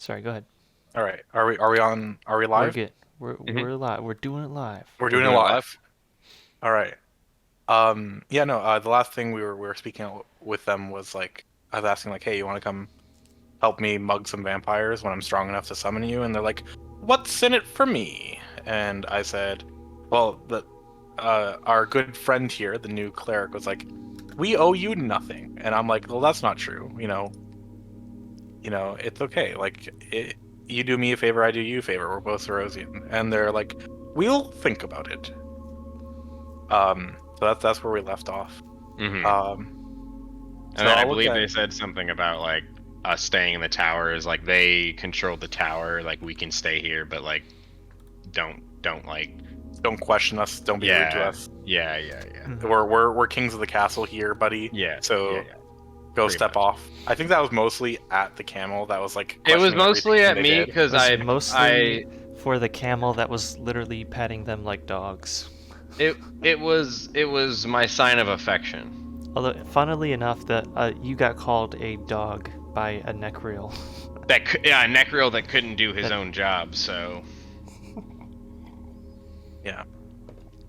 Sorry, go ahead. All right. Are we We're live? good. We're live. We're doing it live. We're We're doing it doing it live. live. All right. Yeah, no, the last thing we were speaking with them was like I was asking like, "Hey, you want to come help me mug some vampires when I'm strong enough to summon you?" And they're like, "What's in it for me?" And I said, "Well, the our good friend here, the new cleric was like, "We owe you nothing." And I'm like, "Well, that's not true. It's okay. You do me a favor, I do you a favor. We're both Sorosian." And they're like, "We'll think about it." So that's where we left off. Mm-hmm. Um, And so then I I'll look believe they at said something about like us staying in the towers, like they control the tower, like we can stay here, but like don't like don't question us, don't be rude to us. yeah. We're kings of the castle here, buddy. Yeah. So yeah. go Pretty step much. off. I think that was mostly at the camel. That was like It was questioning everything mostly at they me did. because Was I mostly for the camel that was literally patting them like dogs. it was my sign of affection. Although, funnily enough, that you got called a dog by a necreal. A Necreal that couldn't do his That- own job, so Yeah.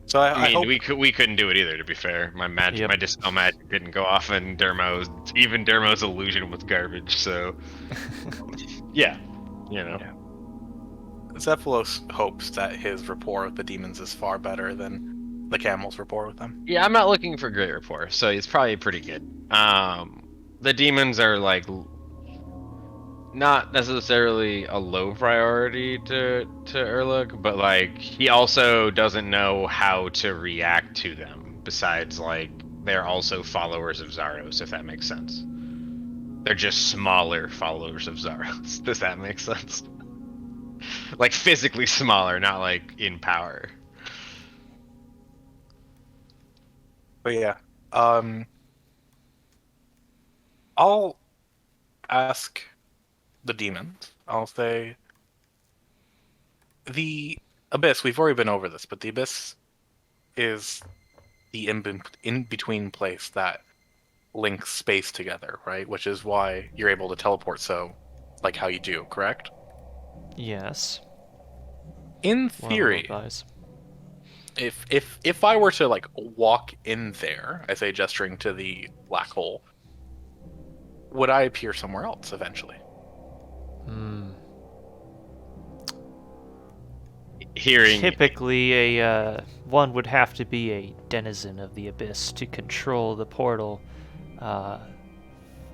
So I mean hope we couldn't do it either. To be fair, my magic, Yep. my dispel magic didn't go off, and Dermot's illusion was garbage. So yeah, you know. Yeah. Xephalos hopes that his rapport with the demons is far better than the camel's rapport with them. Yeah, I'm not looking for great rapport, so it's probably pretty good. The demons are like not necessarily a low priority to Urluk, but like he also doesn't know how to react to them. Besides, like they're also followers of Zaros, if that makes sense. They're just smaller followers of Zaros. Does that make sense? Like physically smaller, not like in power. But yeah, I'll ask the demons. I'll say the abyss. We've already been over this, but the abyss is the in between place that links space together, right? Which is why you're able to teleport so, like how you do, correct? Yes. In One will theory, advise. if I were to like walk in there, I say gesturing to the black hole, would I appear somewhere else eventually? Hmm. Hearing Typically, one would have to be a denizen of the abyss to control the portal uh,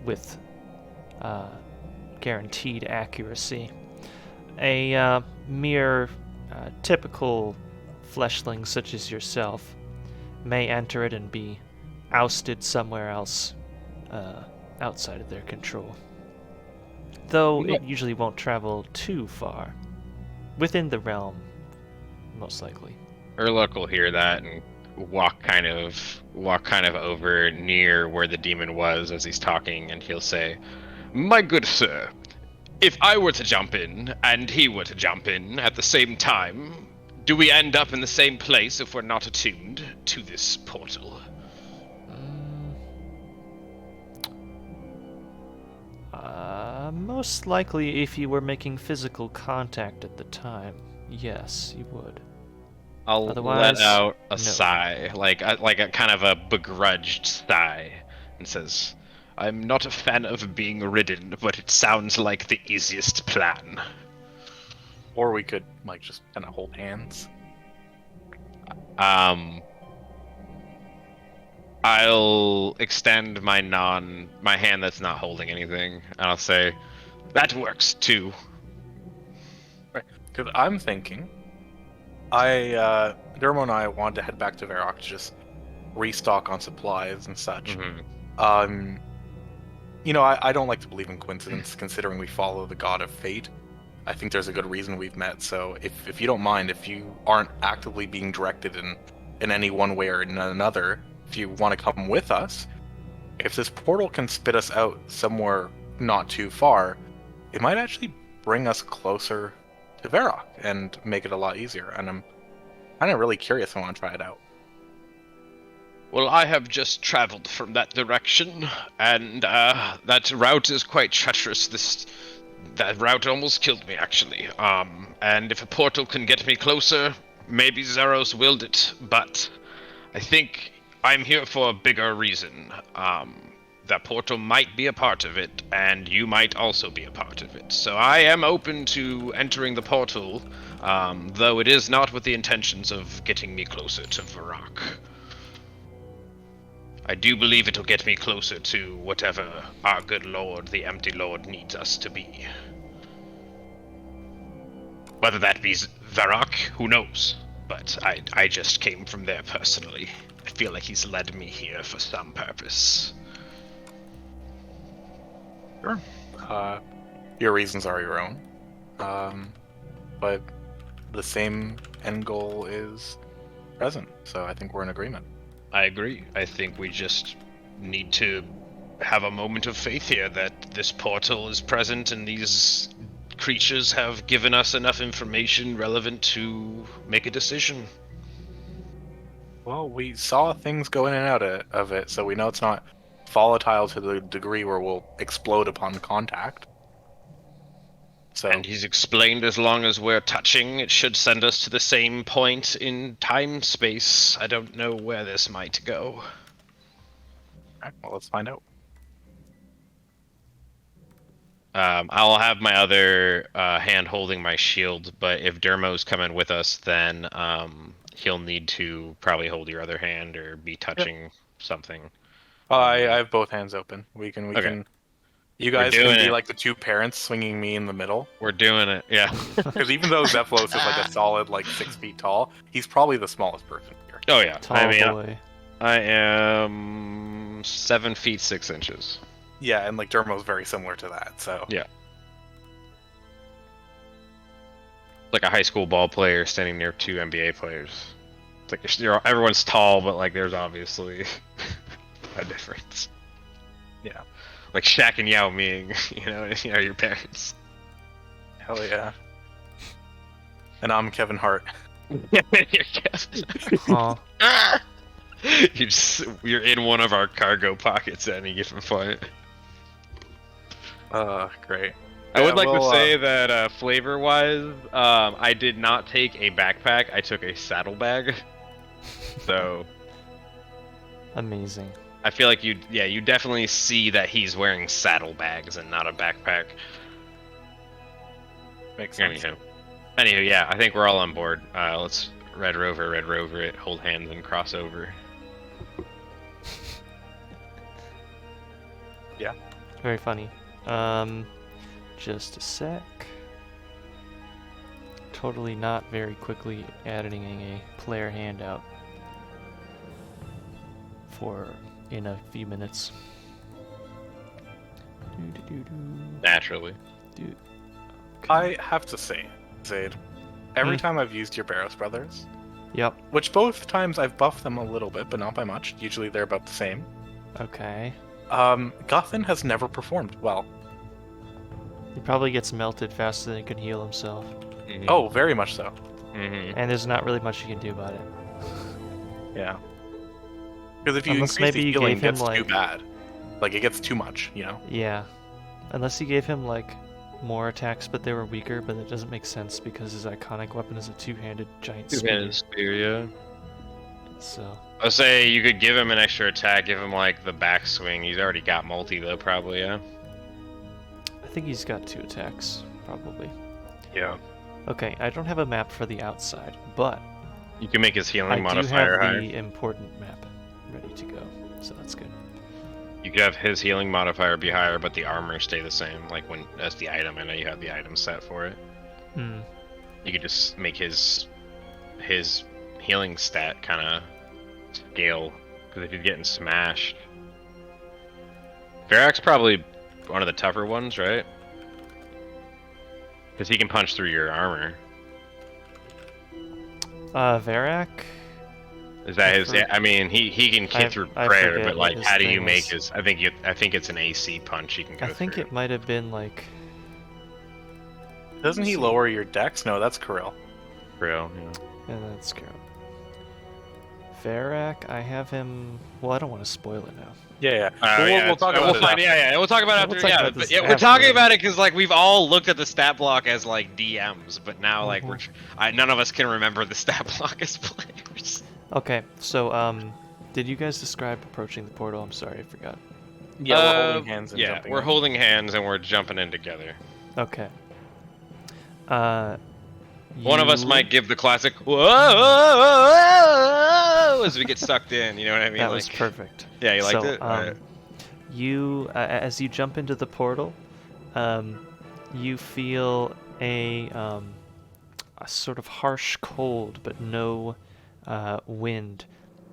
with guaranteed accuracy. A mere typical fleshling such as yourself may enter it and be ousted somewhere else outside of their control. Though it usually won't travel too far. Within the realm, most likely. Urluk will hear that and walk kind of over near where the demon was as he's talking, and he'll say, "My good sir, if I were to jump in and he were to jump in at the same time, do we end up in the same place if we're not attuned to this portal?" Most likely, if you were making physical contact at the time, yes, you would. I'll Otherwise, let out a no. sigh, like a kind of a begrudged sigh, and says, "I'm not a fan of being ridden, but it sounds like the easiest plan." Or we could like just kind of hold hands. I'll extend my hand that's not holding anything, and I'll say, "That works too." Right. Because I'm thinking, Dermo and I wanted to head back to Varrock to just restock on supplies and such. Mhm. I don't like to believe in coincidence, considering we follow the god of fate. I think there's a good reason we've met. So if you don't mind, if you aren't actively being directed in any one way or another, if you want to come with us, if this portal can spit us out somewhere not too far, it might actually bring us closer to Varrock and make it a lot easier. And I'm kind of really curious. I want to try it out. Well, I have just traveled from that direction, and that route is quite treacherous. That route almost killed me, actually. And if a portal can get me closer, maybe Zaros willed it. But I think I'm here for a bigger reason. That portal might be a part of it, and you might also be a part of it. So I am open to entering the portal, though it is not with the intentions of getting me closer to Varrock. I do believe it'll get me closer to whatever our good lord, the Empty Lord, needs us to be. Whether that be Varrock, who knows? But I just came from there personally. I feel like he's led me here for some purpose. Sure. Your reasons are your own. But the same end goal is present, so I think we're in agreement. I agree. I think we just need to have a moment of faith here that this portal is present and these creatures have given us enough information relevant to make a decision. Well, we saw things go in and out of it, so we know it's not volatile to the degree where we'll explode upon contact. So. And he's explained as long as we're touching, it should send us to the same point in time-space. I don't know where this might go. Alright, well, let's find out. I'll have my other hand holding my shield, but if Dermot's coming with us, then he'll need to probably hold your other hand or be touching something. I have both hands open. We can. You guys can be like the two parents swinging me in the middle. We're doing it, yeah. Because even though Xephalos is like a solid 6 feet tall, he's probably the smallest person here. Oh yeah, Tall boy. I am 7 feet 6 inches. Yeah, and Dermot's very similar to that. So yeah, like a high school ball player standing near two NBA players. It's like everyone's tall, but there's obviously a difference. Yeah. Like Shaq and Yao Ming, are your parents. Hell yeah. And I'm Kevin Hart. You're Kevin. Aw. You're in one of our cargo pockets at any given point. Great. I would like to say that flavor-wise, I did not take a backpack. I took a saddlebag. So Amazing. I feel like you definitely see that he's wearing saddlebags and not a backpack. Makes sense. Anywho, yeah, I think we're all on board. Let's Red Rover it, hold hands and cross over. Yeah. Very funny. Just a sec. Totally not very quickly adding a player handout in a few minutes. Naturally. Okay. I have to say, Zaid, every time I've used your Barrows Brothers, Yep. which both times I've buffed them a little bit, but not by much. Usually they're about the same. Okay. Guthin has never performed well. He probably gets melted faster than he can heal himself. Mm-hmm. Oh, very much so. Mm-hmm. And there's not really much you can do about it. Yeah. Because if you Unless increase maybe the you healing, gave him, it gets too bad. It gets too much, Yeah. Unless you gave him, more attacks, but they were weaker, but it doesn't make sense because his iconic weapon is a two-handed giant spear. Spear, yeah. So. I'll say you could give him an extra attack, give him, the backswing. He's already got multi, though, probably, yeah? I think he's got 2 attacks, probably. Yeah. Okay, I don't have a map for the outside, but You can make his healing I do modifier have higher. the important map ready to go, so that's good. You could have his healing modifier be higher, but the armor stay the same. As the item, I know you have the item set for it. Hmm. You could just make his healing stat kind of scale, because if he's getting smashed, Varrock's probably one of the tougher ones, right? Because he can punch through your armor. Varrock? Is that his? I mean, he can hit through prayer, forget but what his how do you thing make is. his? I think it's an AC punch. He can go I think through. it might have been Doesn't he lower your dex? No, that's Kirill. Real, yeah. Yeah, that's Carol. Varak, I have him. Well, I don't want to spoil it now. Yeah. We'll talk we'll about it. find, we'll talk about it We'll after. talk Yeah, about but this yeah, we're after. talking about it because like we've all looked at the stat block as like DMs, but now like Mhm. none of us can remember the stat block as players. Okay, so did you guys describe approaching the portal? I'm sorry, I forgot. Yeah, we're holding hands and yeah, jumping. we're in. holding hands and we're jumping in together. Okay. One of us You- might give the classic whoa as we get sucked in. You know what I mean? That like, was perfect. Yeah, you liked So, it. Alright. You, as you jump into the portal, you feel a sort of harsh cold, but no wind,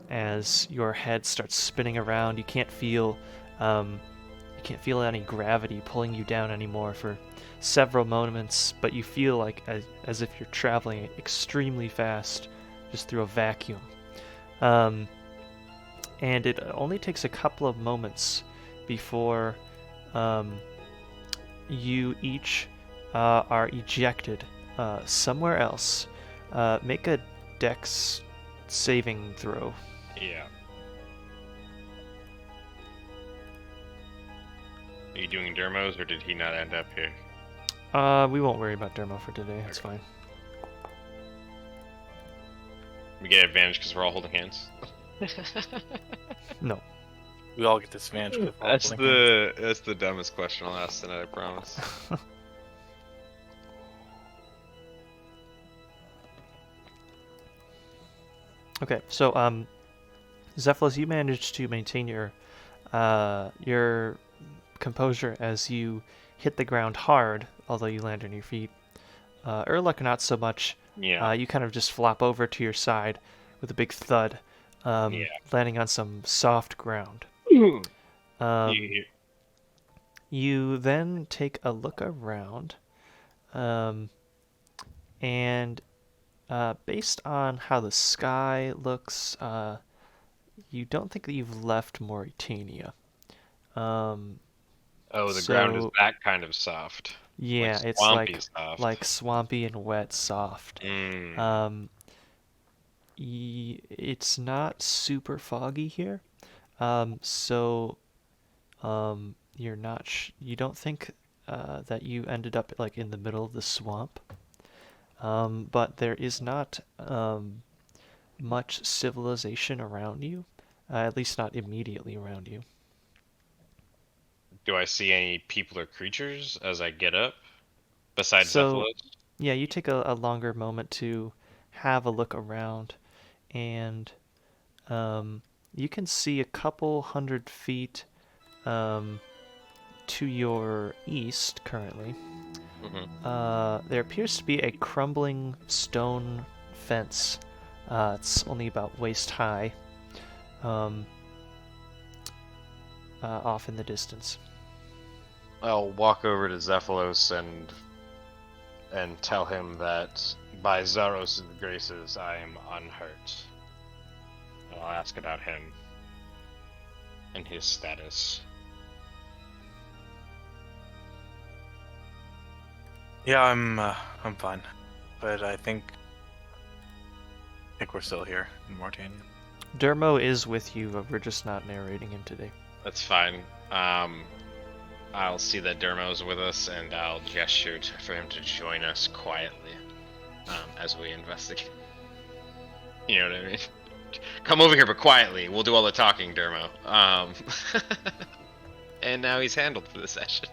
as your head starts spinning around. You can't feel any gravity pulling you down anymore for several moments, but you feel like as if you're traveling extremely fast, just through a vacuum. And it only takes a couple of moments before you each are ejected somewhere else. Make a dex saving throw. Yeah. Are you doing Dermos, or did he not end up here? We won't worry about Dermot for today. It's fine. We get advantage because we're all holding hands. No. We all get disadvantage. with That's holding hands. that's the dumbest question I'll ask tonight. I promise. Okay, so Xephalos, you managed to maintain your composure as you hit the ground hard, although you land on your feet. Urluk, not so much. Yeah. You kind of just flop over to your side with a big thud, landing on some soft ground. You then take a look around, and based on how the sky looks, you don't think that you've left Morytania. Oh, the ground is so- that kind of soft. Yeah, Like it's swampy soft. like swampy and wet soft. Mm. It's not super foggy here, so you're not you don't think that you ended up like in the middle of the swamp, but there is not much civilization around you, at least not immediately around you. Do I see any people or creatures as I get up? Besides So- Xephalos? Yeah, you take a longer moment to have a look around, and you can see a couple 100 feet to your east currently. There appears to be a crumbling stone fence. It's only about waist high, off in the distance. I'll walk over to Xephalos and tell him that by Zaros' graces I am unhurt. And I'll ask about him and his status. Yeah, I'm fine, but I think we're still here in Morytania. Dermo is with you, but we're just not narrating him today. That's fine. I'll see that Dermo's with us, and I'll gesture for him to join us quietly as we investigate. You know what I mean? Come over here, but quietly. We'll do all the talking, Dermo. And now he's handled for the session.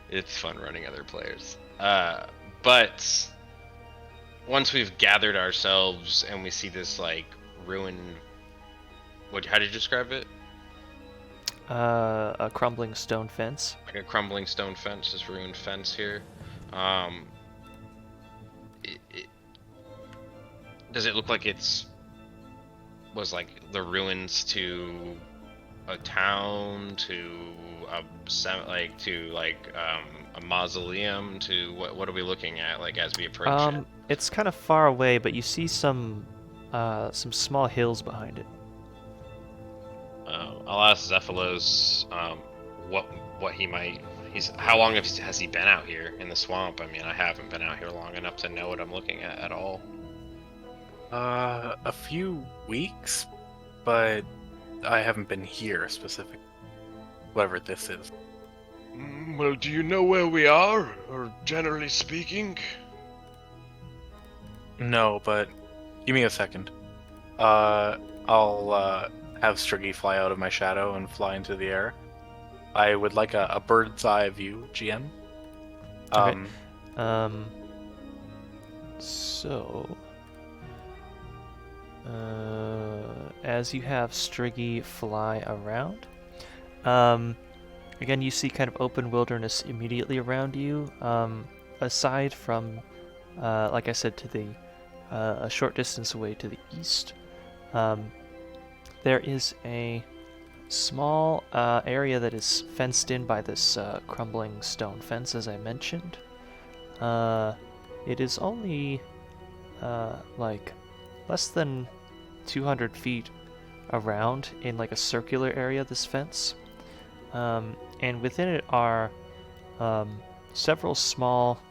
It's fun running other players. But once we've gathered ourselves and we see this like ruin, how did you describe it? A crumbling stone fence. Like a crumbling stone fence, this ruined fence here. Does it look like was like the ruins to a town, to a mausoleum, to what are we looking at like as we approach it? It's kind of far away, but you see some small hills behind it. I'll ask Xephalos what he might How long has he been out here in the swamp? I mean, I haven't been out here long enough to know what I'm looking at all. A few weeks, but I haven't been here specifically. Whatever this is. Well, do you know where we are, or generally speaking? No, but give me a second. I'll have Striggy fly out of my shadow and fly into the air. I would like a bird's eye view, GM. Okay. So, as you have Striggy fly around, again, you see kind of open wilderness immediately around you. Aside from, like I said, to the a short distance away to the east, there is a small area that is fenced in by this crumbling stone fence, as I mentioned. It is only like less than 200 feet around in like a circular area, this fence. And within it are several small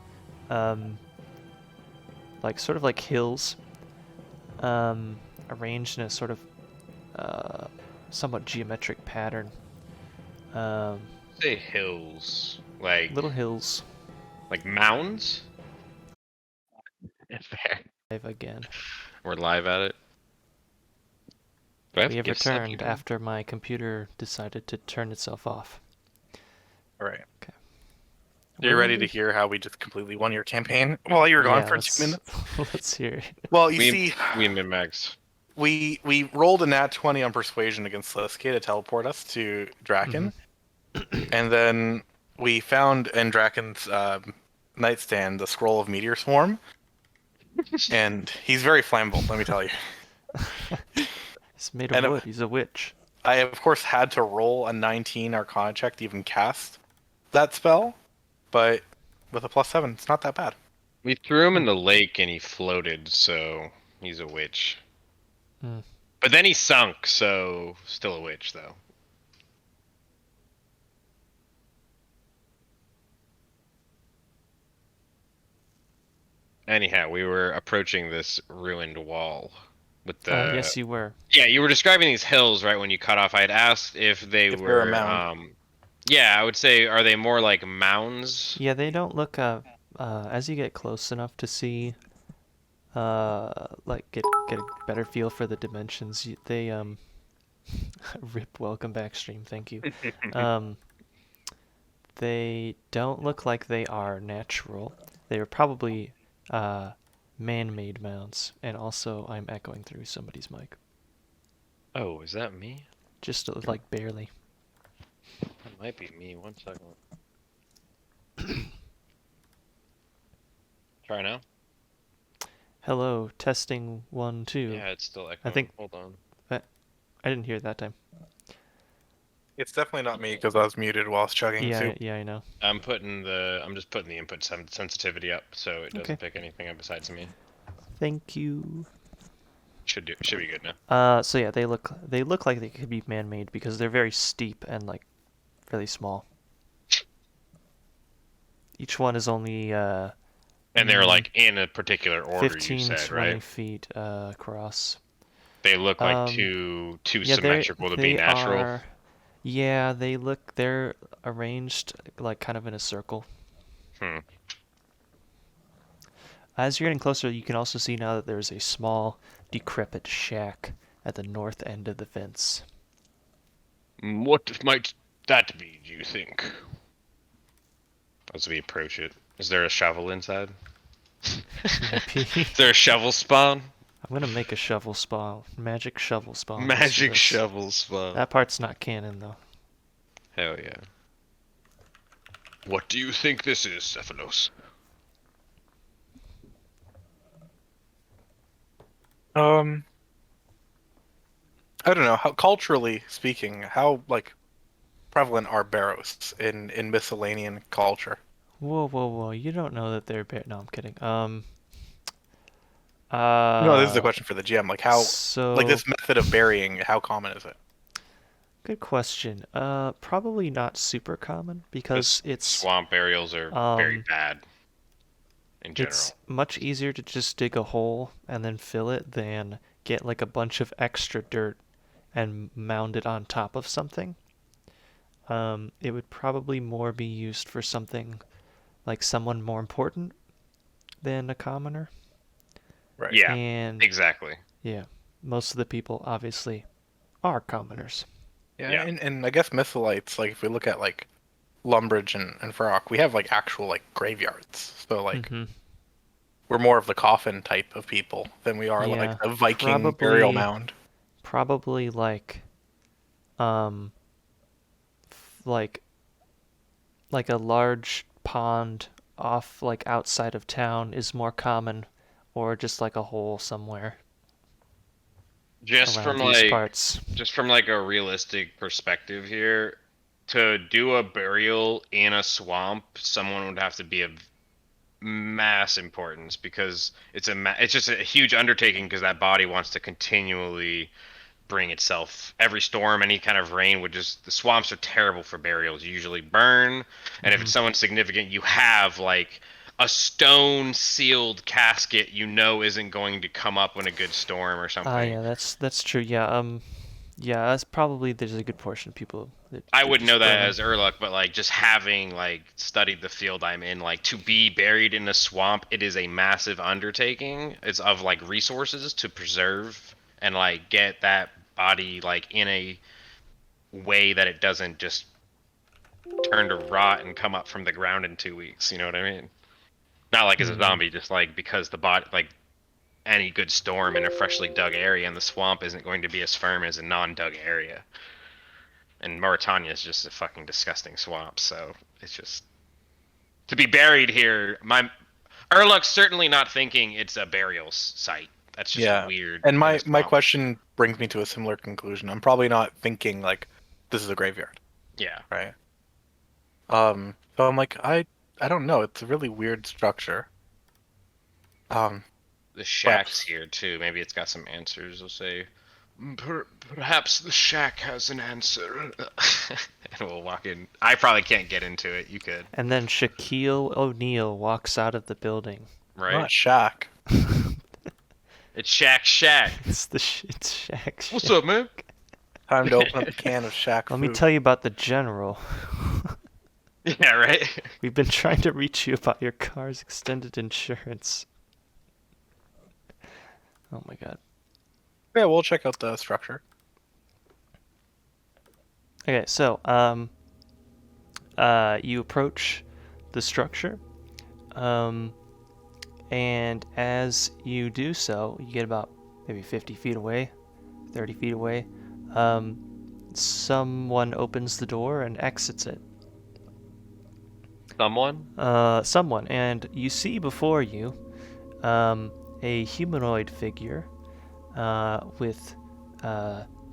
like sort of like hills arranged in a sort of somewhat geometric pattern. Say hills, like Little hills. like mounds. Fair. Live again. We're live at it. Do I have We have gifts up returned even? after my computer decided to turn itself off. All right. Okay. Are you ready to hear how we just completely won your campaign while you were gone for 2 minutes? Let's hear it. Well, you see, we min-max. we rolled a nat 20 on persuasion against Leske to teleport us to Draken, and then we found in Draken's nightstand the scroll of Meteor Swarm, and he's very flammable. Let me tell you. He's made of wood. He's a witch. I of course had to roll a 19 Arcana check to even cast that spell, but with a +7, it's not that bad. We threw him in the lake and he floated, so he's a witch. Hmm. But then he sunk, so still a witch, though. Anyhow, we were approaching this ruined wall with the. Yes, you were. Yeah, you were describing these hills right when you cut off. I had asked if they they're a were. mound. Yeah, I would say, are they more like mounds? Yeah, they don't look. As you get close enough to see, like get a better feel for the dimensions, they Rip, welcome back, stream. Thank you. They don't look like they are natural. They are probably man-made mounds, and also I'm echoing through somebody's mic. Oh, is that me? Just like barely. That might be me. 1 second. Try now. Hello, testing 1 2. Yeah, it's still echoing. I think. Hold on. I didn't hear it that time. It's definitely not me because I was muted whilst chugging Yeah, soup. yeah, I know. I'm just putting the input sensitivity up so it doesn't pick anything up besides me. Thank you. Should be good now. So yeah, they look like they could be man-made because they're very steep and like really small. Each one is only and they're like in a particular order, 15, you said, 20 right? feet across. They look like too yeah, symmetrical to be natural. Yeah, they're arranged like kind of in a circle. As you're getting closer, you can also see now that there's a small, decrepit shack at the north end of the fence. What might that be, do you think? As we approach it, is there a shovel inside? Maybe. Is there a shovel spawn? I'm gonna make a shovel spawn. Magic shovel spawn. Magic shovel spawn. That part's not canon, though. Hell yeah. What do you think this is, Xephalos? I don't know. How culturally speaking, how like prevalent are barrows in miscellanean culture? Whoa! You don't know that they're no, I'm kidding. No, this is a question for the GM. Like how, So like this method of burying, how common is it? Good question. Probably not super common because it's swamp burials are very bad in general. it's much easier to just dig a hole and then fill it than get like a bunch of extra dirt and mound it on top of something. It would probably more be used for something like someone more important than a commoner. Right. Yeah, And exactly. yeah, most of the people obviously are commoners. Yeah. And I guess Mythalites, like if we look at like Lumbridge and Farrock, we have like actual like graveyards. So like we're more of the coffin type of people than we are like a Viking burial mound. Probably like like a large pond off like outside of town is more common, or just like a hole somewhere Just around from these like parts. just from like a realistic perspective here, to do a burial in a swamp, someone would have to be of mass importance because it's just a huge undertaking because that body wants to continually bring itself. Every storm, any kind of rain would just, the swamps are terrible for burials. You usually burn, and if it's someone significant, you have like a stone sealed casket you know isn't going to come up in a good storm or something. Yeah, that's true. Yeah, that's probably there's a good portion of people that I that wouldn't just know that burn 'em. as Urluk, but like just having like studied the field I'm in, like to be buried in a swamp, it is a massive undertaking. It's of like resources to preserve and like get that body like in a way that it doesn't just turn to rot and come up from the ground in 2 weeks. You know what I mean? Not like as a zombie, just like because the body, like any good storm in a freshly dug area in the swamp isn't going to be as firm as a non-dug area. And Morytania is just a fucking disgusting swamp, so it's just to be buried here. My Urluk's certainly not thinking it's a burial site. That's just weird. And my question brings me to a similar conclusion. I'm probably not thinking like this is a graveyard. Yeah. Right. So I'm like I don't know. It's a really weird structure. The shack's here too. Maybe it's got some answers. We'll say, perhaps the shack has an answer. And we'll walk in. I probably can't get into it. You could. And then Shaquille O'Neal walks out of the building. Right. Not Shack. It's Shack. It's Shaq. What's up, man? Time to open up a can of Shack Let food. me tell you about the general. Yeah, right. We've been trying to reach you about your car's extended insurance. Oh my god. Yeah, we'll check out the structure. Okay, so you approach the structure, and as you do so, you get about maybe 50 feet away, 30 feet away. Someone opens the door and exits it. Someone? Someone, and you see before you a humanoid figure with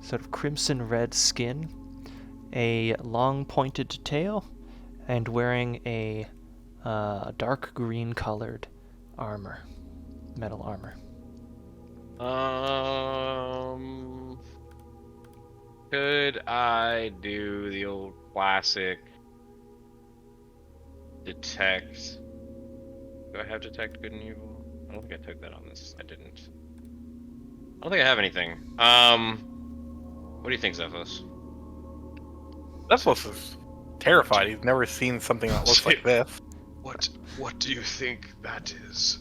sort of crimson red skin, a long pointed tail, and wearing a dark green colored armor, metal armor. Could I do the old classic detect? Do I have detect good and evil? I don't think I took that on this. I didn't. I don't think I have anything. What do you think, Xephalos? Xephalos is terrified. He's never seen something that looks like this. What do you think that is?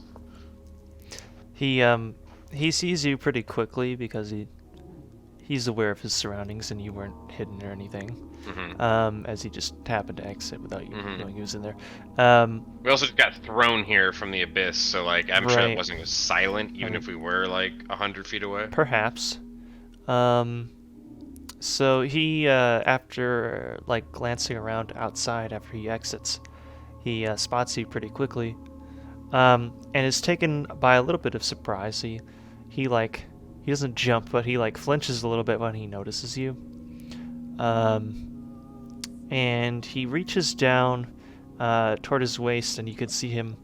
He sees you pretty quickly because he's aware of his surroundings and you weren't hidden or anything. As he just happened to exit without you knowing he was in there. We also just got thrown here from the abyss, so like I'm sure it wasn't silent, even if we were like 100 feet away. Perhaps. So he, after like glancing around outside after he exits, he spots you pretty quickly, and is taken by a little bit of surprise. He doesn't jump, but he like flinches a little bit when he notices you. And he reaches down toward his waist, and you can see him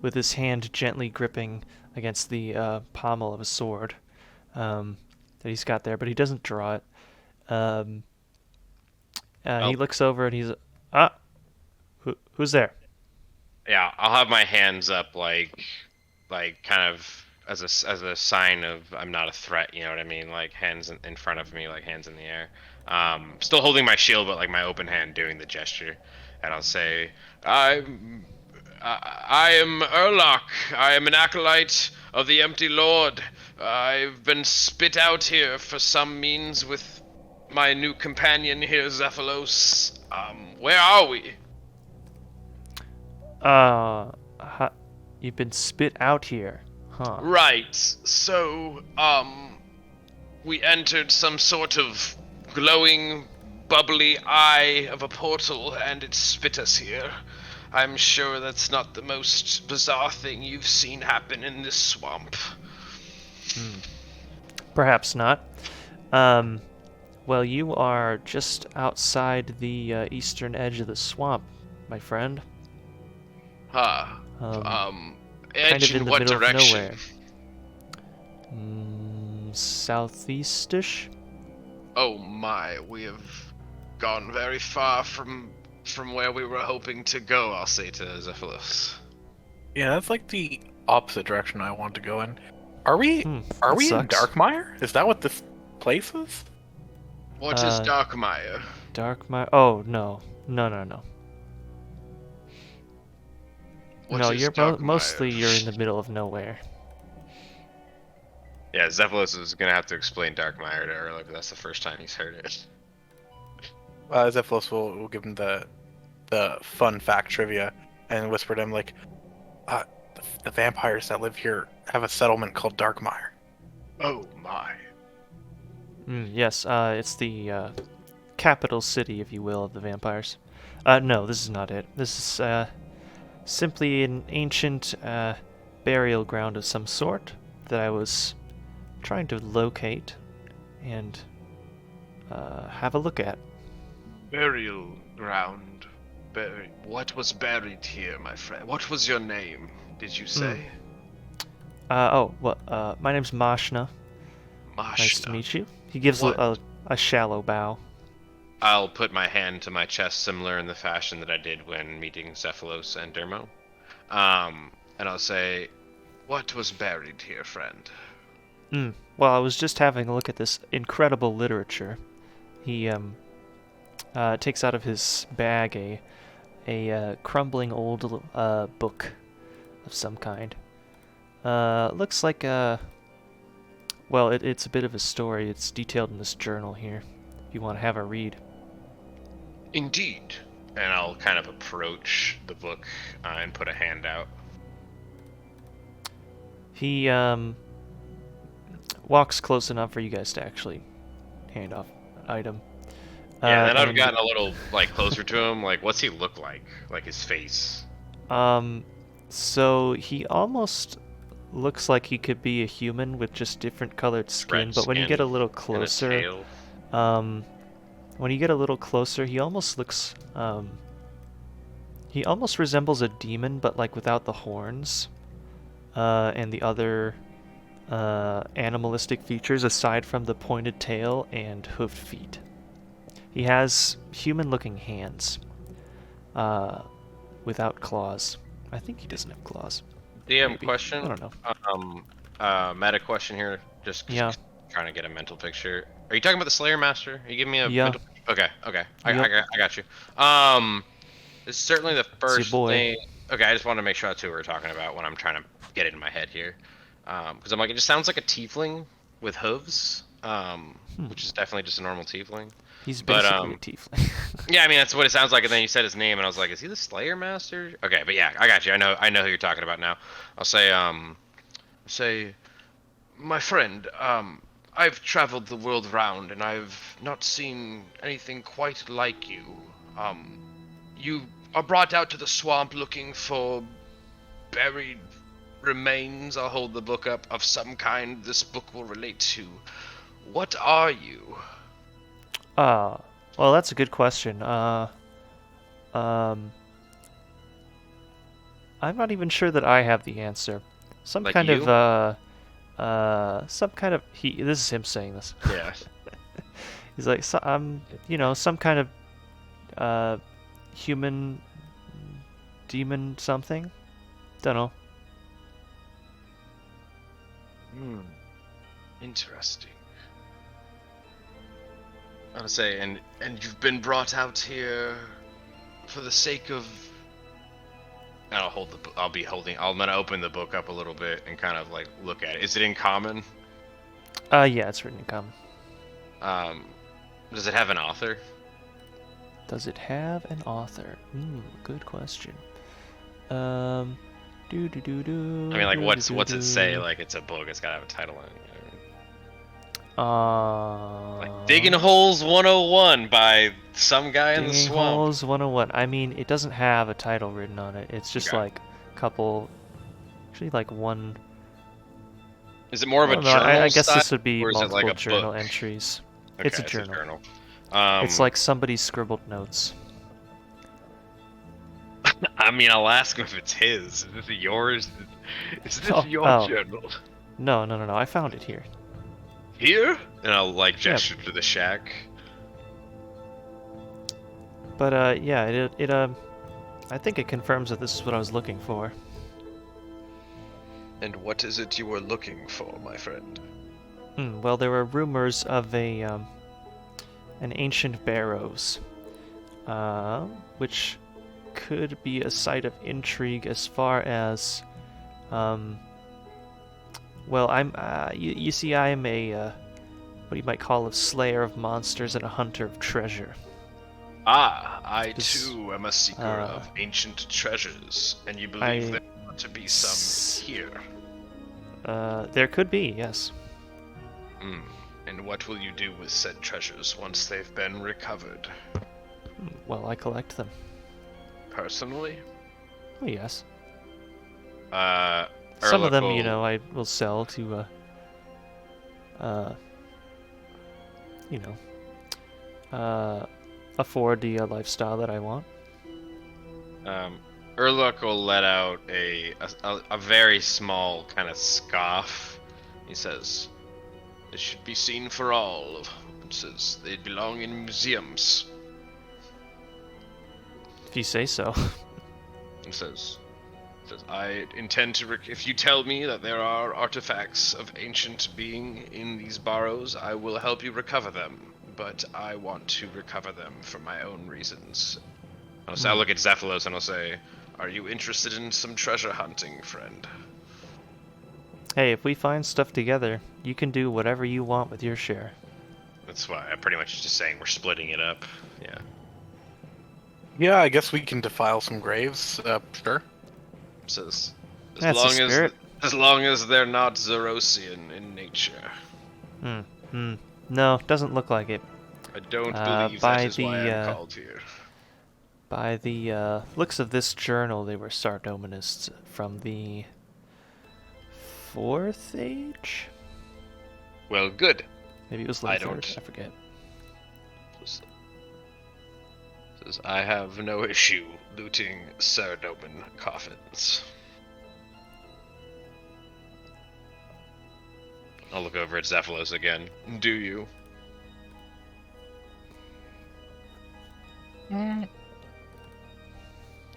with his hand gently gripping against the pommel of a sword that he's got there, but he doesn't draw it. Um, Oh. He looks over and he's, who's there? Yeah, I'll have my hands up, like kind of as a sign of I'm not a threat. You know what I mean? Like hands in front of me, like hands in the air. Still holding my shield, but like my open hand doing the gesture, and I'll say, I am Urluk. I am an acolyte of the Empty Lord. I've been spit out here for some means with my new companion here, Xephalos. Where are we? You've been spit out here, huh? Right. So, we entered some sort of glowing, bubbly eye of a portal, and it spit us here. I'm sure that's not the most bizarre thing you've seen happen in this swamp. Perhaps not. Well, you are just outside the eastern edge of the swamp, my friend. Huh. Kind Edge of in in the what middle direction? of nowhere. Southeastish? Oh my, we have gone very far from where we were hoping to go, I'll say to Xephalos. Yeah, that's like the opposite direction I want to go in. Are we that in sucks. Darkmire? Is that what this place is? What is Darkmire? Darkmire? Oh, no. No. What No, is you're Darkmire? mostly you're in the middle of nowhere. Yeah, Xephalos is gonna have to explain Darkmire to Urluk. That's the first time he's heard it. Xephalos will give him the fun fact trivia and whisper to him like, the vampires that live here have a settlement called Darkmire. Oh my. Yes, it's the capital city, if you will, of the vampires. No, this is not it. This is simply an ancient burial ground of some sort that I was trying to locate and have a look at. Burial ground. What was buried here, my friend? What was your name, did you say? My name's Mashna. Nice to meet you. He gives a shallow bow. I'll put my hand to my chest, similar in the fashion that I did when meeting Xephalos and Dermot. And I'll say, what was buried here, friend? Well, I was just having a look at this incredible literature. He takes out of his bag a crumbling old book of some kind. Looks like it's a bit of a story. It's detailed in this journal here, if you want to have a read. Indeed. And I'll kind of approach the book and put a hand out. He walks close enough for you guys to actually hand off an item. Yeah, then I've gotten a little closer to him. Like, what's he look like? Like his face. So he almost looks like he could be a human with just different colored skin. But when you get a little closer, he almost looks. He almost resembles a demon, but like without the horns, and the other animalistic features aside from the pointed tail and hoofed feet. He has human-looking hands, without claws. I think he doesn't have claws. DM Maybe. question. I don't know. Meta question here. Just Yeah. trying to get a mental picture. Are you talking about the Slayer Master? Are you giving me a Yeah. mental picture? Okay. I got you. This is certainly the your first boy. thing. Okay, I just want to make sure that's who we're talking about when I'm trying to get it in my head here. Because I'm like, it just sounds like a tiefling with hooves. Which is definitely just a normal tiefling. He's basically a tiefling. Yeah, I mean that's what it sounds like, and then you said his name, and I was like, is he the Slayer Master? Okay, but yeah, I got you. I know who you're talking about now. I'll say, my friend, I've traveled the world round, and I've not seen anything quite like you. You are brought out to the swamp looking for buried remains. I'll hold the book up of some kind this book will relate to. What are you? Well, that's a good question. I'm not even sure that I have the answer. Some Like kind you? of this is him saying this. Yeah. He's like, so, some kind of human demon something. Don't know. Interesting. I want to say, and you've been brought out here for the sake of. And I'll hold the. I'm gonna open the book up a little bit and kind of like look at it. Is it in common? Yeah, it's written in common. Does it have an author? Does it have an author? Good question. I mean, like, what's it say? Like, it's a book. It's gotta have a title in it. Like Digging Holes 101 by some guy in the swamp. Digging Holes 101. I mean, it doesn't have a title written on it. It's just like a couple. Actually, like one. Is it more of a journal? I guess style, this would be or is it multiple like a journal book? entries. Okay, it's a journal. It's Um, like somebody scribbled notes. I mean, I'll ask him if it's his. Is this yours? Is this your journal? No. I found it here. Here? And I'll like gesture to the shack. But yeah, I think it confirms that this is what I was looking for. And what is it you were looking for, my friend? Well, there were rumors of an ancient barrows, which could be a site of intrigue as far as, well, I'm, you see, I am a, what you might call a slayer of monsters and a hunter of treasure. Ah, I too am a seeker of ancient treasures, and you believe there ought to be some here. There could be, yes. And what will you do with said treasures once they've been recovered? Well, I collect them. Personally? Oh, yes. Some of them, I will sell to, afford the lifestyle that I want. Urluk will let out a very small kind of scoff. He says, "It should be seen for all. It says they belong in museums." If you say so. It says, "I intend to. If you tell me that there are artifacts of ancient being in these barrows, I will help you recover them. But I want to recover them for my own reasons." I'll look at Xephalos and I'll say, "Are you interested in some treasure hunting, friend?" Hey, if we find stuff together, you can do whatever you want with your share. That's why I'm pretty much just saying we're splitting it up. Yeah. Yeah, I guess we can defile some graves. Sure. Says, That's a spirit. as long as they're not Zerosian in nature. No, doesn't look like it. I don't believe that is why I'm called here. By the looks of this journal, they were Sardominists from the 4th Age? Well, good. Maybe it was the 3rd, I forget. Says, I have no issue looting Sardomin coffins. I'll look over at Xephalos again. Do you?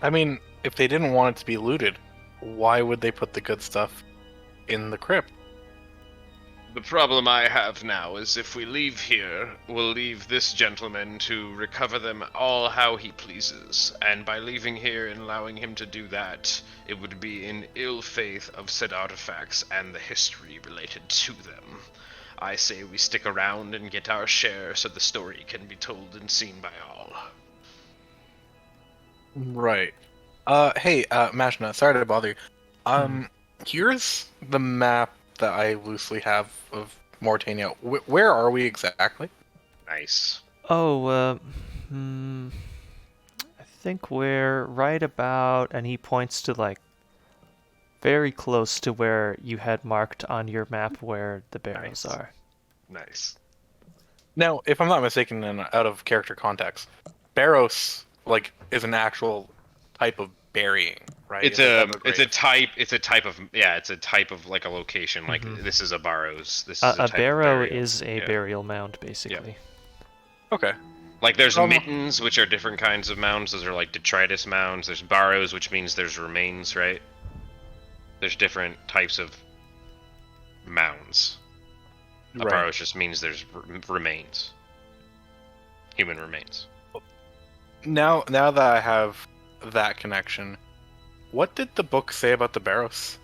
I mean, if they didn't want it to be looted, why would they put the good stuff in the crypt? The problem I have now is if we leave here, we'll leave this gentleman to recover them all how he pleases, and by leaving here and allowing him to do that, it would be in ill faith of said artifacts and the history related to them. I say we stick around and get our share so the story can be told and seen by all. Right. Hey, Mashna, sorry to bother you. Here's the map that I loosely have of Morytania. Where are we exactly? Nice. Oh, I think we're right about, and he points to, like, very close to where you had marked on your map where the barrels are. Nice. Now, if I'm not mistaken, and out of character context, Barrows, like, is an actual type of burying, right? It's a type of like a location. Like this is a barrows. This is a a type barrow of burial. is a burial mound, basically. Okay. Like there's Um, mittens, which are different kinds of mounds. Those are like detritus mounds. There's barrows, which means there's remains, right? There's different types of mounds. A Right. barrow just means there's remains. Human remains. Now that I have that connection, what did the book say about the barrows?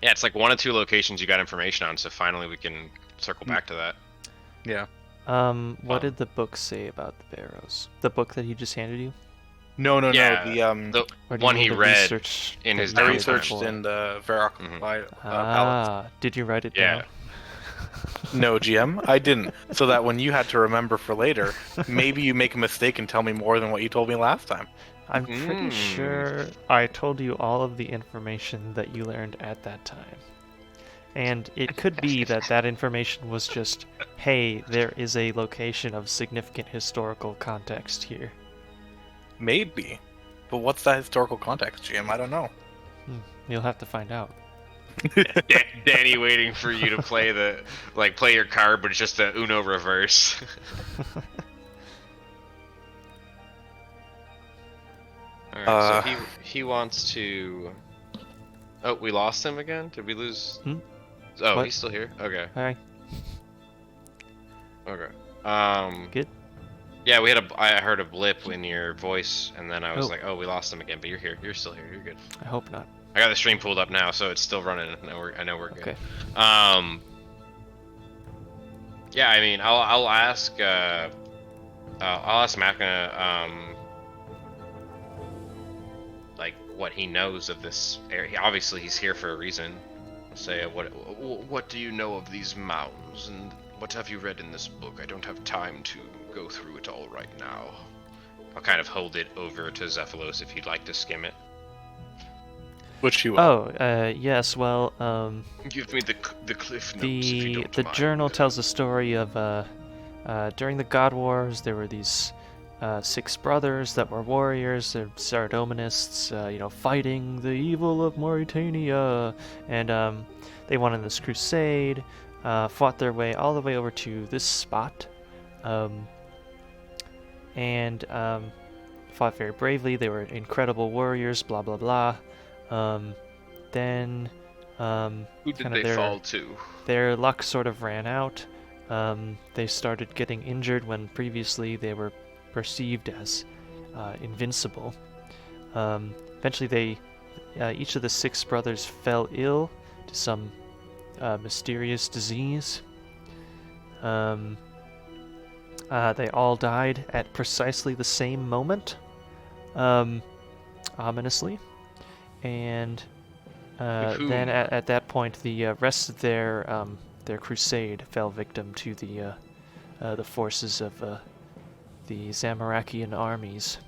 Yeah, it's like 1 or 2 locations you got information on, so finally we can circle back to that. Yeah. What did the book say about the barrows? The book that he just handed you? No. Yeah, The Or do one you he mean the read research in that his you I did researched before? in the Varrock palace. Did you write it Yeah. down? No, GM, I didn't. So that when you had to remember for later, maybe you make a mistake and tell me more than what you told me last time. I'm pretty sure I told you all of the information that you learned at that time. And it could be that that information was just, hey, there is a location of significant historical context here. Maybe. But what's that historical context, GM? I don't know. You'll have to find out. Danny waiting for you to play play your card, but it's just a Uno reverse. Alright, so he wants to... Oh, we lost him again? Did we lose... Oh, What? he's still here? Okay. Hi. Okay. Good? Yeah, I heard a blip in your voice, and then I was Oh. like, oh, we lost him again, but you're here. You're still here. You're good. I hope not. I got the stream pulled up now, so it's still running. I know we're good. Okay. Yeah, I mean, I'll ask Macna, like what he knows of this area. Obviously, he's here for a reason. Say, what do you know of these mounds, and what have you read in this book? I don't have time to go through it all right now. I'll kind of hold it over to Xephalos if you'd like to skim it. Which you will. Oh, yes, well, Give me the cliff notes if you don't the mind. journal tells a story of, during the God Wars, there were these 6 brothers that were warriors, they're Saradominists, fighting the evil of Morytania, and they won in this crusade, fought their way all the way over to this spot, and fought very bravely. They were incredible warriors, blah blah blah. Then Who did kinda they fall to? their luck sort of ran out. They started getting injured when previously they were perceived as invincible. Eventually, each of the 6 brothers fell ill to some mysterious disease. They all died at precisely the same moment, ominously. And then at that point, the rest of their crusade fell victim to the forces of the Zamarakian armies.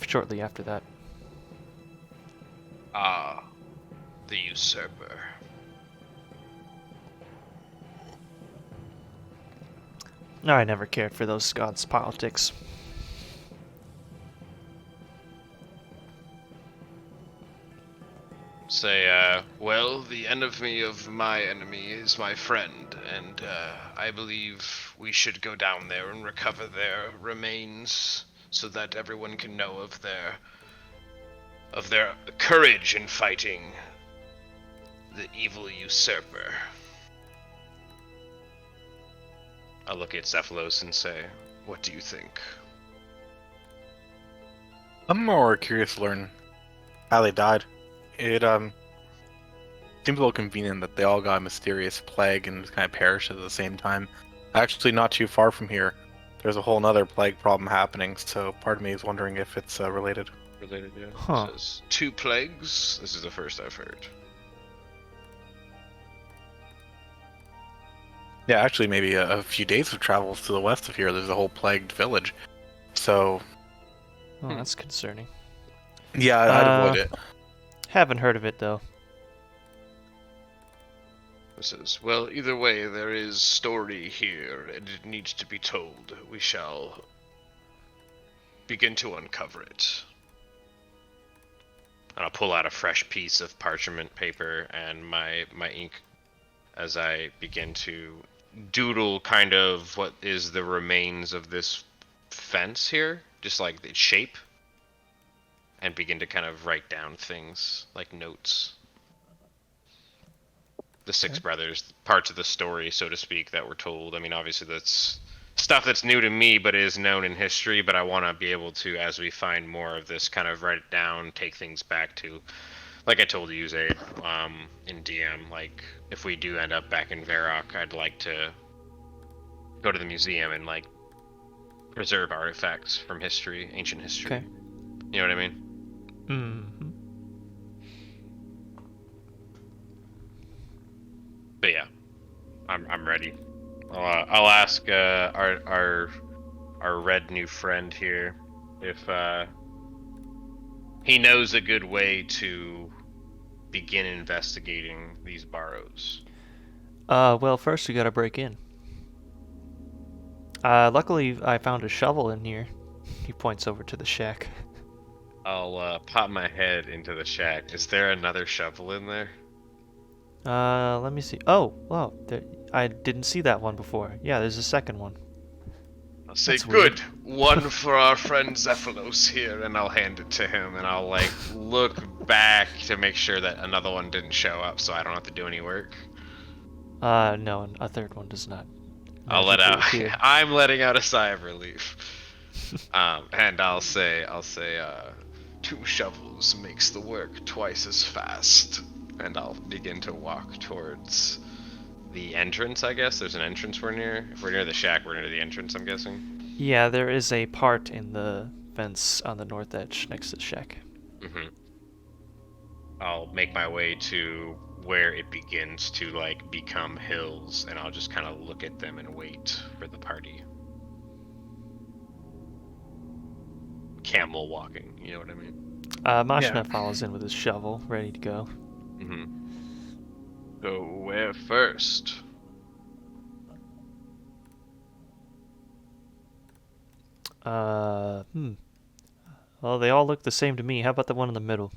Shortly after that. Ah, the usurper. I never cared for those gods' politics. Say, well, the enemy of my enemy is my friend, and I believe we should go down there and recover their remains so that everyone can know of their courage in fighting the evil usurper. I'll look at Xephalos and say, what do you think? I'm more curious to learn how they died. It seems a little convenient that they all got a mysterious plague and just kind of perished at the same time. Actually, not too far from here, there's a whole nother plague problem happening, so part of me is wondering if it's related. Related, yeah. Huh. It says 2 plagues. This is the first I've heard. Yeah, actually, maybe a few days of travel to the west of here, there's a whole plagued village. So, Oh, that's concerning. yeah, I'd avoid it. Haven't heard of it, though. It says, well, either way, there is story here, and it needs to be told. We shall begin to uncover it. And I'll pull out a fresh piece of parchment paper and my ink as I begin to doodle kind of what is the remains of this fence here, just like its shape, and begin to kind of write down things like notes. The Six Brothers, parts of the story, so to speak, that were told. I mean, obviously that's stuff that's new to me, but is known in history. But I want to be able to, as we find more of this, kind of write it down, take things back to, like I told you, Zay, in DM. Like, if we do end up back in Varrock, I'd like to go to the museum and like preserve artifacts from history, ancient history. Okay. You know what I mean? Mm-hmm. But yeah, I'm ready. I'll ask our red new friend here if he knows a good way to begin investigating these burrows. Well, first we gotta break in. Luckily, I found a shovel in here. He points over to the shack. I'll pop my head into the shack. Is there another shovel in there? Let me see. Oh, wow. I didn't see that one before. Yeah, there's a second one. I'll say, That's weird. good, one for our friend Xephalos here, and I'll hand it to him, and I'll, like, look back to make sure that another one didn't show up so I don't have to do any work. No, a third one does not. I'll let out, appear. I'm letting out a sigh of relief. And I'll say, 2 shovels makes the work twice as fast. And I'll begin to walk towards the entrance, I guess. There's an entrance we're near. If we're near the shack, we're near the entrance, I'm guessing. Yeah, there is a part in the fence on the north edge next to the shack. Mm-hmm. I'll make my way to where it begins to, like, become hills, and I'll just kind of look at them and wait for the party. Camel walking, you know what I mean? Mashna follows in with his shovel, ready to go. Mm-hmm. So where first? Well, they all look the same to me. How about the one in the middle?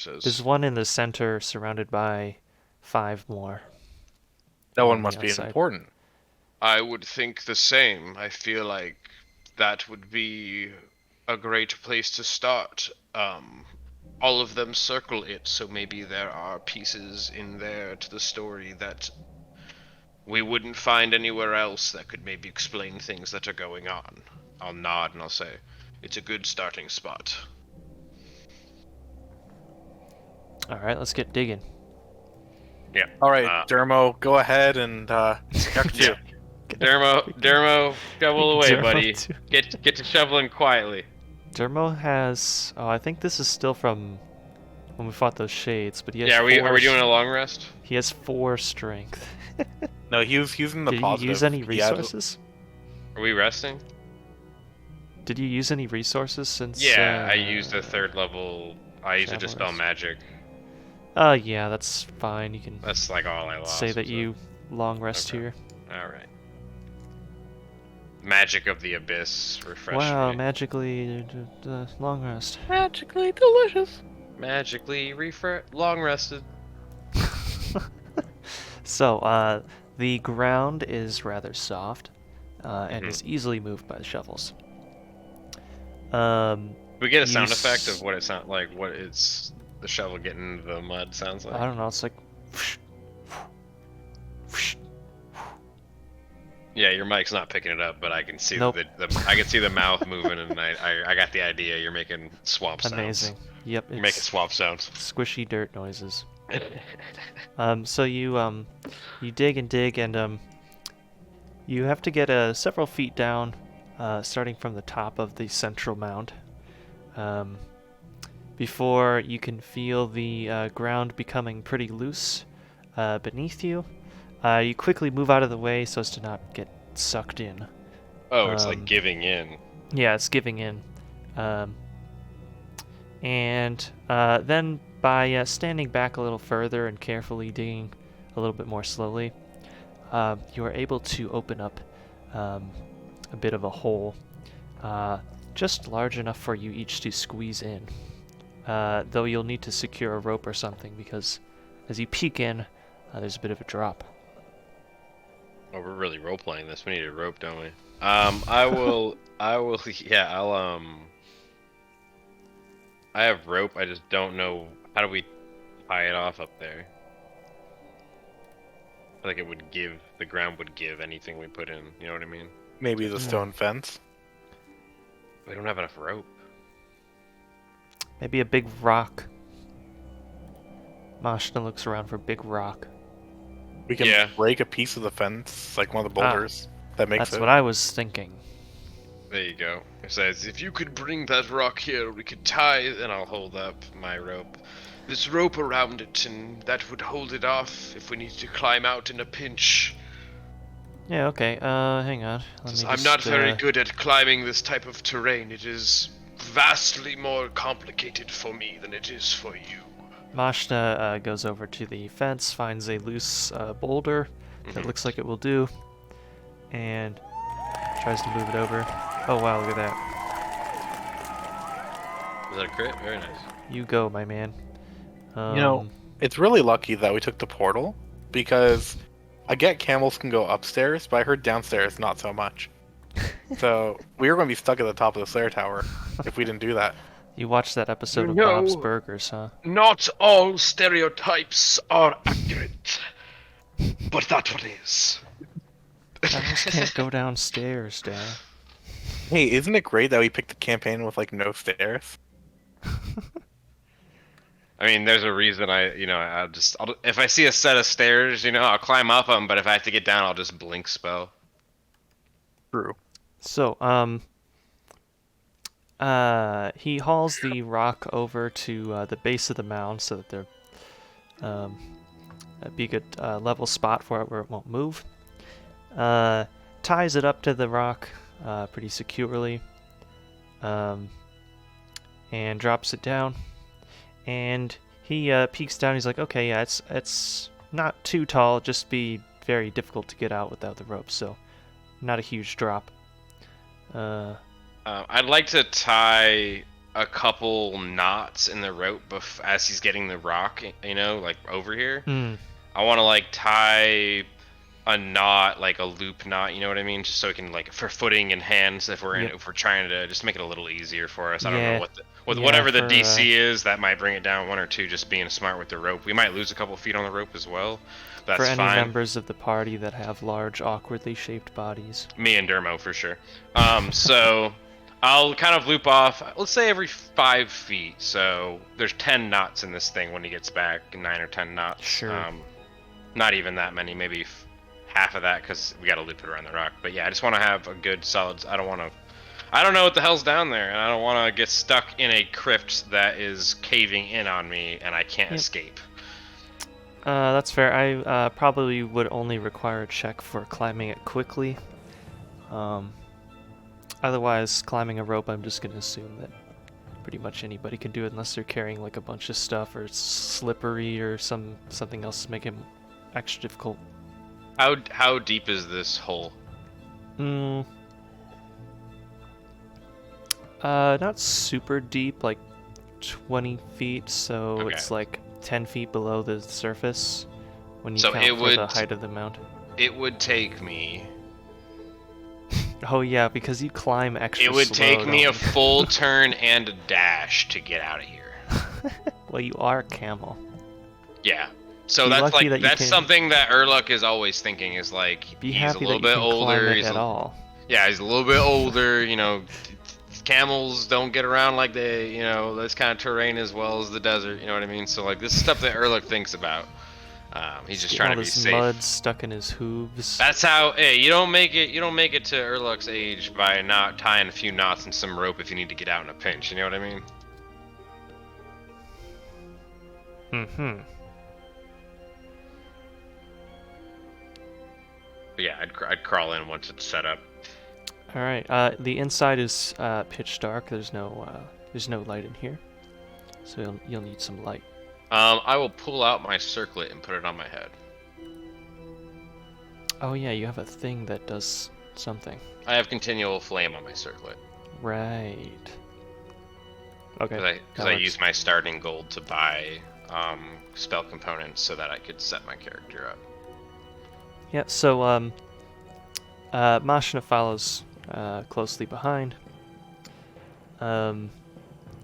There's one in the center, surrounded by 5 more. That on one the must be outside. important. I would think the same. I feel like that would be a great place to start. All of them circle it, so maybe there are pieces in there to the story that we wouldn't find anywhere else that could maybe explain things that are going on. I'll nod and I'll say, it's a good starting spot. Alright, let's get digging. Yeah. All right, Dermo, go ahead and after you. Dermo, shovel away, Dermo buddy. too. Get to shoveling quietly. Dermo has... Oh, I think this is still from when we fought those shades, but he has Yeah, are we doing a a long rest? He has 4 strength. No, he was using the Did positive. you use any He had- resources? Are we resting? Did you use any resources since... Yeah, I used a 3rd level. I used a Dispel Xephalos. Magic. Yeah, that's fine. You can That's like all I lost. say that so- you long rest Okay. here. Alright. Magic of the Abyss, refresh Wow, me. magically long rest. Magically delicious. Magically long rested. So, the ground is rather soft and Mhm. is easily moved by the shovels. We get a sound You effect s- of what it sounds like, what it's the shovel getting into the mud sounds like. I don't know, it's like... Yeah, your mic's not picking it up, but I can see Nope. I can see the mouth moving, and I got the idea. You're making swamp sounds. Amazing. Yep, You're making it's swamp sounds. squishy dirt noises. So you dig and dig, and you have to get several feet down, starting from the top of the central mound, before you can feel the ground becoming pretty loose beneath you. You quickly move out of the way so as to not get sucked in. Oh, it's Um, like giving in. Yeah, it's giving in. And then by standing back a little further and carefully digging a little bit more slowly, you are able to open up a bit of a hole, just large enough for you each to squeeze in. Though you'll need to secure a rope or something because as you peek in, there's a bit of a drop. Oh, we're really role playing this. We need a rope, don't we? I will. Yeah, I have rope. I just don't know how do we tie it off up there. I feel like it would give the ground would give anything we put in. You know what I mean? Maybe the stone fence. We don't have enough rope. Maybe a big rock. Mashna looks around for a big rock. We can break a piece of the fence, like one of the boulders. That makes That's what I was thinking. There you go. It says, if you could bring that rock here, we could tie, and I'll hold up my rope. This rope around it, and that would hold it off if we need to climb out in a pinch. Yeah, okay. Hang on. I'm not very good at climbing this type of terrain. It is vastly more complicated for me than it is for you. Mashna goes over to the fence, finds a loose boulder that looks like it will do, and tries to move it over. Oh wow, look at that. Is that a crit? Very nice. You go, my man. It's really lucky that we took the portal, because I get camels can go upstairs, but I heard downstairs not so much. So we were going to be stuck at the top of the Slayer Tower if we didn't do that. You watched that episode of Bob's Burgers, huh? Not all stereotypes are accurate, but that one is. Camels can't go downstairs, Dad. Hey, isn't it great that we picked the campaign with like no stairs? I mean, there's a reason if I see a set of stairs, I'll climb up them, but if I have to get down, I'll just blink spell. True. So, he hauls the rock over to the base of the mound so that there'd be a good level spot for it where it won't move. Ties it up to the rock pretty securely, and drops it down. And he peeks down. He's like, "Okay, yeah, it's not too tall. Just be very difficult to get out without the rope. So, not a huge drop." I'd like to tie a couple knots in the rope as he's getting the rock, like over here. I want to tie a knot, like a loop knot, you know what I mean? Just so it can for footing and hands if we're trying to just make it a little easier for us. I don't know whatever the DC is, that might bring it down 1 or 2. Just being smart with the rope. We might lose a couple feet on the rope as well. That's for any fine. members of the party that have large, awkwardly shaped bodies. Me and Dermot for sure. So I'll kind of loop off, let's say every 5 feet. So there's 10 knots in this thing when he gets back, 9 or 10 knots. Sure. Not even that many, maybe half of that, because we got to loop it around the rock. But yeah, I just want to have a good solid. I don't know what the hell's down there, and I don't want to get stuck in a crypt that is caving in on me and I can't escape. That's fair. I probably would only require a check for climbing it quickly. Otherwise, climbing a rope, I'm just going to assume that pretty much anybody can do it unless they're carrying like a bunch of stuff or it's slippery or something else to make it extra difficult. How deep is this hole? Not super deep, like 20 feet, so it's like 10 feet below the surface when you count for the height of the mountain. It would take me... Oh yeah, because you climb extra slow. It would take me a full turn and a dash to get out of here. Well, you are a camel. Yeah. So that's something that Urluk is always thinking is he's a little bit older. He's a little bit older, camels don't get around like this kind of terrain as well as the desert, you know what I mean? So this is stuff that Urluk thinks about. He's just trying to be safe. Mud stuck in his hooves. That's how. Hey, you don't make it to Urluk's age by not tying a few knots and some rope if you need to get out in a pinch. You know what I mean? But yeah, I'd crawl in once it's set up. All right. The inside is pitch dark. There's no light in here, so you'll need some light. I will pull out my circlet and put it on my head. Oh yeah, you have a thing that does something. I have continual flame on my circlet. Right. Okay. Because I used my starting gold to buy spell components so that I could set my character up. Yeah. So Mashna follows closely behind. And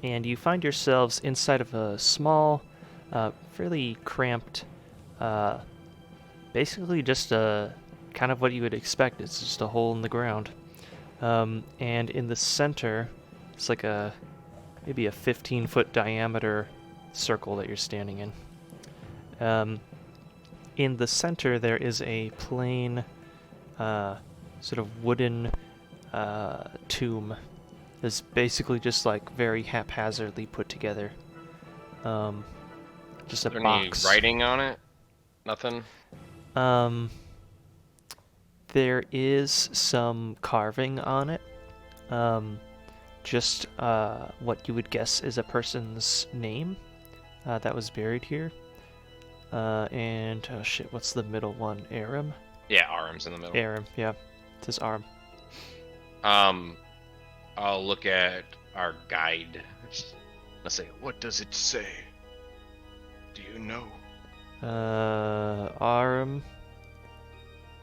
you find yourselves inside of a small, fairly cramped, basically just a kind of what you would expect. It's just a hole in the ground. And in the center, it's like maybe a 15-foot diameter circle that you're standing in. In the center, there is a plain, sort of wooden tomb. It's basically just like very haphazardly put together. Just a Is there box. any writing on it? Nothing? There is some carving on it. Just what you would guess is a person's name that was buried here. And, oh shit, what's the middle one? Aram? Yeah, Aram's in the middle. Aram, yeah. It says Aram. I'll look at our guide. Let's say, what does it say? Do you know? Aram.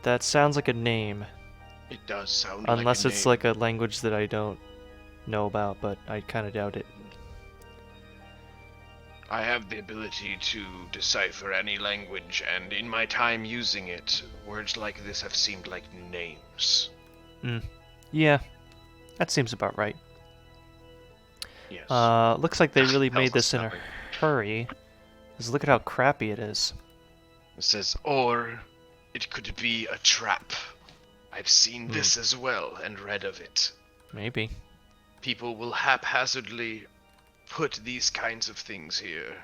That sounds like a name. It does sound Unless like a it's name. like a language that I don't know about, but I kind of doubt it. I have the ability to decipher any language, and in my time using it, words like this have seemed like names. Yeah, that seems about right. Yes. Looks like they really Tells made us this in a nothing. hurry. Just look at how crappy it is. It says, or it could be a trap. I've seen this as well and read of it. Maybe. People will haphazardly put these kinds of things here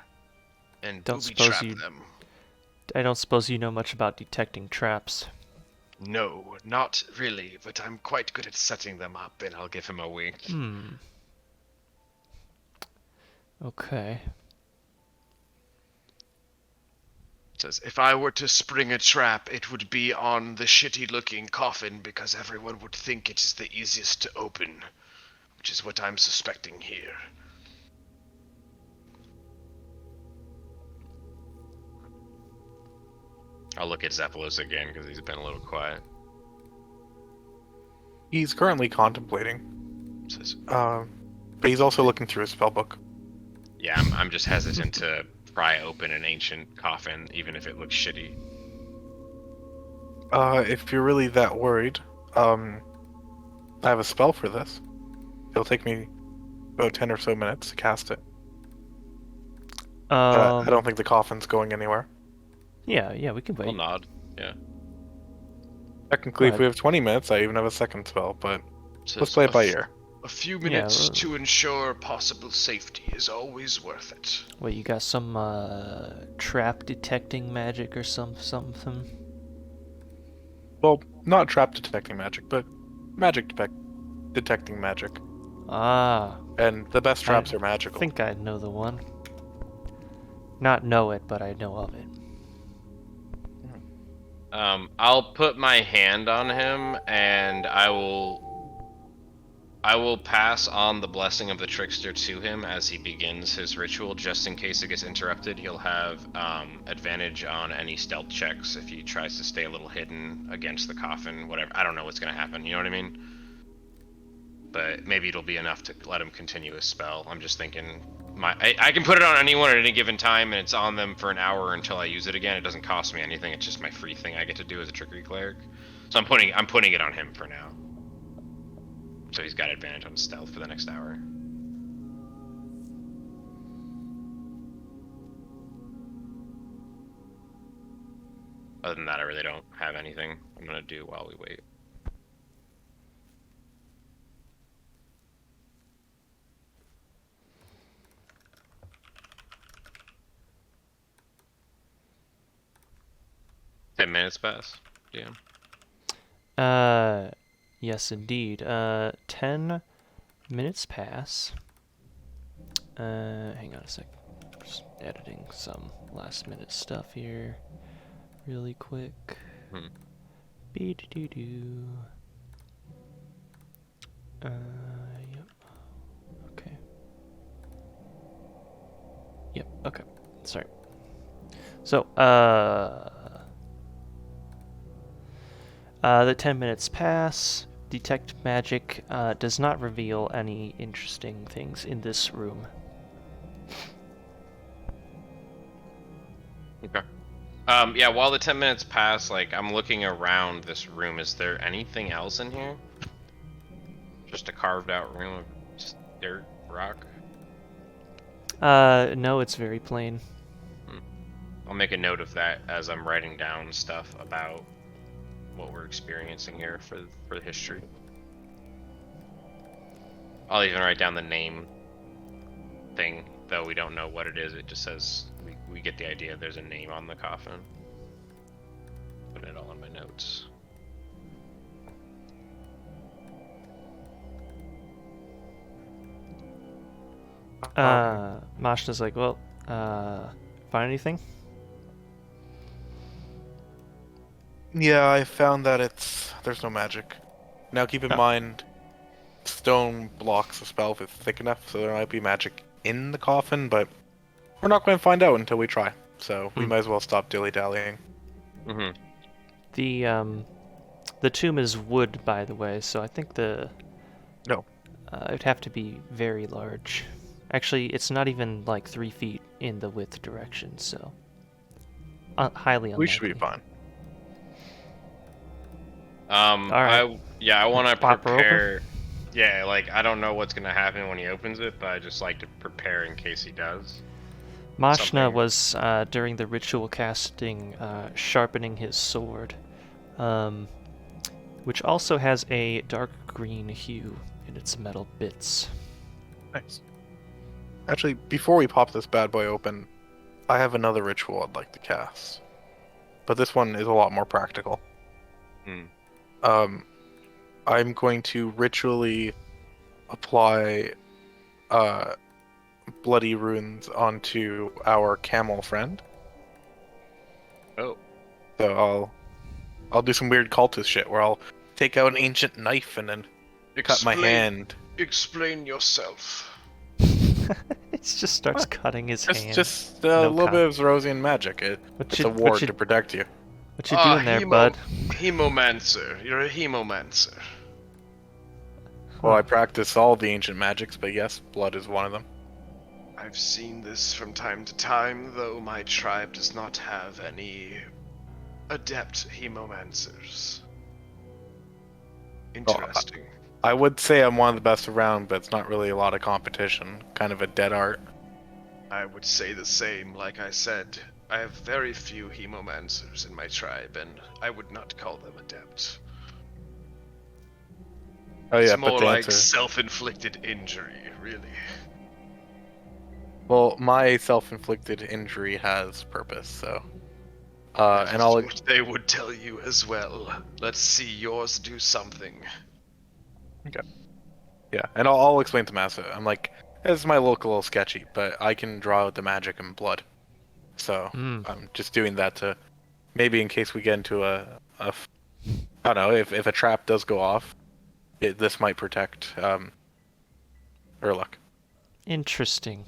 and Don't booby suppose trap you- them. I don't suppose you know much about detecting traps. No, not really, but I'm quite good at setting them up. And I'll give him a wink. Okay. It says, if I were to spring a trap, it would be on the shitty-looking coffin because everyone would think it is the easiest to open, which is what I'm suspecting here. I'll look at Xephalos again because he's been a little quiet. He's currently contemplating, It says, but he's also looking through his spellbook. Yeah, I'm just hesitant to pry open an ancient coffin, even if it looks shitty. If you're really that worried, I have a spell for this. It'll take me about 10 or so minutes to cast it. But I don't think the coffin's going anywhere. Yeah, we can wait. I'll nod. Yeah. Technically, if Right. we have 20 minutes, I even have a second spell, but it says, let's play it by ear. A few minutes well- to ensure possible safety is always worth it. Wait, you got some trap detecting magic or something? Well, not trap detecting magic, but magic detecting magic. Ah, And the best traps I are magical. I think I know the one. Not know it, but I know of it. I'll put my hand on him, and I will pass on the blessing of the trickster to him as he begins his ritual, just in case it gets interrupted. He'll have advantage on any stealth checks if he tries to stay a little hidden against the coffin, whatever. I don't know what's going to happen, you know what I mean? But maybe it'll be enough to let him continue his spell. I'm just thinking, I can put it on anyone at any given time, and it's on them for an hour until I use it again. It doesn't cost me anything. It's just my free thing I get to do as a trickery cleric. So I'm putting it on him for now. So he's got advantage on stealth for the next hour. Other than that, I really don't have anything I'm gonna do while we wait. Ten minutes pass. Yeah. Yes, indeed. 10 minutes pass. Hang on a sec. Just editing some last minute stuff here really quick. Be-do-do-do. Yep. Okay. Yep, okay. Sorry. So, The 10 minutes pass. Detect magic does not reveal any interesting things in this room. Okay. Yeah, while the 10 minutes pass, like, I'm looking around this room. Is there anything else in here? Just a carved out room of just dirt, rock? No, it's very plain. I'll make a note of that as I'm writing down stuff about what we're experiencing here for the history. I'll even write down the name thing, though we don't know what it is. It just says we get the idea there's a name on the coffin. Put it all in my notes. Mashna's like, well, find anything? Yeah, I found that there's no magic. Now keep in Oh. mind, stone blocks the spell if it's thick enough, so there might be magic in the coffin, but we're not going to find out until we try. So we might as well stop dilly-dallying. Mm-hmm. The tomb is wood, by the way, so I think No. it'd have to be very large. Actually, it's not even like 3 feet in the width direction, so highly unlikely. We should be fine. Alright. I want to Pop her open? prepare. Yeah, like, I don't know what's gonna happen when he opens it, but I just like to prepare in case he does. Mashna Something. was, during the ritual casting, sharpening his sword, which also has a dark green hue in its metal bits. Nice. Actually, before we pop this bad boy open, I have another ritual I'd like to cast. But this one is a lot more practical. Hmm. I'm going to ritually apply bloody runes onto our camel friend. Oh. So I'll do some weird cultist shit where I'll take out an ancient knife and then cut my hand. Explain yourself. It just starts cutting his hand. Just a No little con- bit of Zorosian magic. It's a ward to protect you. What you doing there, bud? Hemomancer. You're a hemomancer. Well, I practice all the ancient magics, but yes, blood is one of them. I've seen this from time to time, though my tribe does not have any adept hemomancers. Interesting. I would say I'm one of the best around, but it's not really a lot of competition. Kind of a dead art. I would say the same. Like I said, I have very few hemomancers in my tribe, and I would not call them adept. Oh yeah, It's but more the like answer. self-inflicted injury, really. Well, my self-inflicted injury has purpose, so. And I'll. What they would tell you as well. Let's see yours do something. Yeah, and I'll explain to Massa. I'm like, this might look a little sketchy, but I can draw out the magic and blood. So I'm just doing that to maybe in case we get into I don't know, if a trap does go off, this might protect Urluk. Interesting.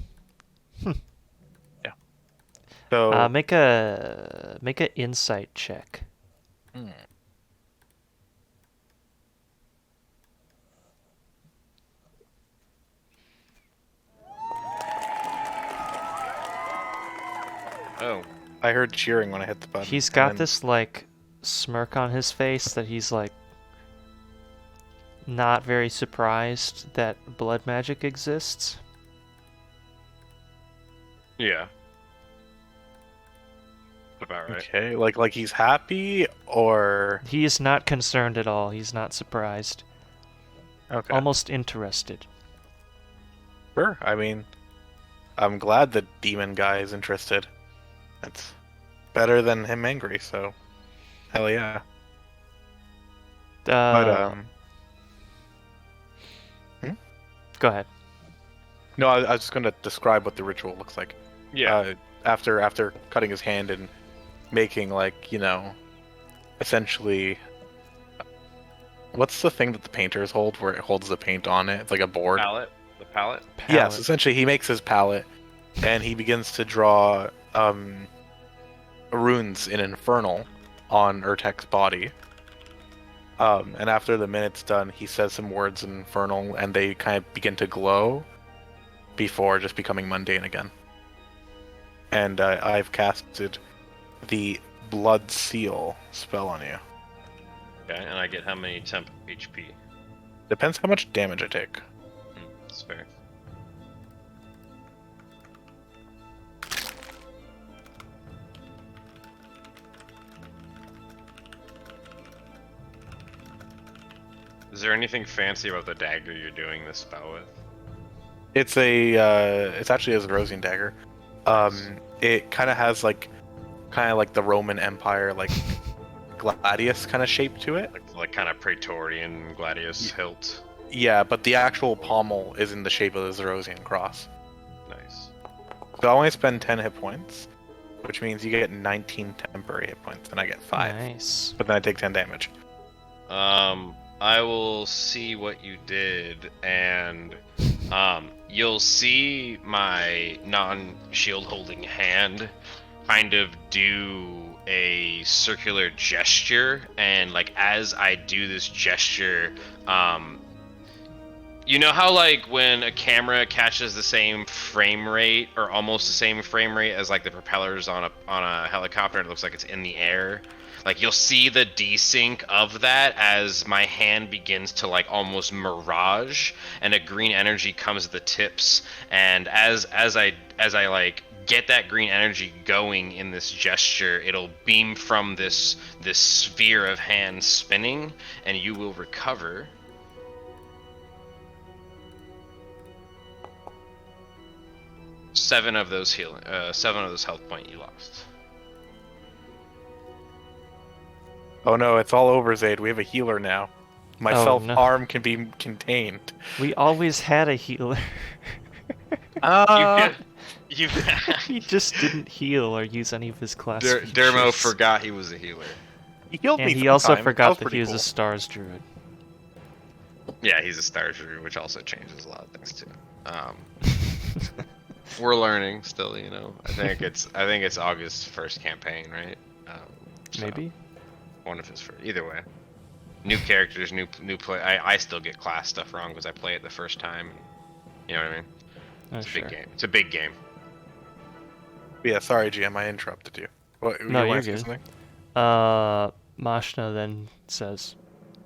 So Make a insight check. Oh. I heard cheering when I hit the button. He's and got then- this like smirk on his face that he's like not very surprised that blood magic exists. Yeah. About right. Okay, like he's happy or He is not concerned at all. He's not surprised. okay. Almost interested. Sure. I mean, I'm glad the demon guy is interested. That's better than him angry. So, hell yeah. But Go ahead. no, I was just gonna describe what the ritual looks like. Yeah. After cutting his hand and making essentially, what's the thing that the painters hold where it holds the paint on it? It's like a board. Palette. The palette. Yes, Palette. essentially he makes his palette, and he begins to draw runes in Infernal on Urtek's body. And after the minute's done, he says some words in Infernal, and they kind of begin to glow before just becoming mundane again. And I've casted the Blood Seal spell on you. Okay, and I get how many temp HP? Depends how much damage I take. That's fair. Is there anything fancy about the dagger you're doing this spell with? It's actually a Zerosian dagger. It kind of has like the Roman Empire, like gladius kind of shape to it. Like kind of Praetorian gladius hilt. Yeah, but the actual pommel is in the shape of the Zerosian cross. Nice. So I only spend 10 hit points, which means you get 19 temporary hit points, and I get 5. Nice. But then I take 10 damage. I will see what you did, and you'll see my non-shield holding hand kind of do a circular gesture, and like as I do this gesture, you know how like when a camera catches the same frame rate or almost the same frame rate as like the propellers on a helicopter, it looks like it's in the air. Like you'll see the desync of that as my hand begins to like almost mirage, and a green energy comes to the tips, and as I like get that green energy going in this gesture, it'll beam from this sphere of hands spinning, and you will recover 7 of those health point you lost. Oh no, it's all over, Zaid. We have a healer now. My self-harm can be contained. We always had a healer. He just didn't heal or use any of his class features. Dermot forgot he was a healer. He healed and me he also sometime. forgot that he was cool. a Stars Druid. Yeah, he's a Star Druid, which also changes a lot of things too. We're learning still, you know. I think it's August's first campaign, right? So Maybe. One of his first. Either way, new characters, new play. I still get class stuff wrong because I play it the first time. You know what I mean? Oh, It's a sure. big game. It's a big game. Yeah, sorry, GM, I interrupted you. What, No, you you're wanna say good. something? Mashna then says,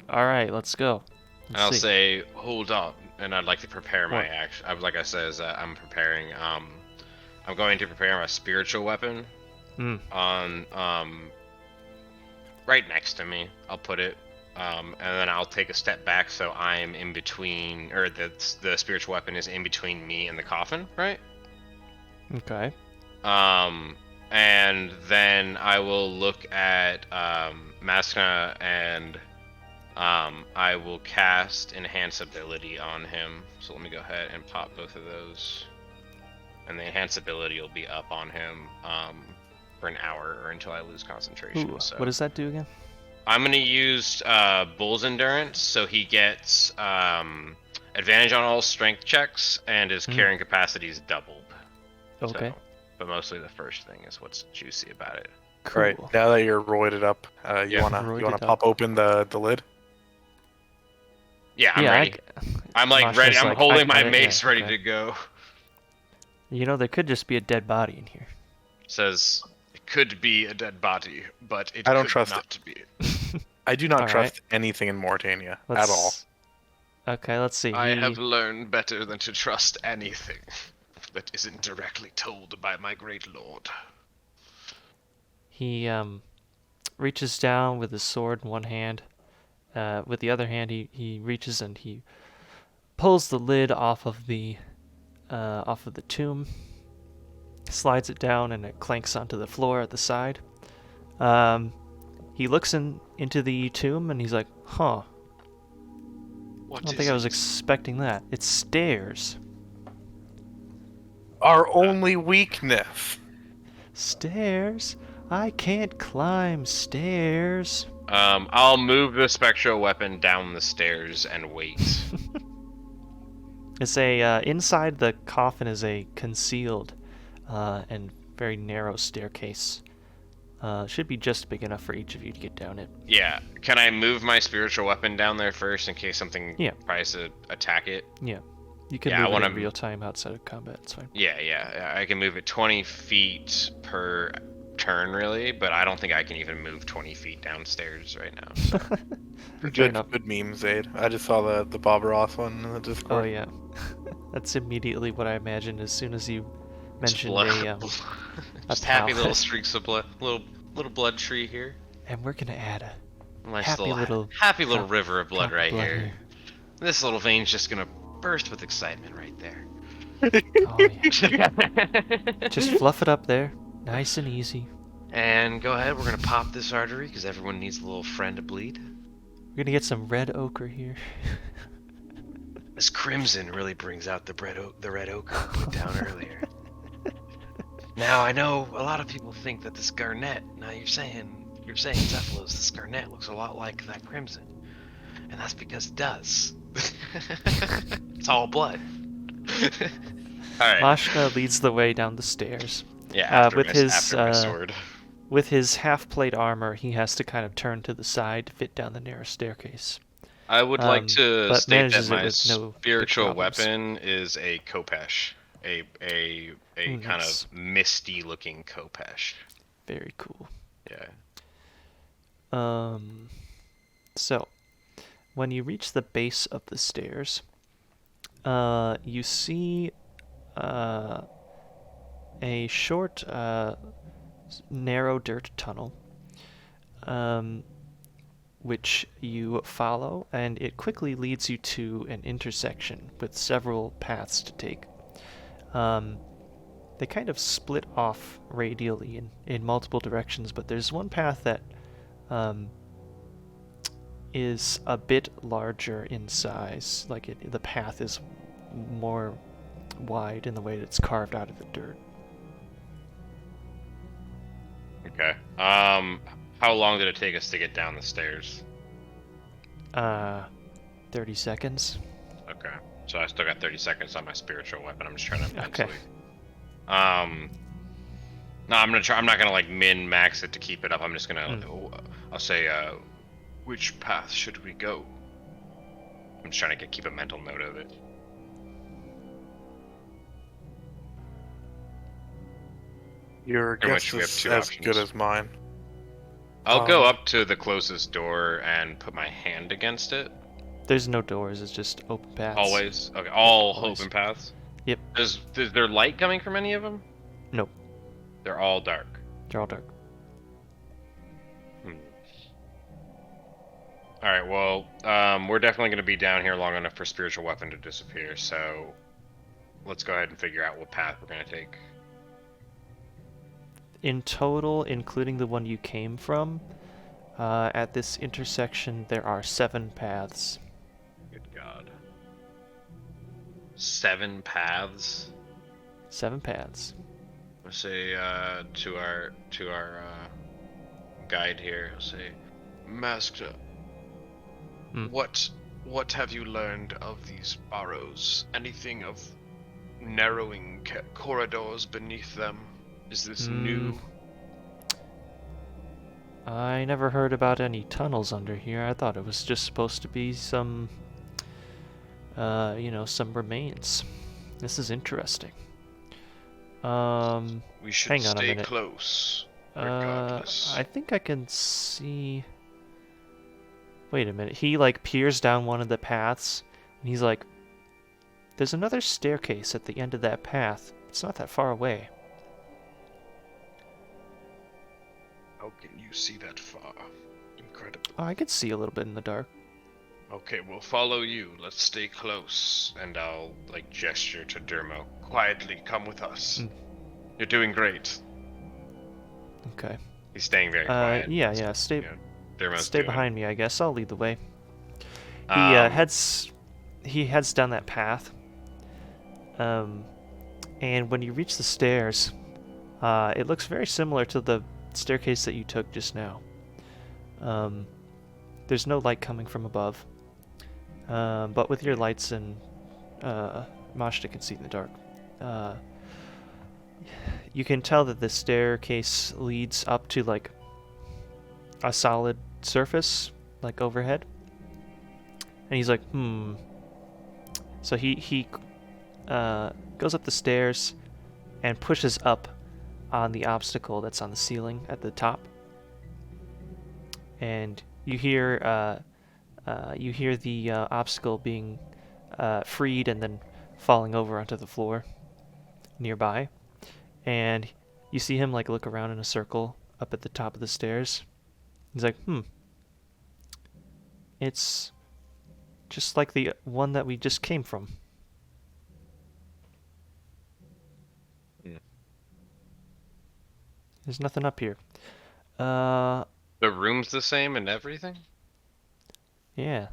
"All right, let's go." Let's I'll see." say, hold up, and I'd like to prepare my What? action. Like I said, I'm preparing. I'm going to prepare my spiritual weapon on right next to me. I'll put it, and then I'll take a step back so I'm in between, or the spiritual weapon is in between me and the coffin, right? Okay. And then I will look at Maskna, and I will cast Enhance Ability on him. So let me go ahead and pop both of those. And the Enhance Ability will be up on him for an hour or until I lose concentration. Ooh, So what does that do again? I'm going to use Bull's Endurance, so he gets advantage on all strength checks, and his carrying capacity is doubled. Okay. So, but mostly the first thing is what's juicy about it. Cool. Right, now that you're roided up, you Yeah. wanna Roided pop up. open the lid? Yeah, I'm Yeah, ready. I'm like Masha's ready. I'm like, holding I my got it, mace yeah, ready okay. to go. You know, there could just be a dead body in here. Says It could be a dead body, but it I don't could trust not be. I do not All trust anything in Morytania at all. Okay, let's see. I He- have learned better than to trust anything that isn't directly told by my great lord. He reaches down with his sword in one hand. With the other hand, he reaches and he pulls the lid off of the tomb, slides it down, and it clanks onto the floor at the side. He looks into the tomb and he's like, "Huh, What I don't is think I was it? expecting that. It's stairs. Our only weakness. Stairs? I can't climb stairs." I'll move the spectral weapon down the stairs and wait. It's a inside the coffin is a concealed and very narrow staircase. Should be just big enough for each of you to get down it. Yeah. Can I move my spiritual weapon down there first in case something Yeah. tries to attack it? Yeah. You can Yeah, I move it wanna- in real time outside of combat, it's fine. Yeah. I can move it 20 feet per turn, really, but I don't think I can even move 20 feet downstairs right now. So. Fair enough. Good meme, Zaid. I just saw the Bob Ross one in the Discord. Oh yeah. That's immediately what I imagined as soon as you mentioned Just a happy pal. little streaks of blood, little blood tree here. And we're gonna add a Nice happy little little river of blood drop of right blood here. This little vein's just gonna burst with excitement right there. Oh yeah. Just fluff it up there, nice and easy. And go ahead, we're gonna pop this artery because everyone needs a little friend to bleed. We're gonna get some red ochre here. This crimson really brings out the red ochre I put down earlier. Now I know a lot of people think that this garnet. Now you're saying Xephalos, this garnet looks a lot like that crimson, and that's because it does. It's all blood. All right. Mashka leads the way down the stairs. Yeah, after with after my sword. With his half-plate armor, he has to kind of turn to the side to fit down the narrow staircase. I would like to but state that manages it my with no big spiritual problems. weapon is a Kopesh, a kind Nice. of misty-looking Kopesh. Very cool. Yeah. So, when you reach the base of the stairs, you see a short, narrow dirt tunnel, which you follow, and it quickly leads you to an intersection with several paths to take. They kind of split off radially in multiple directions, but there's one path that is a bit larger in size. Like the path is more wide in the way that it's carved out of the dirt. Okay. How long did it take us to get down the stairs? 30 seconds. Okay. So I still got 30 seconds on my spiritual weapon. I'm just trying to Okay. mentally. No, I'm not gonna like min max it to keep it up. I'm just gonna. I'll say, which path should we go? I'm just trying to keep a mental note of it. Your Pretty much guess we have is two as options. good as mine. I'll go up to the closest door and put my hand against it. There's no doors, it's just open paths. Always. Okay. All Always. open paths. Yep. Is there light coming from any of them? Nope. They're all dark. They're all dark. All right. Well, we're definitely going to be down here long enough for spiritual weapon to disappear. So, let's go ahead and figure out what path we're going to take. In total, including the one you came from, at this intersection there are 7 paths. Good God. 7 paths. 7 paths. Let's say to our guide here. I'll say, Master, what have you learned of these burrows? Anything of narrowing corridors beneath them? Is this new? I never heard about any tunnels under here. I thought it was just supposed to be some, some remains. This is interesting. We should hang on a stay minute. close, regardless. I think I can see... Wait a minute. He, like, peers down one of the paths, and he's like, there's another staircase at the end of that path. It's not that far away. How can you see that far? Incredible. Oh, I could see a little bit in the dark. Okay, we'll follow you. Let's stay close. and I'll like gesture to Dermot. Quietly, come with us. Mm. You're doing great. Okay. He's staying very quiet. Yeah, stay Yeah, Dermot's stay doing it. behind me, I guess. I'll lead the way. He heads down that path. And when you reach the stairs, it looks very similar to the staircase that you took just now. There's no light coming from above. But with your lights and Mashta can see in the dark. You can tell that the staircase leads up to like a solid surface, like overhead. And he's like, So he goes up the stairs and pushes up on the obstacle that's on the ceiling at the top. And you hear the obstacle being freed and then falling over onto the floor nearby. And you see him like look around in a circle up at the top of the stairs. He's like, it's just like the one that we just came from. There's nothing up here. The room's the same and everything? Yeah.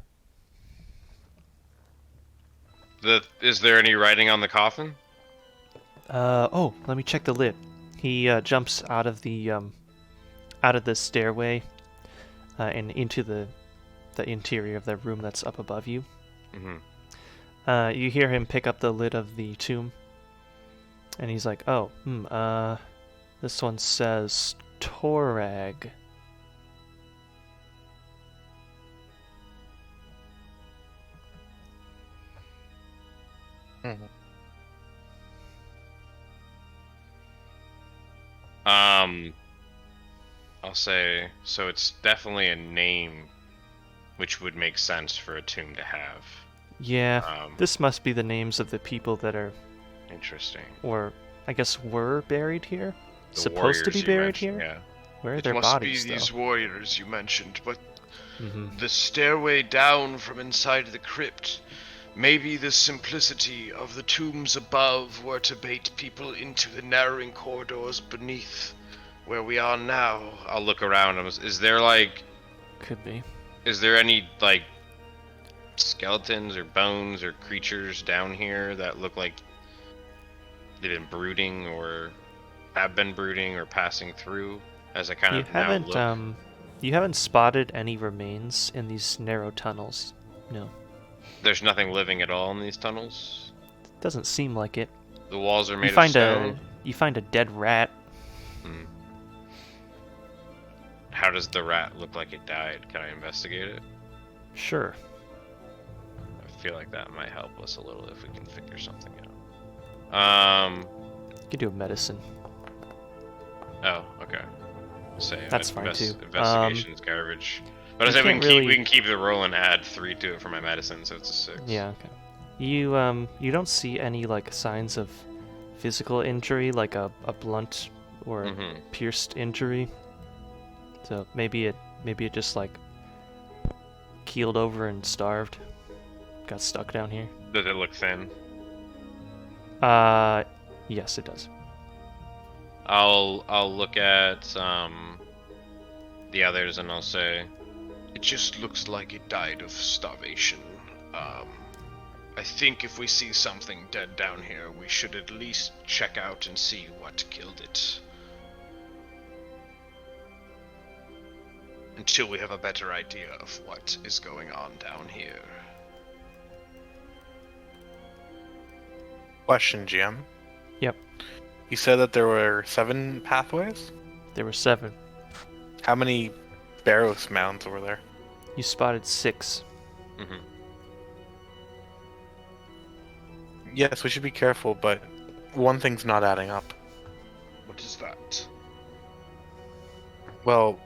Is there any writing on the coffin? Oh, let me check the lid. He jumps out of the stairway and into the interior of the room that's up above you. Mm-hmm. You hear him pick up the lid of the tomb, and he's like, "Oh, this one says Torag." Mm-hmm. I'll say, so it's definitely a name which would make sense for a tomb to have. Yeah, this must be the names of the people that are, Interesting. or I guess were buried here? The Supposed to be warriors you buried mentioned, here? Yeah. Where are It their must bodies, be these though? warriors you mentioned, but Mm-hmm. the stairway down from inside the crypt. Maybe the simplicity of the tombs above were to bait people into the narrowing corridors beneath where we are now. I'll look around. Is there like, Could be. is there any like skeletons or bones or creatures down here that look like they've been brooding or have been brooding or passing through? As I kind You of now haven't look. you haven't spotted any remains in these narrow tunnels. No. There's nothing living at all in these tunnels. Doesn't seem like it. The walls are made You find of stone. you find a dead rat. Hmm. How does the rat look like it died? Can I investigate it? Sure. I feel like that might help us a little if we can figure something out. You can do a medicine. Oh, okay. Say That's fine, too. Investigation's garbage. But I you said we can't can really- we can keep the roll and add 3 to it for my medicine, so it's a 6. Yeah, okay. You don't see any like signs of physical injury, like a blunt or a Mm-hmm. pierced injury. So maybe it just like keeled over and starved. Got stuck down here. Does it look thin? Yes, it does. I'll look at the others and I'll say, It just looks like it died of starvation. I think if we see something dead down here, we should at least check out and see what killed it. Until we have a better idea of what is going on down here. Question, GM. Yep. You said that there were 7 pathways? There were 7. How many Barrows mounds were there? You spotted 6. mm-hmm. Yes, we should be careful, but one thing's not adding up. What is that? Well,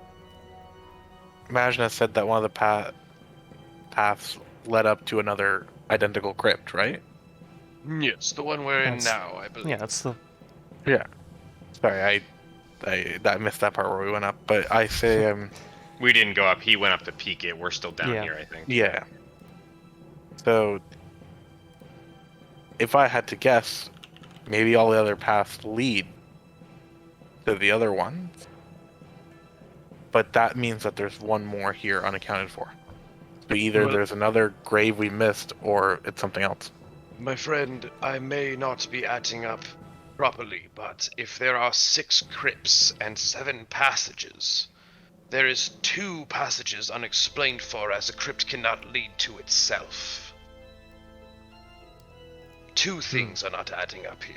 Majna said that one of the paths led up to another identical crypt, right? Yes, the one we're in That's- now, I believe. Yeah, that's the. Yeah. Sorry, I missed that part where we went up, but I say We didn't go up. He went up to peek it. We're still down Yeah. here, I think. yeah. So if I had to guess, maybe all the other paths lead to the other ones. But that means that there's one more here unaccounted for. So either Well- there's another grave we missed or it's something else. My friend, I may not be adding up properly, but if there are 6 crypts and 7 passages, there is 2 passages unexplained for, as a crypt cannot lead to itself. 2 things are not adding up here.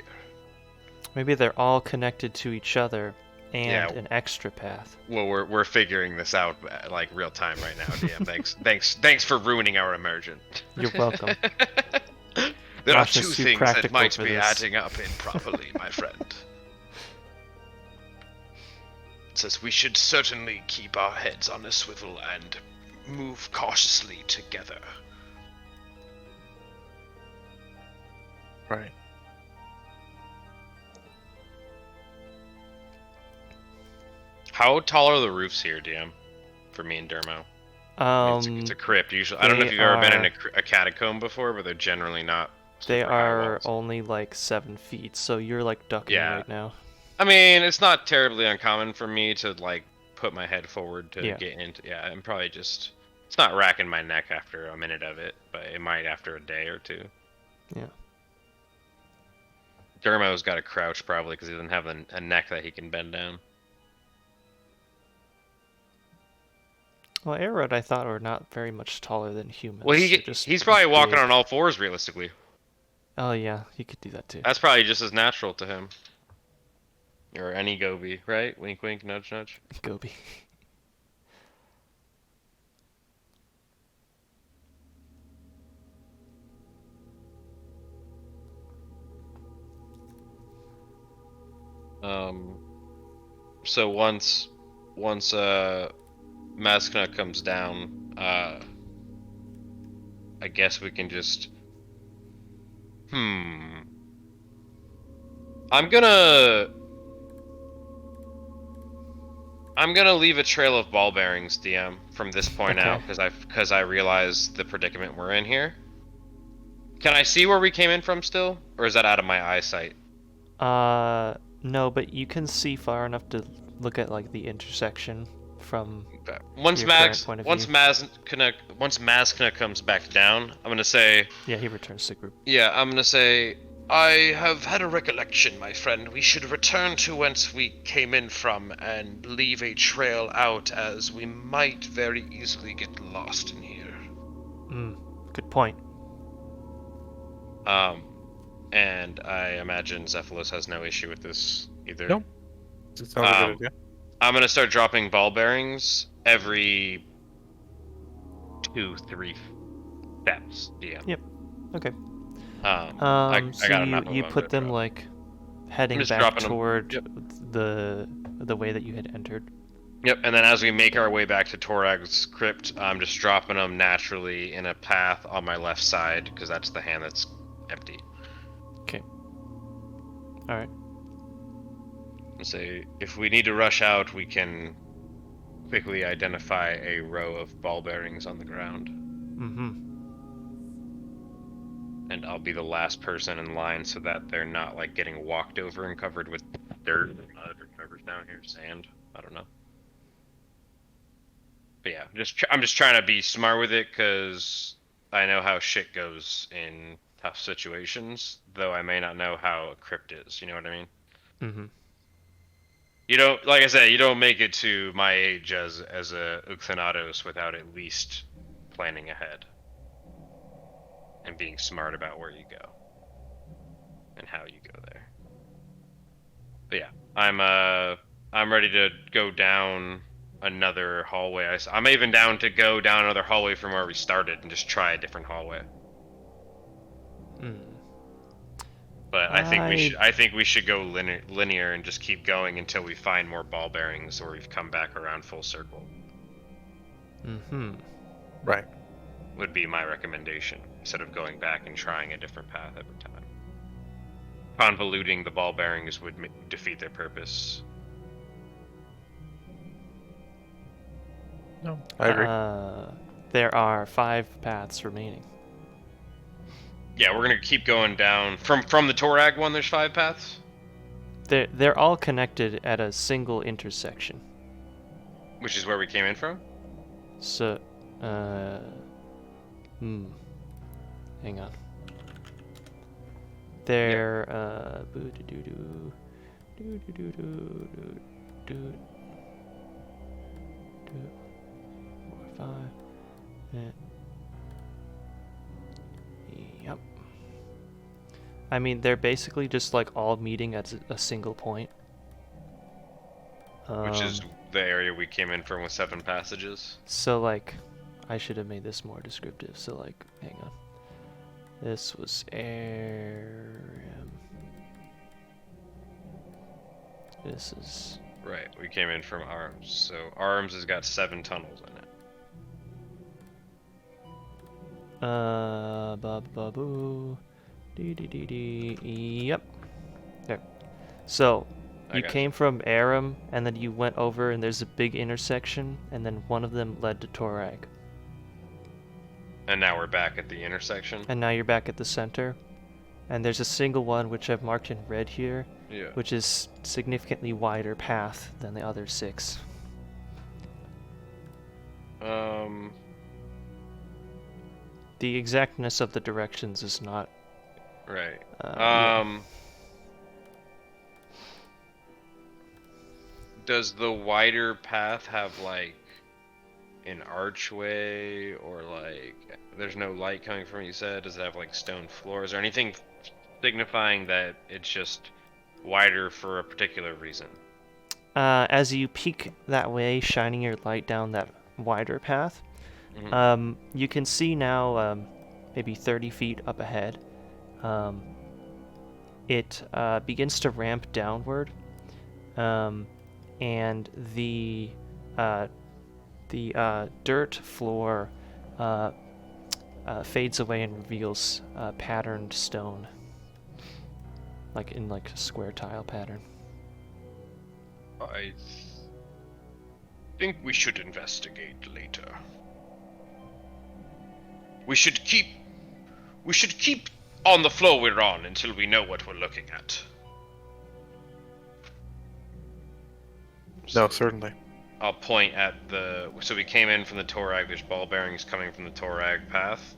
Maybe they're all connected to each other, and Yeah. an extra path. Well, we're figuring this out like real time right now, DM. Thanks for ruining our immersion. You're welcome. There are Masha's two too things that practical might for be this. adding up improperly, my friend. It says we should certainly keep our heads on a swivel and move cautiously together. Right. How tall are the roofs here, DM? For me and Dermo. It's a crypt usually. I don't know if they you've ever been in are- a catacomb before, but they're generally not. They super high are walls. only like 7 feet, so you're like ducking Yeah. right now. I mean, it's not terribly uncommon for me to like put my head forward to Yeah. get into. Yeah, I'm probably just. It's not racking my neck after a minute of it, but it might after a day or two. Yeah. Dermo's got to crouch probably because he doesn't have a neck that he can bend down. Well, Arrowed, I thought, were not very much taller than humans. Well, They're just he's probably walking big. on all fours realistically. Oh yeah, he could do that too. That's probably just as natural to him. Or any Gobi, right? Wink, wink, nudge, nudge. Gobi. So once Maskna comes down, I guess we can just. I'm gonna leave a trail of ball bearings, DM, from this point Okay. out, because I realize the predicament we're in here. Can I see where we came in from still, or is that out of my eyesight? No, but you can see far enough to look at like the intersection from. Okay. Once Your current point of view. Once Maskna comes back down, I'm gonna say. Yeah, he returns to group. Yeah, I'm gonna say. I have had a recollection, my friend. We should return to whence we came in from and leave a trail out, as we might very easily get lost in here. Good point. And I imagine Xephalos has no issue with this either. Nope. That sounds a good idea. I'm gonna start dropping ball bearings every 2-3 steps. DM. Yep. Okay. I So got enough of you them put to them drop. like heading just back dropping 'em. toward Yep. the way that you had entered. Yep, and then as we make our way back to Torag's crypt, I'm just dropping them naturally in a path on my left side, because that's the hand that's empty. Okay. All right. And say, if we need to rush out, we can quickly identify a row of ball bearings on the ground. Mm-hmm. And I'll be the last person in line so that they're not like getting walked over and covered with dirt or mud or whatever's down here, sand. I don't know. But yeah, I'm just trying to be smart with it because I know how shit goes in tough situations, though I may not know how a crypt is. You know what I mean? Mm-hmm. You don't, like I said, you don't make it to my age as a Uxanatos without at least planning ahead and being smart about where you go and how you go there. But yeah, I'm ready to go down another hallway. I'm even down to go down another hallway from where we started and just try a different hallway. But I think we should go linear and just keep going until we find more ball bearings or we've come back around full circle. Mm-hmm. Right. Would be my recommendation instead of going back and trying a different path every time. Convoluting the ball bearings would defeat their purpose. No, I agree. There are 5 paths remaining. Yeah, we're gonna keep going down from the Torag one. There's 5 paths, They're all connected at a single intersection. which is where we came in from. So, hang on. They're boo-doo-doo-doo, doo-doo-doo-doo, 4, 5. Yep. I mean, they're basically just like all meeting at a single point. Which is the area we came in from with 7 passages. So, like, I should have made this more descriptive. So, like, hang on. This was Aram. This is... Right, we came in from Arms. So Arms has got 7 tunnels in it. Babu. Yep. There. So, you came from Aram, and then you went over, and there's a big intersection, and then one of them led to Torag. And now we're back at the intersection. And now you're back at the center, and there's a single one, which I've marked in red here, which is significantly wider path than the other 6. The exactness of the directions is not... Right. Does the wider path have, like, an archway, or, like, there's no light coming from it, you said? Does it have, like, stone floors, or anything signifying that it's just wider for a particular reason? As you peek that way, shining your light down that wider path, you can see now, maybe 30 feet up ahead, it begins to ramp downward, and the dirt floor fades away and reveals patterned stone, like in a square tile pattern. I think we should investigate later. We should keep on the floor we're on until we know what we're looking at. No, certainly. I'll point at the... So we came in from the Torag, there's ball bearings coming from the Torag path.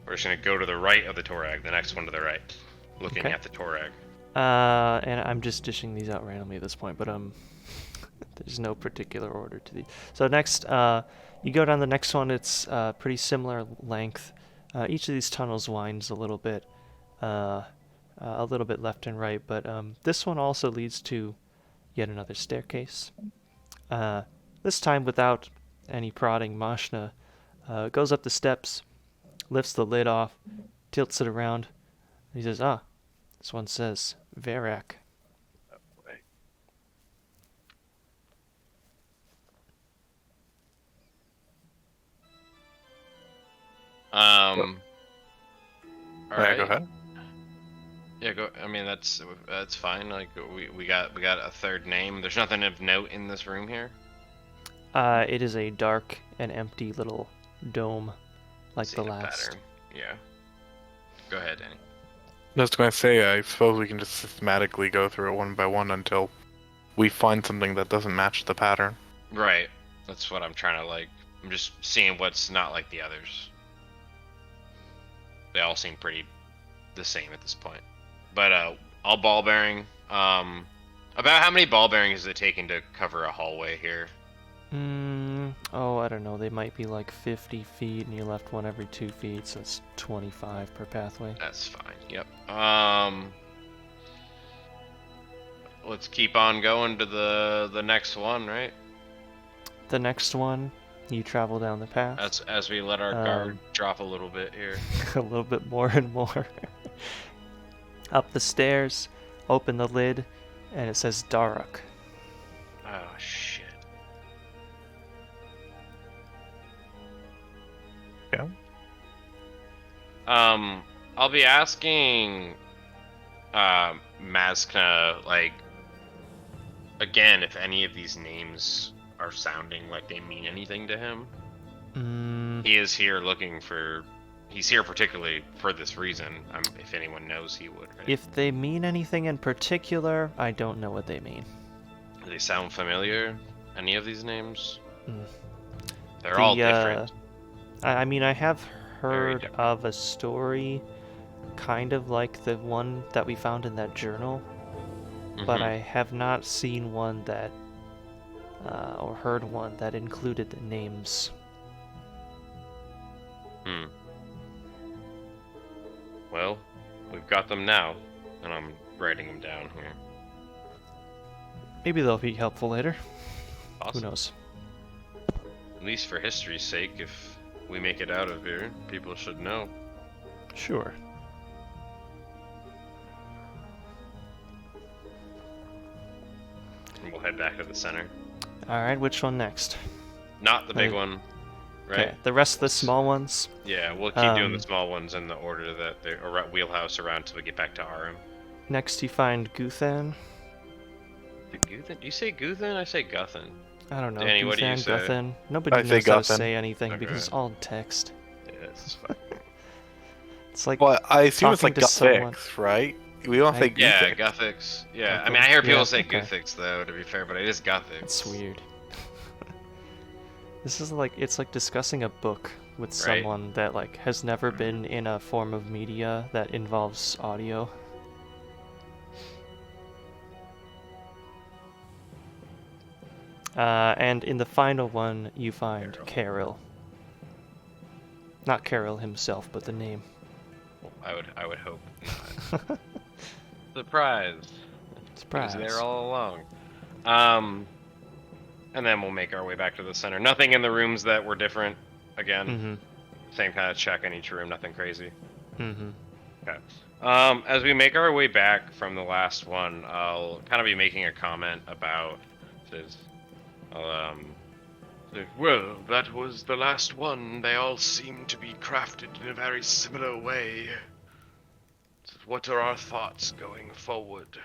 We're just going to go to the right of the Torag, the next one to the right, looking at the Torag. And I'm just dishing these out randomly at this point, but there's no particular order to these. So next, you go down the next one, it's pretty similar length. Each of these tunnels winds a little bit left and right, but this one also leads to yet another staircase. This time without any prodding, Mashna goes up the steps, lifts the lid off, tilts it around. He says, this one says Varak. All right. Go ahead. Yeah, go. I mean, that's fine. Like we got a third name. There's nothing of note in this room here. It is a dark and empty little dome, like the last. Pattern. Yeah. Go ahead, Danny. I was going to say, I suppose we can just systematically go through it one by one until we find something that doesn't match the pattern. Right. That's what I'm trying to, like... I'm just seeing what's not like the others. They all seem pretty the same at this point. But, all ball bearing. About how many ball bearings is it taking to cover a hallway here? I don't know. They might be like 50 feet, and you left one every 2 feet, so it's 25 per pathway. That's fine. Yep. Let's keep on going to the next one, right? The next one, you travel down the path. As we let our guard drop a little bit here. A little bit more and more. Up the stairs, open the lid, and it says Daruk. Oh, shit. Yeah. I'll be asking Mazkna, like, again, if any of these names are sounding like they mean anything to him. He is here he's here particularly for this reason. If anyone knows, he would, right? If they mean anything in particular, I don't know what they mean. Do they sound familiar? Any of these names? They're all different. I mean, I have heard of a story kind of like the one that we found in that journal, but I have not seen one that, or heard one that included the names. Well, we've got them now, and I'm writing them down here. Maybe they'll be helpful later. Awesome. Who knows? At least for history's sake, if we make it out of here, people should know. Sure. And we'll head back to the center. Alright, which one next? Not the big one, right? Okay, the rest of the small ones. Yeah, we'll keep doing the small ones in the order that they're wheelhouse around till we get back to Arum. Next you find Guthan. Guthan? You say Guthan? I say Guthan. I don't know. Danny, what do you Guthan, say? Guthan. Nobody I say knows how to Guthan. say anything Okay. because it's all text. Yeah, it's fine. It's like Well, I assume it's talking like to someone. Guthix, right? We don't say Yeah, Guthix. Guthix. Yeah, I Guthix. mean, I hear people Yeah, say okay. Guthix though, to be fair, but it is Guthix. it's weird. This is like it's like discussing a book with Right. someone that like has never been in a form of media that involves audio. And in the final one, you find Carol. Not Carol himself, but the name. I would hope not. Surprise. Surprise. He was there all along. And then we'll make our way back to the center. Nothing in the rooms that were different. Again, Mm-hmm. same kind of check in each room. Nothing crazy. Mm-hmm. Okay. As we make our way back from the last one, I'll kind of be making a comment about this. Well, that was the last one. They all seem to be crafted in a very similar way. What are our thoughts going forward?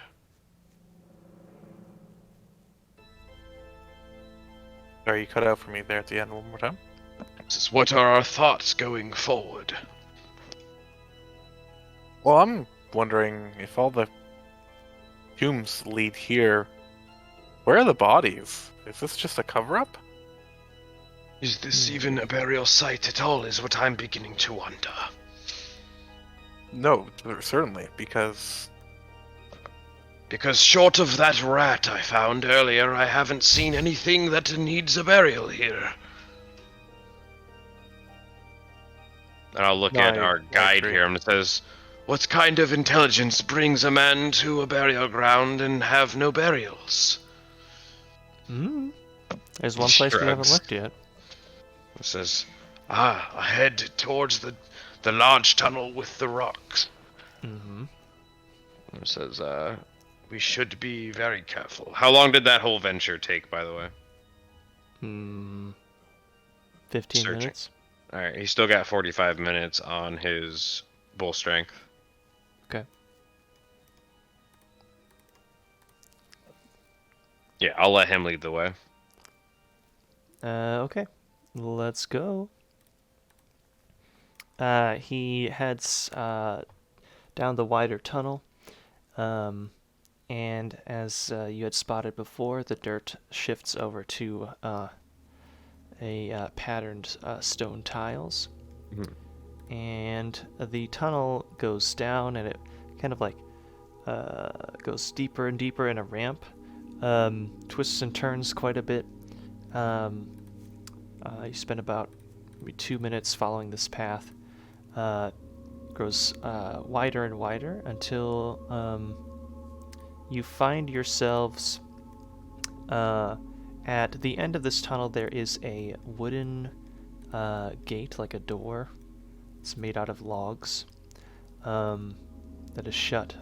Sorry, you cut out for me there at the end one more time. What are our thoughts going forward? Well, I'm wondering if all the tombs lead here. Where are the bodies? Is this just a cover-up? Is this even a burial site at all, is what I'm beginning to wonder. No, certainly, because Because short of that rat I found earlier, I haven't seen anything that needs a burial here. And I'll look No, at I our guide agree. here, and it says, What kind of intelligence brings a man to a burial ground and have no burials? Mm-hmm. There's one place we haven't Shrugs. looked yet. It says, ahead towards the large tunnel with the rocks. Mm-hmm. it says, We should be very careful. how long did that whole venture take, by the way? 15 Searching. minutes. Alright, he's still got 45 minutes on his bull strength. Okay. Yeah, I'll let him lead the way. Okay. Let's go. He heads down the wider tunnel. And as you had spotted before, the dirt shifts over to a patterned stone tiles. And the tunnel goes down, and it kind of like goes deeper and deeper in a ramp. Twists and turns quite a bit. You spend about maybe 2 minutes following this path. Grows wider and wider until you find yourselves at the end of this tunnel. There is a wooden gate, like a door. It's made out of logs that is shut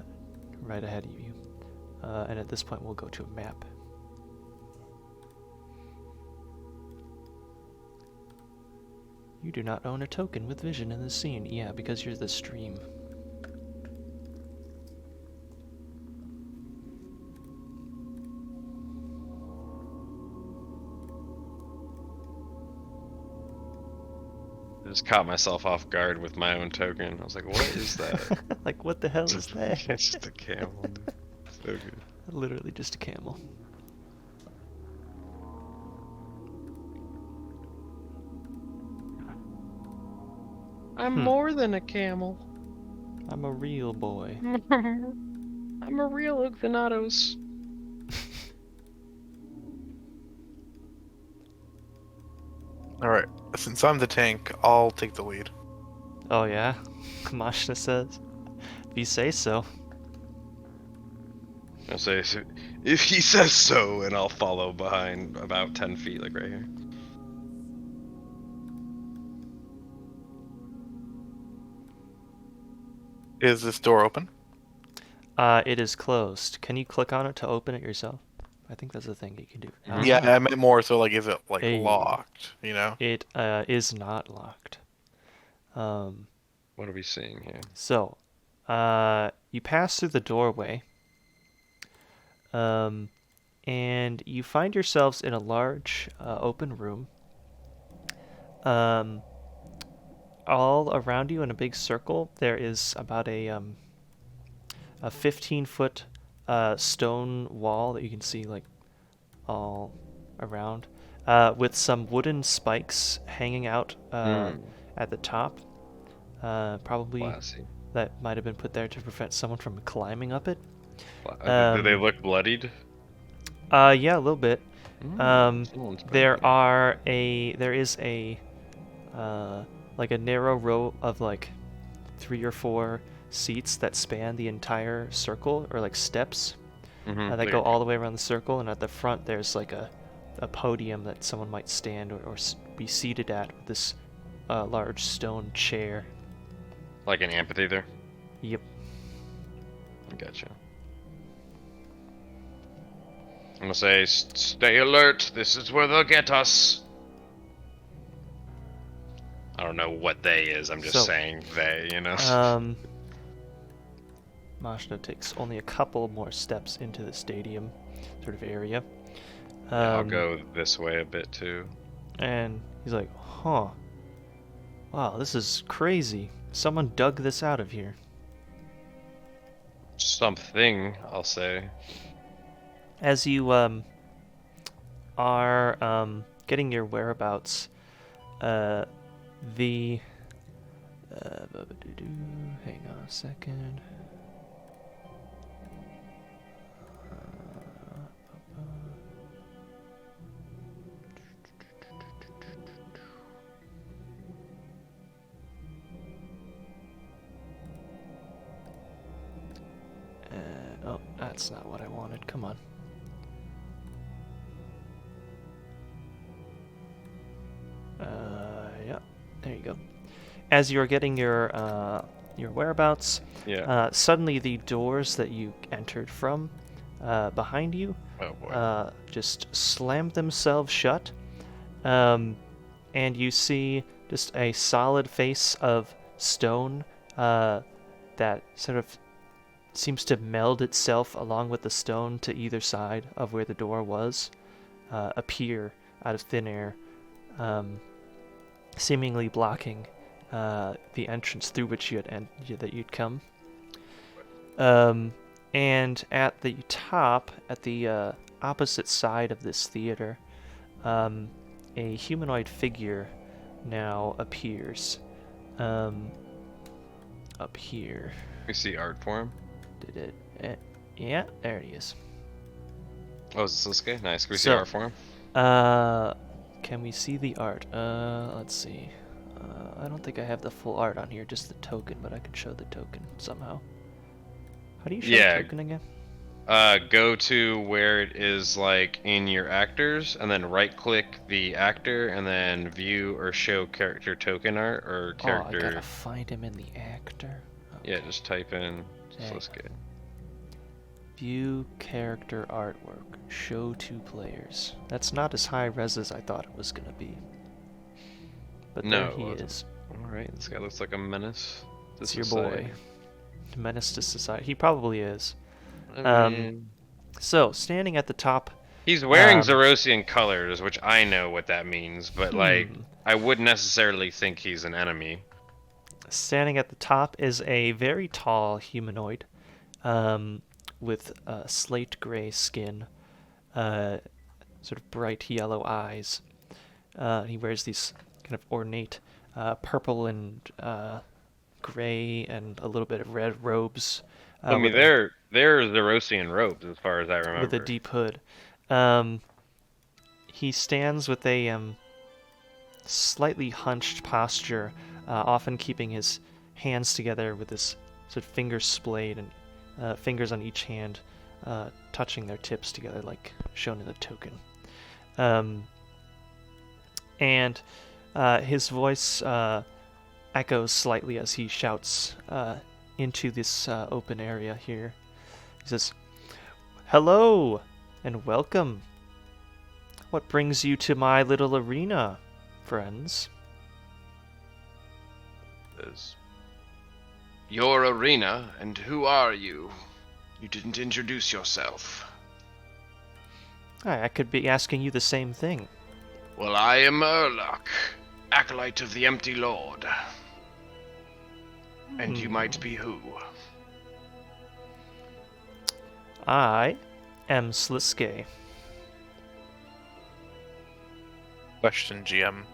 right ahead of you. And at this point, we'll go to a map. You do not own a token with vision in the scene. Yeah, because you're the stream. I just caught myself off guard with my own token. I was like, what is that? Like, what the hell is that? It's just a camel, dude. So good. Literally just a camel. I'm more than a camel. I'm a real boy. I'm a real Xephalos. alright, since I'm the tank, I'll take the lead. Oh yeah? Kamashna says. If you say so. I'll say, so if he says so, and I'll follow behind about 10 feet, like right here. Is this door open? It is closed. Can you click on it to open it yourself? I think that's a thing you can do. Mhm. Yeah, I meant more so like, is it like Hey. locked? You know? It is not locked. What are we seeing here? So, you pass through the doorway, and you find yourselves in a large open room. All around you in a big circle, there is about a 15-foot stone wall that you can see like all around, with some wooden spikes hanging out at the top. Probably Classy. that might have been put there to prevent someone from climbing up it. Do they look bloodied? Yeah, a little bit. Someone's There broken. is a like a narrow row of like 3 or 4 seats that span the entire circle, or like steps that go all the way around the circle. And at the front, there's like a podium that someone might stand or be seated at, with this large stone chair. Like an amphitheater? Yep. Gotcha. I'm gonna say, stay alert. This is where they'll get us. I don't know what they is. I'm just saying they, you know. Mashna takes only a couple more steps into the stadium sort of area. I'll go this way a bit too. And he's like, huh. Wow, this is crazy. Someone dug this out of here. Something, I'll say. As you are getting your whereabouts, hang on a second. Oh, that's not what I wanted. Come on. Yeah, there you go. As you're getting your whereabouts, suddenly the doors that you entered from behind you just slam themselves shut, and you see just a solid face of stone that sort of seems to meld itself along with the stone to either side of where the door was, appear out of thin air, seemingly blocking the entrance through which you'd come. And at the top, at the opposite side of this theater, a humanoid figure now appears. Up here. We see art for him. Did it? Yeah, there he is. Oh, is this guy? Nice. Can we see art for him? Can we see the art? Let's see. I don't think I have the full art on here, just the token, but I can show the token somehow. How do you show the token again? Go to where it is like in your actors, and then right-click the actor, and then view or show character token art or character. Oh, I gotta find him in the actor. Okay. Yeah, just type in. So let's get. View character artwork. Show 2 players. That's not as high res as I thought it was gonna be. But no, there he is. Alright, this guy looks like a menace to It's society. your boy. Menace to society. He probably is. I mean, so, standing at the top... He's wearing Zerosian colors, which I know what that means, but like, I wouldn't necessarily think he's an enemy. Standing at the top is a very tall humanoid, with slate gray skin, sort of bright yellow eyes. He wears these kind of ornate purple and gray and a little bit of red robes. I mean, they're Zerosian robes, as far as I remember. With a deep hood. He stands with a slightly hunched posture, often keeping his hands together with his sort of fingers splayed and fingers on each hand, touching their tips together, like shown in the token. And his voice echoes slightly as he shouts into this open area here. He says, "Hello, and welcome. What brings you to my little arena, friends?" Your arena, and who are you? You didn't introduce yourself. I could be asking you the same thing. Well, I am Urluk, acolyte of the Empty Lord. And you might be who? I am Sliske. Question, GM.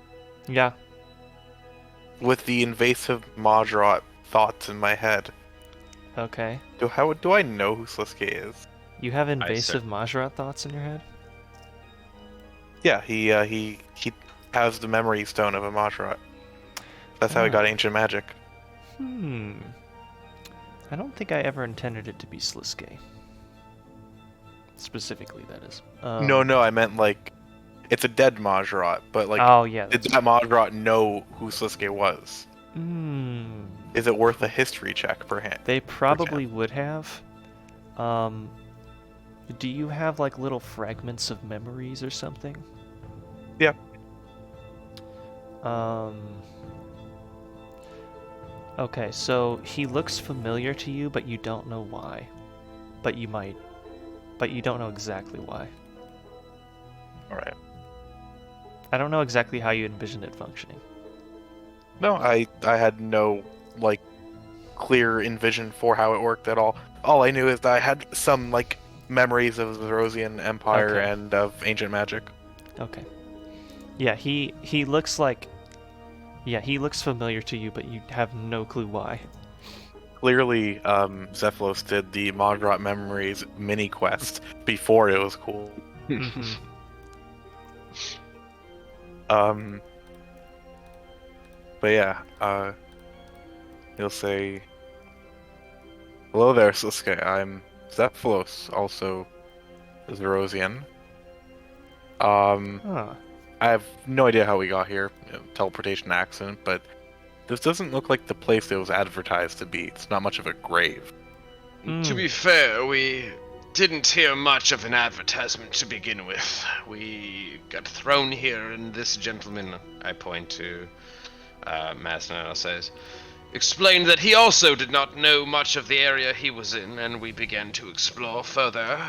Yeah. With the invasive Modrot thoughts in my head, Okay. how do I know who Sliske is? You have invasive Majrat thoughts in your head? Yeah, he has the memory stone of a Modrot. That's how he got ancient magic. I don't think I ever intended it to be Sliske. Specifically, that is. No, I meant like it's a dead Modrot, but like, oh yeah. did that Modrot know who Sliske was? Is it worth a history check, perhaps? They probably would have. Do you have like little fragments of memories or something? Yeah. Okay, so he looks familiar to you, but you don't know why. But you don't know exactly why. Alright. I don't know exactly how you envisioned it functioning. No, I had no, like, clear envision for how it worked at all. All I knew is that I had some, like, memories of the Rosian Empire and of ancient magic. Okay. Yeah, he looks like... Yeah, he looks familiar to you, but you have no clue why. Clearly, Xephalos did the Modrot Memories mini-quest before it was cool. But yeah, he'll say, "Hello there, Sliske. I'm Xephalos, also Zerosian. I have no idea how we got here, teleportation accident, but this doesn't look like the place it was advertised to be. It's not much of a grave." To be fair, we didn't hear much of an advertisement to begin with. We got thrown here, and this gentleman, I point to Masnano, says, explained that he also did not know much of the area he was in, and we began to explore further.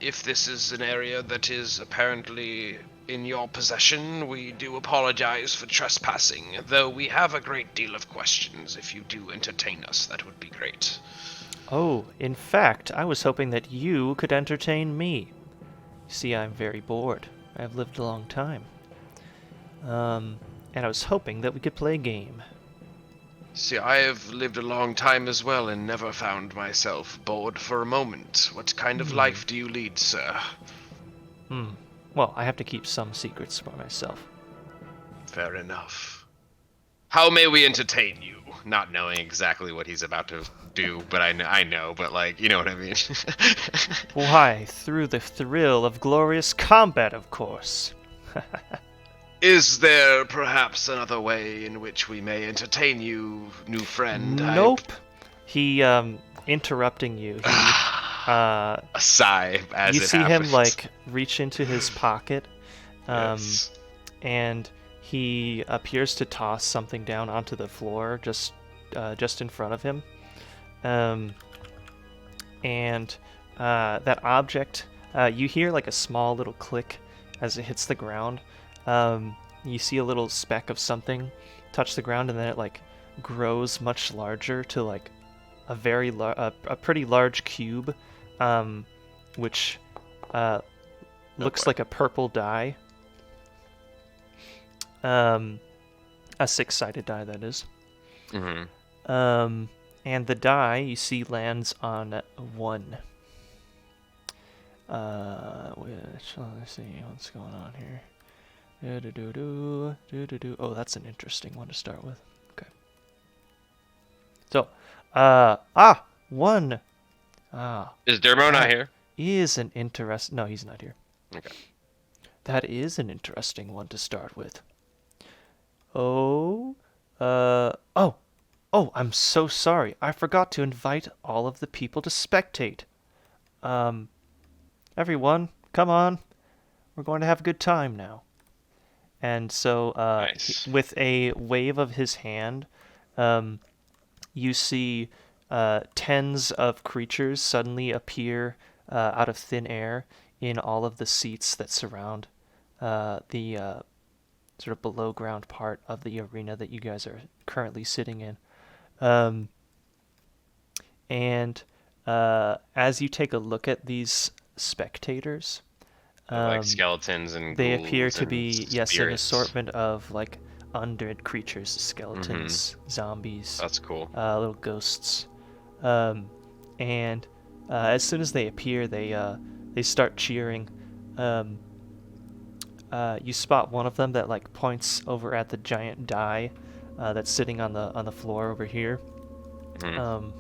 If this is an area that is apparently in your possession, we do apologize for trespassing, though we have a great deal of questions. If you do entertain us, that would be great. Oh, in fact, I was hoping that you could entertain me. You see, I'm very bored. I've lived a long time. And I was hoping that we could play a game. See, I have lived a long time as well and never found myself bored for a moment. What kind of life do you lead, sir? Well, I have to keep some secrets for myself. Fair enough. How may we entertain you? Not knowing exactly what he's about to do, but I know, but like, you know what I mean? Why, through the thrill of glorious combat, of course. Is there perhaps another way in which we may entertain you, new friend? Nope. He, interrupting you, he, a sigh as you it see happens. him, like, reach into his pocket, Yes. and he appears to toss something down onto the floor just in front of him. And that object, you hear like a small little click as it hits the ground. You see a little speck of something touch the ground, and then it like grows much larger to like a pretty large cube, which looks like a purple die. A six-sided die, that is. And the die, you see, lands on 1. Let's see what's going on here. Oh, that's an interesting one to start with. Okay. So, 1. Ah, Is Dermot not that here? is an interest. No, he's not here. Okay. That is an interesting one to start with. Oh, I'm so sorry. I forgot to invite all of the people to spectate. Everyone, come on. We're going to have a good time now. And so, Nice. with a wave of his hand, you see tens of creatures suddenly appear out of thin air in all of the seats that surround the sort of below ground part of the arena that you guys are currently sitting in. And as you take a look at these spectators, Like skeletons and they ghouls appear to and be, yes, an spirits. assortment of like undead creatures, skeletons, zombies, That's cool. little ghosts. And as soon as they appear, they start cheering. You spot one of them that like points over at the giant die that's sitting on the floor over here. Mhm.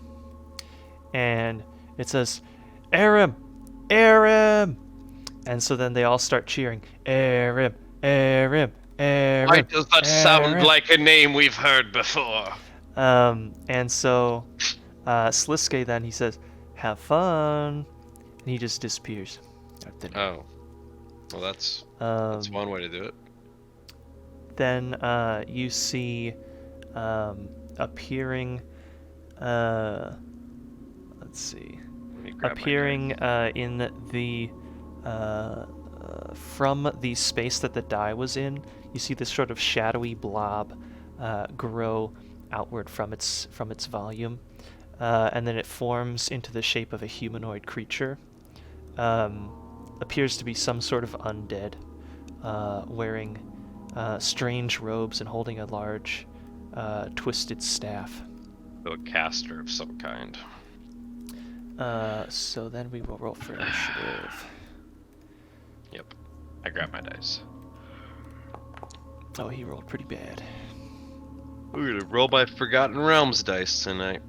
And it says, "Aram, Aram!" And so then they all start cheering, "Aram, Aram, Aram." Why does that sound Aram." like a name we've heard before? And so Sliske then he says, "Have fun," and he just disappears. out of thin air. Oh. Well, that's one way to do it. Then you see appearing. Let's see. Let me grab my Appearing in the from the space that the die was in, you see this sort of shadowy blob grow outward from its volume, and then it forms into the shape of a humanoid creature. Appears to be some sort of undead, wearing strange robes and holding a large twisted staff. So a caster of some kind. So then we will roll for initiative. Yep. I grabbed my dice. Oh, he rolled pretty bad. We're gonna roll my Forgotten Realms dice tonight.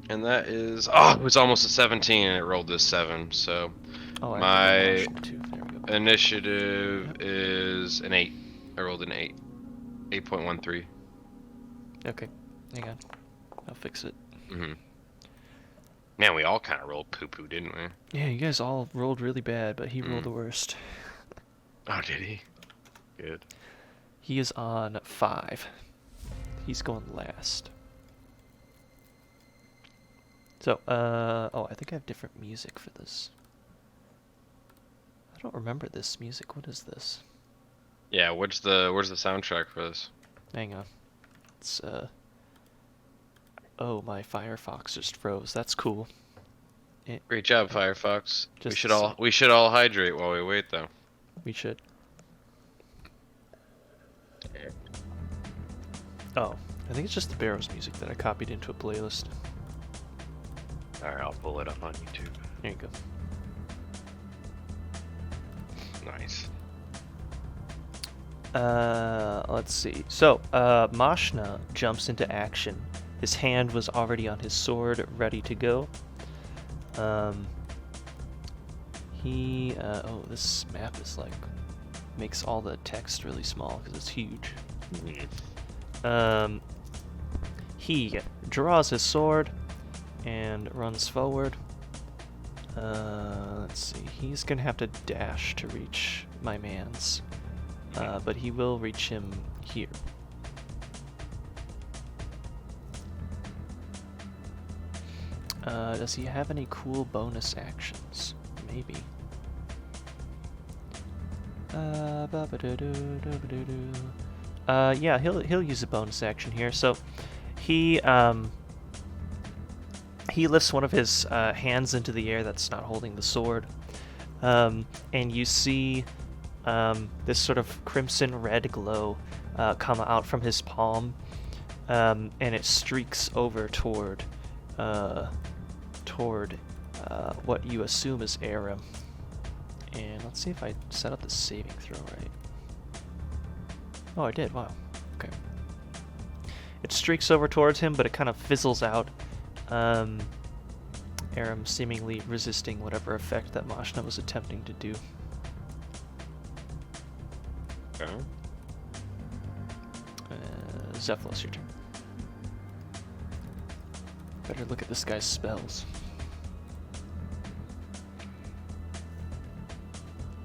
And that is... Oh, it was almost a 17 and it rolled this 7, so... Oh, I My have a too. There we go. initiative is an 8. I rolled an 8. 8.13. Okay, hang on. I'll fix it. Mm-hmm. Man, we all kind of rolled poo-poo, didn't we? Yeah, you guys all rolled really bad, but he rolled the worst. Oh, did he? Good. He is on 5. He's going last. So, oh, I think I have different music for this. I don't remember this music. What is this? Yeah, where's the soundtrack for this? Hang on. It's, oh, my Firefox just froze. That's cool. Great job, Firefox. Just We should all hydrate while we wait, though. We should. Oh, I think it's just the Barrows music that I copied into a playlist. Alright, I'll pull it up on YouTube. There you go. Nice. Let's see. So, Mashna jumps into action. His hand was already on his sword, ready to go. Oh, this map is like, makes all the text really small because it's huge. He draws his sword and runs forward. Let's see. He's gonna have to dash to reach my man's, but he will reach him here. Does he have any cool bonus actions? Maybe. Yeah, he'll use a bonus action here. So he lifts one of his hands into the air that's not holding the sword, and you see this sort of crimson red glow come out from his palm, and it streaks over toward what you assume is Aram. And let's see if I set up the saving throw right. Oh, I did. Wow. Okay. It streaks over towards him, but it kind of fizzles out. Aram seemingly resisting whatever effect that Mashna was attempting to do. Okay. Xephalos, your turn. Better look at this guy's spells.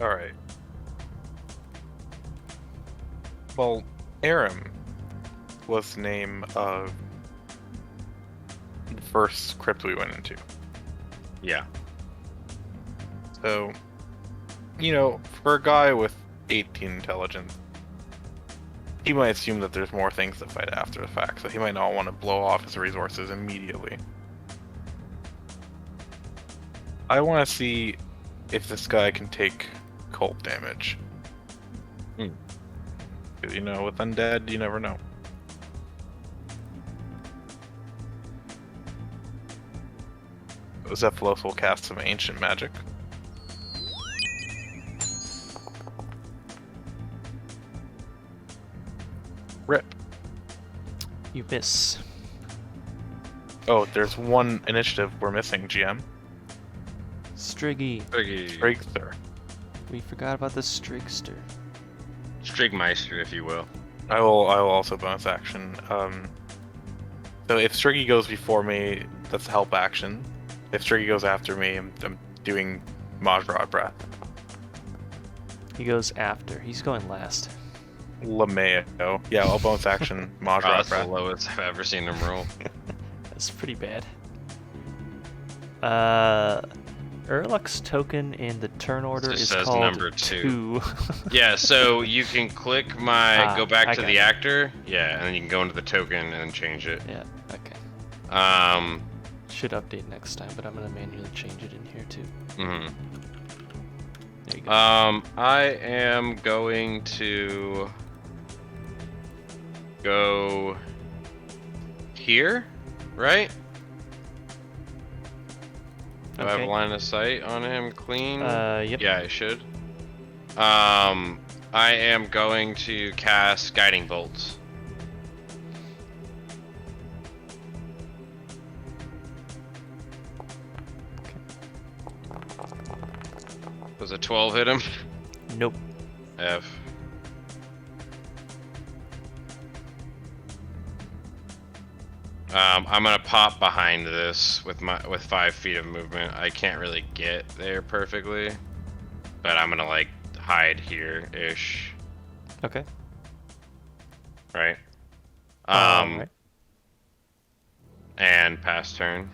Alright. Well, Aram was the name of the first crypt we went into. Yeah. So, you know, for a guy with 18 intelligence, he might assume that there's more things to fight after the fact, so he might not want to blow off his resources immediately. I want to see if this guy can take cold damage. Because, you know, with undead, you never know. Xephalos will cast some ancient magic. Rip. You miss. Oh, there's one initiative we're missing, GM. Striggy. Strigster. We forgot about the Strigster. Strigmeister, if you will. I will also bonus action. So if Striggy goes before me, that's a help action. If Striggy goes after me, I'm doing Majra Breath. He goes after. He's going last. LeMayo. Yeah, I'll bonus action Majra That's the Breath. lowest I've ever seen him roll. That's pretty bad. Urluk's token in the turn order Just is says called number 2. 2. Yeah, so you can click my go I back to got the it. actor. Yeah, and then you can go into the token and change it. Yeah, okay. Should update next time, but I'm gonna manually change it in here too. Mhm. There you go. I am going to go here, right? Do I have Okay. line of sight on him clean? Yep. Yeah, I should. I am going to cast Guiding Bolts. Does a 12 hit him? Nope. F. I'm gonna pop behind this with 5 feet of movement. I can't really get there perfectly, but I'm gonna like hide here-ish, Okay. right? Alright. And pass turn.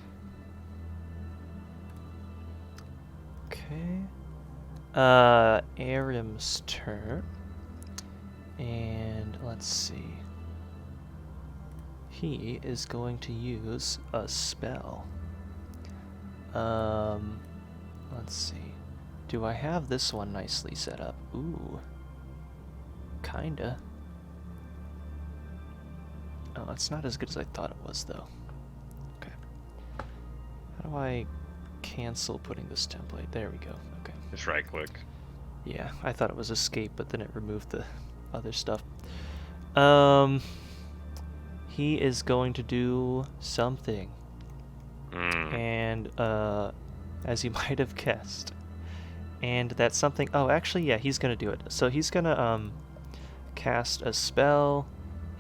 Okay. Arim's turn. And let's see. He is going to use a spell. Let's see. Do I have this one nicely set up? Ooh. Kinda. Oh, it's not as good as I thought it was, though. Okay. How do I cancel putting this template? There we go. Okay. Just right click. Yeah, I thought it was escape, but then it removed the other stuff. He is going to do something. And, as you might have guessed. And that's something... Oh, actually, yeah, he's going to do it. So he's going to, cast a spell.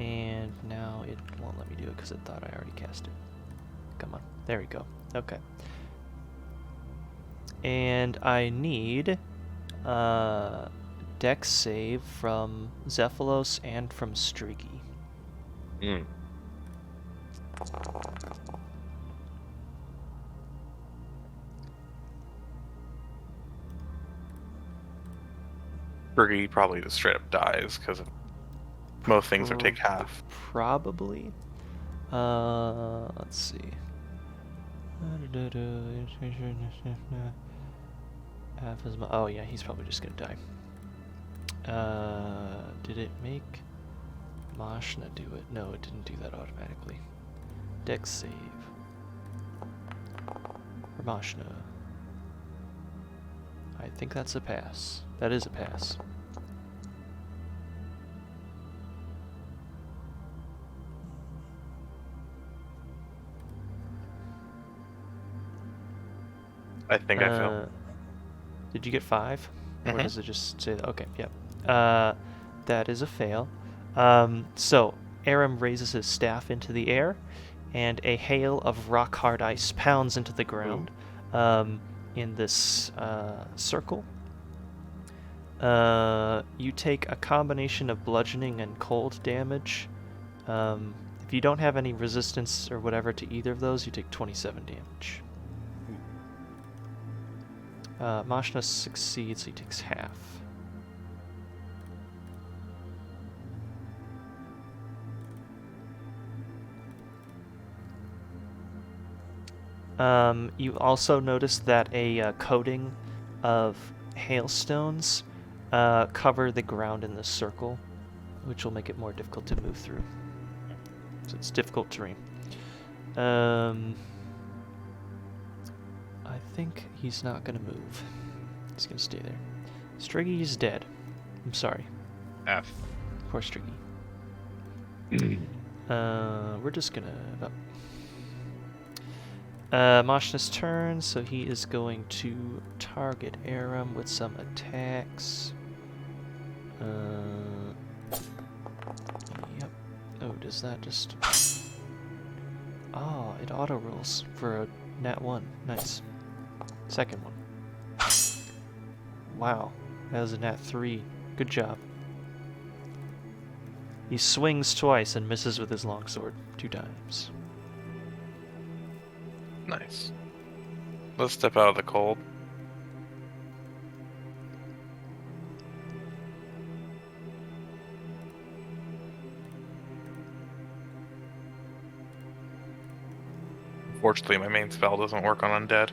And now it won't let me do it because it thought I already cast it. Come on. There we go. Okay. And I need... dex save from Xephalos and from Striggy. Striggy probably just straight up dies because most things would take half. Probably. Let's see. Half as much. Oh yeah, he's probably just gonna die. Did it make Mashna do it? No, it didn't do that automatically. Dex save. For Mashna. I think that's a pass. That is a pass. I think I failed. Did you get 5? Or Mhm. does it just say that? Okay, yep. That is a fail. So, Aram raises his staff into the air, and a hail of rock-hard ice pounds into the ground in this circle. You take a combination of bludgeoning and cold damage. If you don't have any resistance or whatever to either of those, you take 27 damage. Mashna succeeds, so he takes half. You also notice that a coating of hailstones cover the ground in this circle, which will make it more difficult to move through. So it's difficult terrain. I think he's not going to move. He's going to stay there. Striggy is dead. I'm sorry. F. Poor Striggy. We're just going to... Mashna's turn, so he is going to target Aram with some attacks. Yep. Oh, does that just... Oh, it auto-rolls for a nat 1. Nice. Second one. Wow, that was a nat 3. Good job. He swings twice and misses with his longsword 2 times. Nice. Let's step out of the cold. Unfortunately, my main spell doesn't work on undead.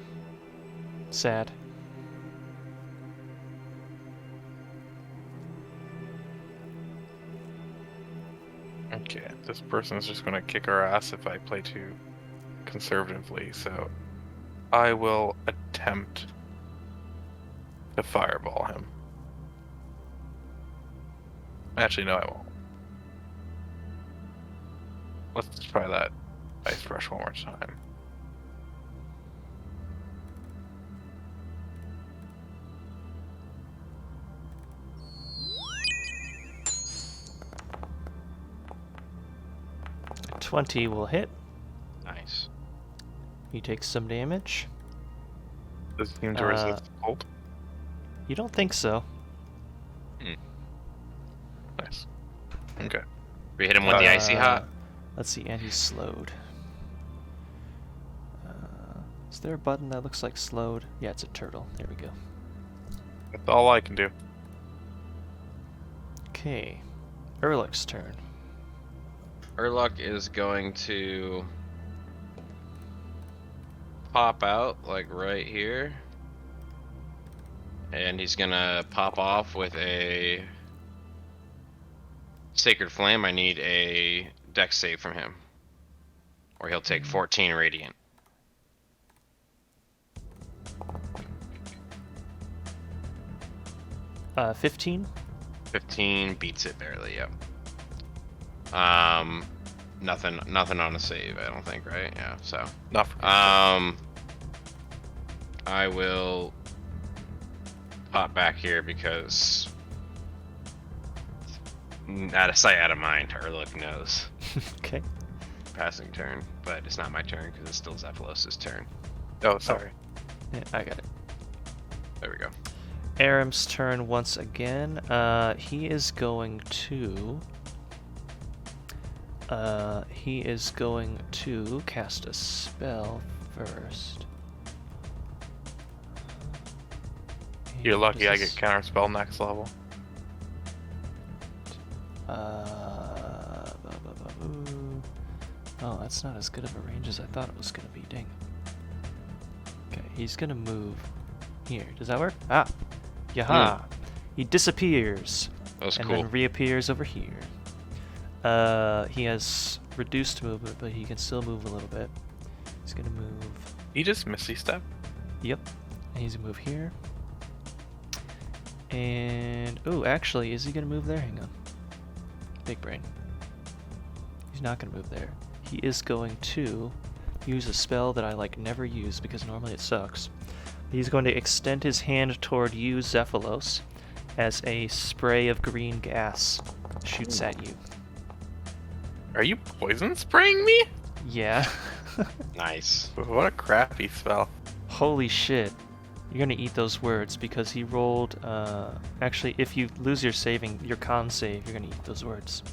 Sad. Okay, this person's just gonna kick our ass if I play too conservatively, so I will attempt to fireball him. Actually, no, I won't. Let's try that ice brush one more time. A 20 will hit. Nice. He takes some damage. Does it seem to resist cold? You don't think so? Nice. Okay. We hit him with the icy hot. Let's see, and he's slowed. Is there a button that looks like slowed? Yeah, it's a turtle. There we go. That's all I can do. Okay. Urluk's turn. Urluk is going to pop out, like right here. And he's gonna pop off with a Sacred Flame. I need a dex save from him. Or he'll take 14 radiant. 15? 15 beats it barely, yep. Nothing on a save, I don't think, right? Yeah, so. Not for I will pop back here because out of sight, out of mind. Urluk knows. Okay. Passing turn, but it's not my turn because it's still Xephalos' turn. Oh, sorry. Yeah, I got it. There we go. Aram's turn once again. He is going to cast a spell first. You're And lucky I this get counterspell next level. Oh, that's not as good of a range as I thought it was going to be. Dang. Okay, he's going to move here. Does that work? Ah! Yaha! He disappears. That was and cool. then reappears over here. He has reduced movement, but he can still move a little bit. He's going to move... You just Misty Step? Yep. And he's going to move here. And... Oh, actually, is he going to move there? Hang on. Big brain. He's not going to move there. He is going to use a spell that I never use because normally it sucks. He's going to extend his hand toward you, Xephalos, as a spray of green gas shoots at you. Are you poison spraying me? Yeah. Nice. What a crappy spell. Holy shit. You're gonna eat those words because he rolled, actually, if you lose your con save, you're gonna eat those words.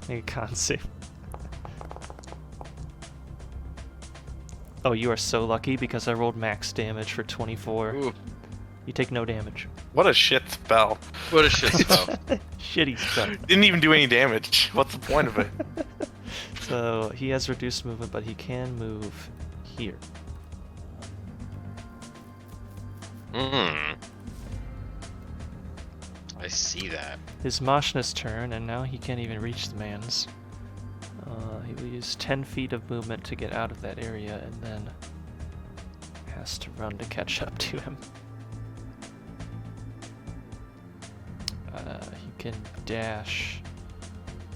Make a con save. Oh, you are so lucky because I rolled max damage for 24. Ooh, You take no damage. What a shit spell. what a shit spell. Shitty stuff. Didn't even do any damage. What's the point of it? So he has reduced movement, but he can move here. I see that. His Moshna's turn, and now he can't even reach the man's. He will use 10 feet of movement to get out of that area, and then has to run to catch up to him. He can dash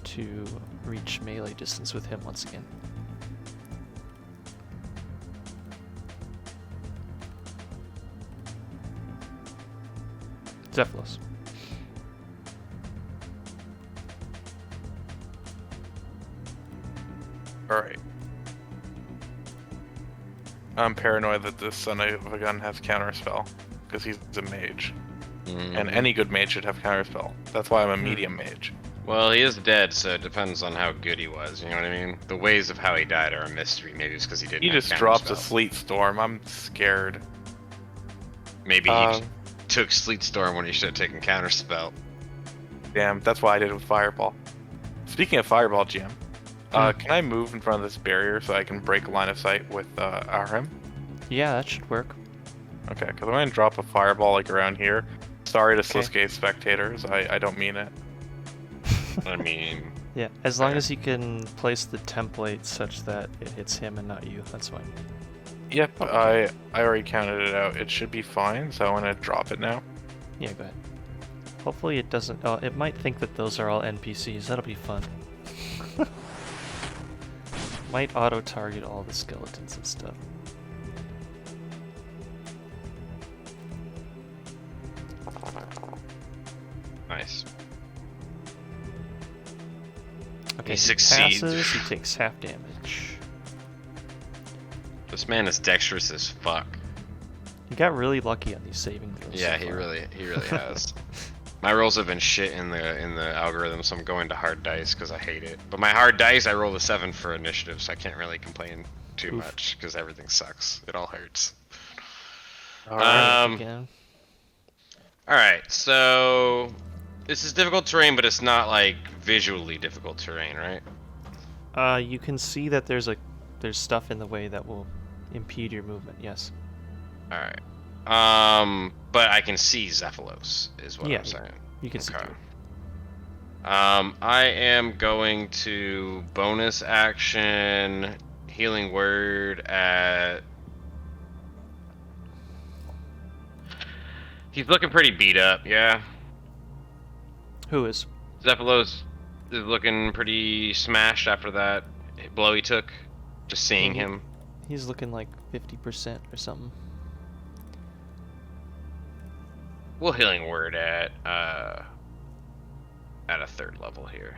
to reach melee distance with him once again. Xephalos. Alright. I'm paranoid that this son of a gun has counterspell, because he's a mage. And any good mage should have counterspell. That's why I'm a medium mage. Well, he is dead, so it depends on how good he was. You know what I mean? The ways of how he died are a mystery. Maybe it's because he didn't. He have just dropped a counterspell. sleet storm. I'm scared. Maybe he took Sleet Storm when he should have taken Counterspell. Damn, that's why I did it with Fireball. Speaking of Fireball, GM, can I move in front of this barrier so I can break line of sight with Arim? Yeah, that should work. Okay, because I'm going to drop a Fireball like around here. Sorry to Sliskate spectators, I don't mean it. I mean, Yeah, as long as you can place the template such that it hits him and not you, that's fine. Yep, I already counted it out. It should be fine, so I'm going to drop it now. Yeah, go ahead. Hopefully it doesn't... Oh, it might think that those are all NPCs. That'll be fun. Might auto-target all the skeletons and stuff. nice. Okay, He succeeds. passes, he takes half damage. This man is dexterous as fuck. He got really lucky on these saving throws. Yeah, so he far. really has. My rolls have been shit in the algorithm, so I'm going to hard dice because I hate it. But my hard dice, I rolled a 7 for initiative, so I can't really complain too much because everything sucks. It all hurts. Again. All right, so this is difficult terrain, but it's not like visually difficult terrain, right? You can see that there's stuff in the way that will impede your movement. Yes. All right. But I can see Xephalos, is what I'm saying. You can see. Okay. Through. I am going to bonus action healing word at. He's looking pretty beat up, yeah. Who is? Xephalos is looking pretty smashed after that blow he took. Just seeing him. He's looking like 50% or something. We'll healing word at a 3rd level here.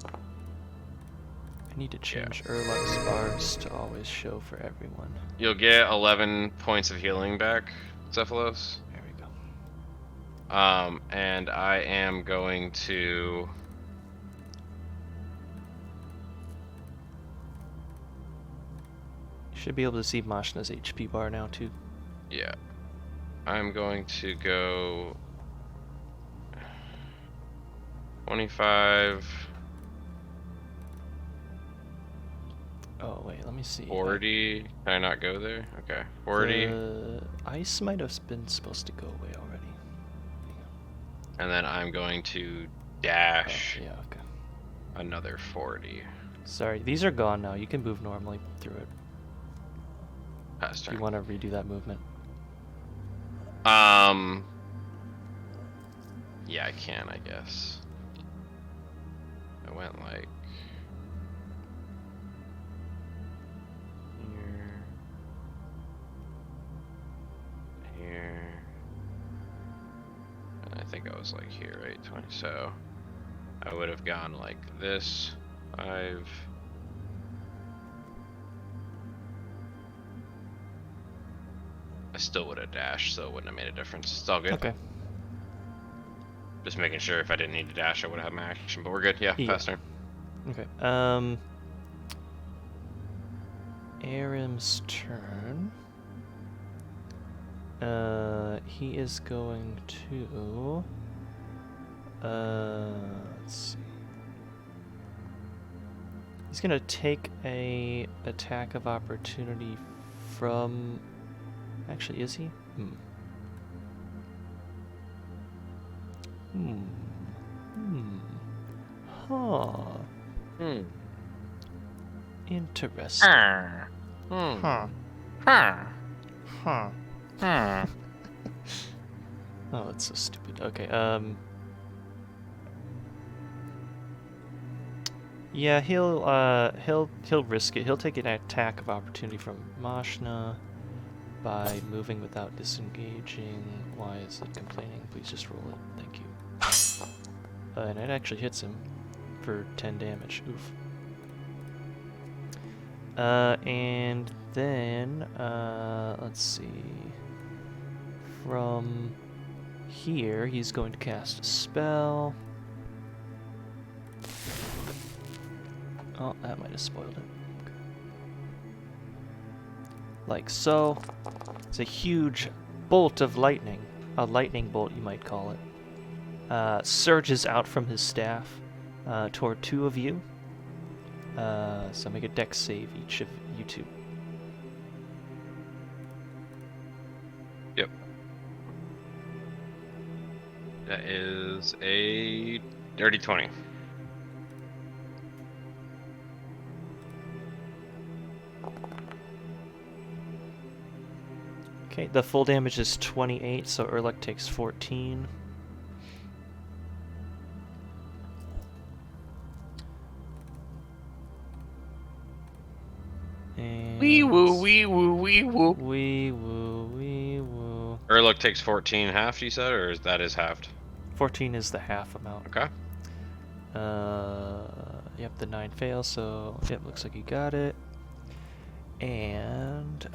I need to change Urluk's bars to always show for everyone. You'll get 11 points of healing back, Xephalos. There we go. And I am going to... You should be able to see Moshna's HP bar now too. Yeah. I'm going to go... 25... Oh wait, let me see. 40. Can I not go there? Okay. 40. The ice might have been supposed to go away already. And then I'm going to dash Oh, yeah, okay. another 40. Sorry, these are gone now. You can move normally through it. Pass If turn. you want to redo that movement. Yeah, I can, I guess. I went like... think I was like here, right? 20. So I would have gone like this. 5. I still would have dashed, so it wouldn't have made a difference. It's all good. Okay. Just making sure if I didn't need to dash, I would have had my action, but we're good. Yeah, fast turn. Okay. Aram's turn. He is going to. Let's see. He's gonna take a attack of opportunity from. Actually, is he? Huh. Interesting. Huh. Oh, that's so stupid. Okay, yeah, he'll risk it. He'll take an attack of opportunity from Mashna by moving without disengaging. Why is it complaining? Please just roll it. Thank you. And it actually hits him for 10 damage. Oof. And then, let's see. From here, he's going to cast a spell. Oh, that might have spoiled it. Okay. Like so. It's a huge bolt of lightning. A lightning bolt, you might call it. Surges out from his staff toward 2 of you. So make a dex save, each of you 2. Yep. That is a dirty 20. Okay, the full damage is 28, so Urluk takes 14. And Wee woo, wee woo, wee woo. Wee woo, wee woo. Urluk takes 14 half, you said, or is that is halved? 14 is the half amount. Okay. Yep, the 9 fails, so yep, looks like you got it. And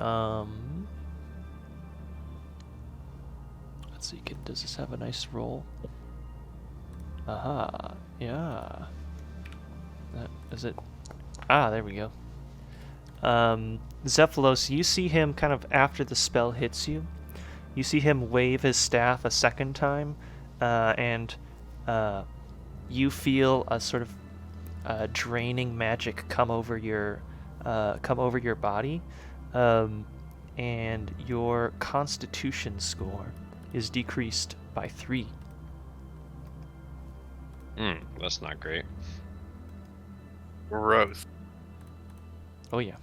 let's see, does this have a nice roll? Aha, yeah. Is it? Ah, there we go. Xephalos, you see him kind of after the spell hits you. You see him wave his staff a second time, and you feel a sort of draining magic come over your body, and your Constitution score is decreased by 3. That's not great. Gross. Oh yeah.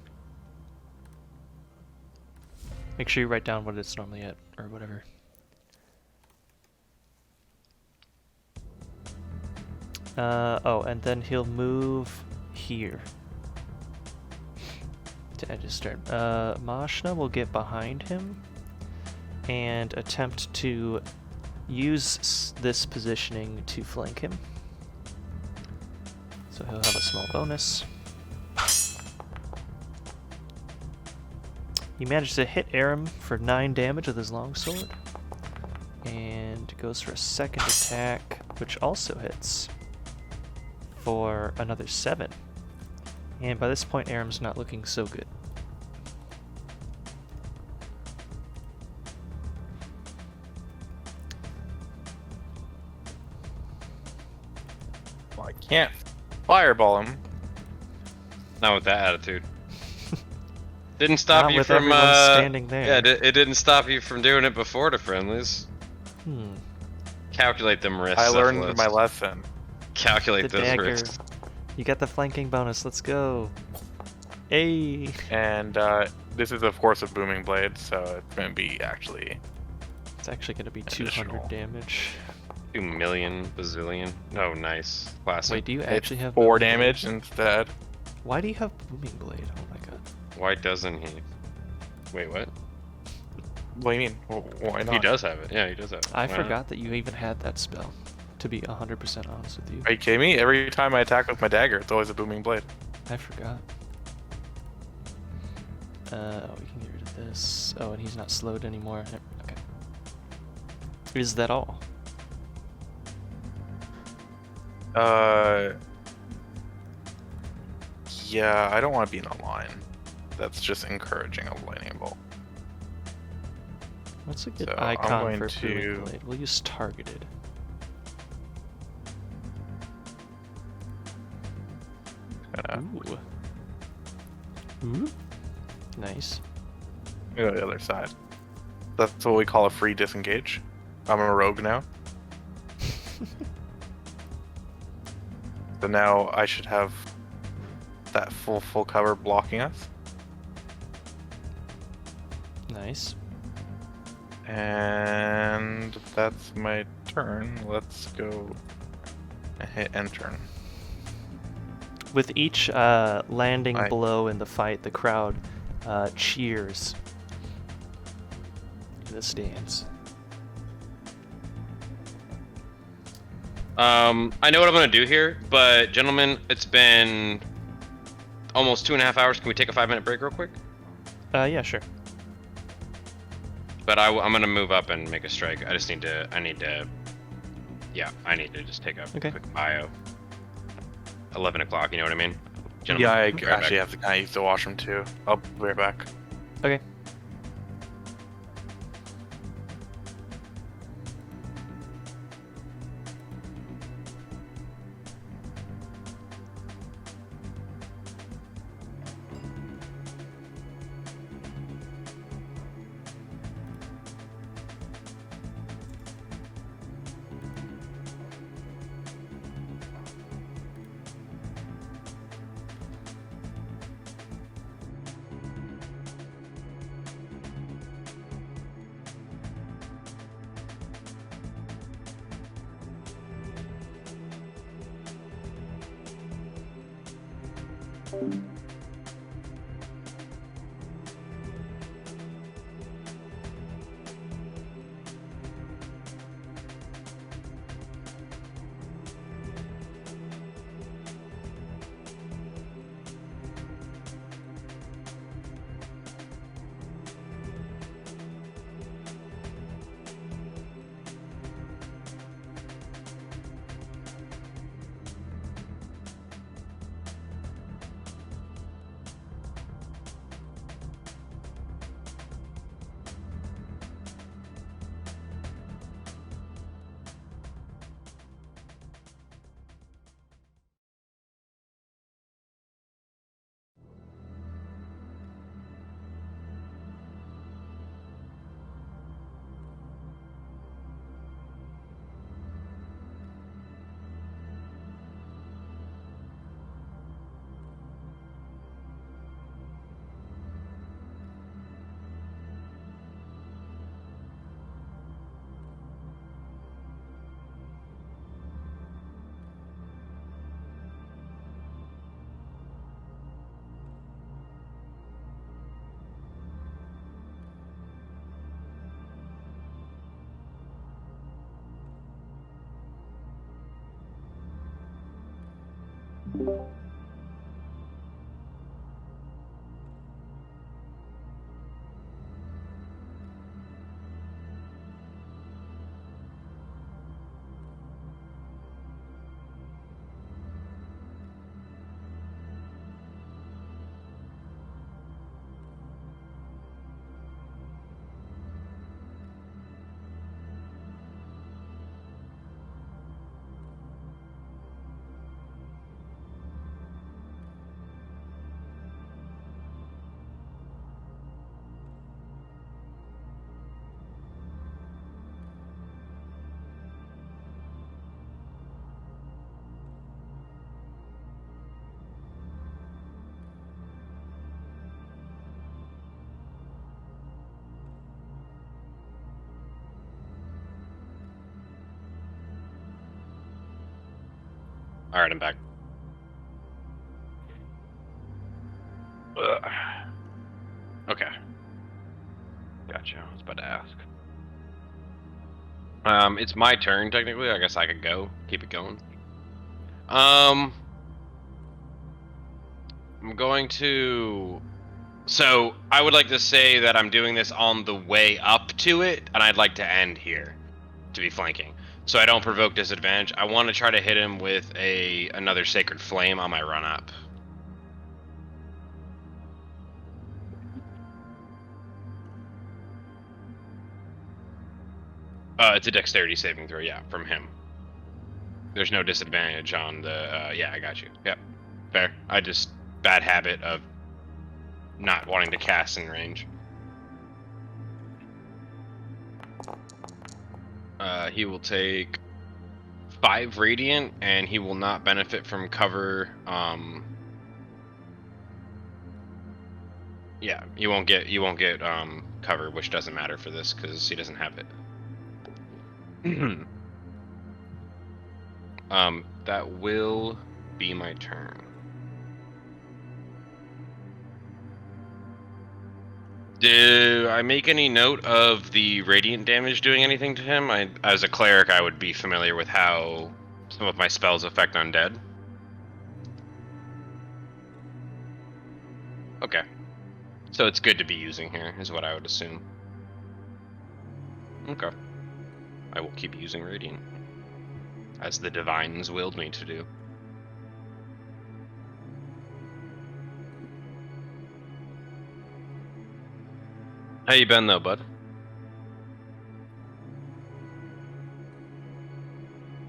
Make sure you write down what it's normally at, or whatever. Oh, and then he'll move here to edge his turn. Mashna will get behind him and attempt to use this positioning to flank him. So he'll have a small bonus. He managed to hit Aram for 9 damage with his longsword, and goes for a second attack, which also hits for another 7. And by this point, Aram's not looking so good. Well, I can't fireball him. Not with that attitude. Didn't stop Not you with from everyone standing there. Yeah, it didn't stop you from doing it before to friendlies. Hmm. Calculate them risks. I learned Xephalos. my lesson. Calculate The those dagger. risks. You got the flanking bonus. Let's go. Hey. And this is, of course, a booming blade, so it's going to be actually... It's actually going to be Additional. 200 damage. 2 million bazillion. Oh, nice. Classic. Wait, do you It's actually have 4 booming damage blade? instead. Why do you have booming blade? Oh my god. Why doesn't he? Wait, what? What do you mean? Why not? He does have it. Yeah, he does have it. I Why not? forgot that you even had that spell, to be 100% honest with you. Are you kidding me? Every time I attack with my dagger, it's always a booming blade. I forgot. We can get rid of this. Oh, and he's not slowed anymore. Okay. Is that all? Yeah, I don't want to be in a line. That's just encouraging a lightning bolt. What's a good So, I'm icon going for to- booming blade? We'll use targeted. Ooh. Ooh. Nice. Go to the other side. That's what we call a free disengage. I'm a rogue now. So now I should have that full cover blocking us. Nice. And that's my turn. Let's go and hit end turn. With each landing Right. blow in the fight, the crowd cheers in the stands. I know what I'm gonna do here, but gentlemen, it's been almost 2.5 hours. Can we take a 5-minute break real quick? Yeah, sure. But I'm gonna move up and make a strike. I need to just take a Okay. quick bio. 11 o'clock, you know what I mean? Yeah, I I'll be right actually back. have to kind of use the washroom too. I'll be right back. Okay. All right, I'm back. Okay. Gotcha. I was about to ask. It's my turn technically. I guess I could go. Keep it going. I'm going to. So I would like to say that I'm doing this on the way up to it, and I'd like to end here to be flanking. So I don't provoke disadvantage. I want to try to hit him with another sacred flame on my run up. It's a dexterity saving throw, yeah, from him. There's no disadvantage on the, yeah, I got you. Yep, fair. Bad habit of not wanting to cast in range. He will take 5 radiant, and he will not benefit from cover. Yeah, you won't get cover, which doesn't matter for this because he doesn't have it. That will be my turn. Do I make any note of the radiant damage doing anything to him? As a cleric, I would be familiar with how some of my spells affect undead. Okay. So it's good to be using here, is what I would assume. Okay. I will keep using radiant, as the divines willed me to do. How you been though, bud?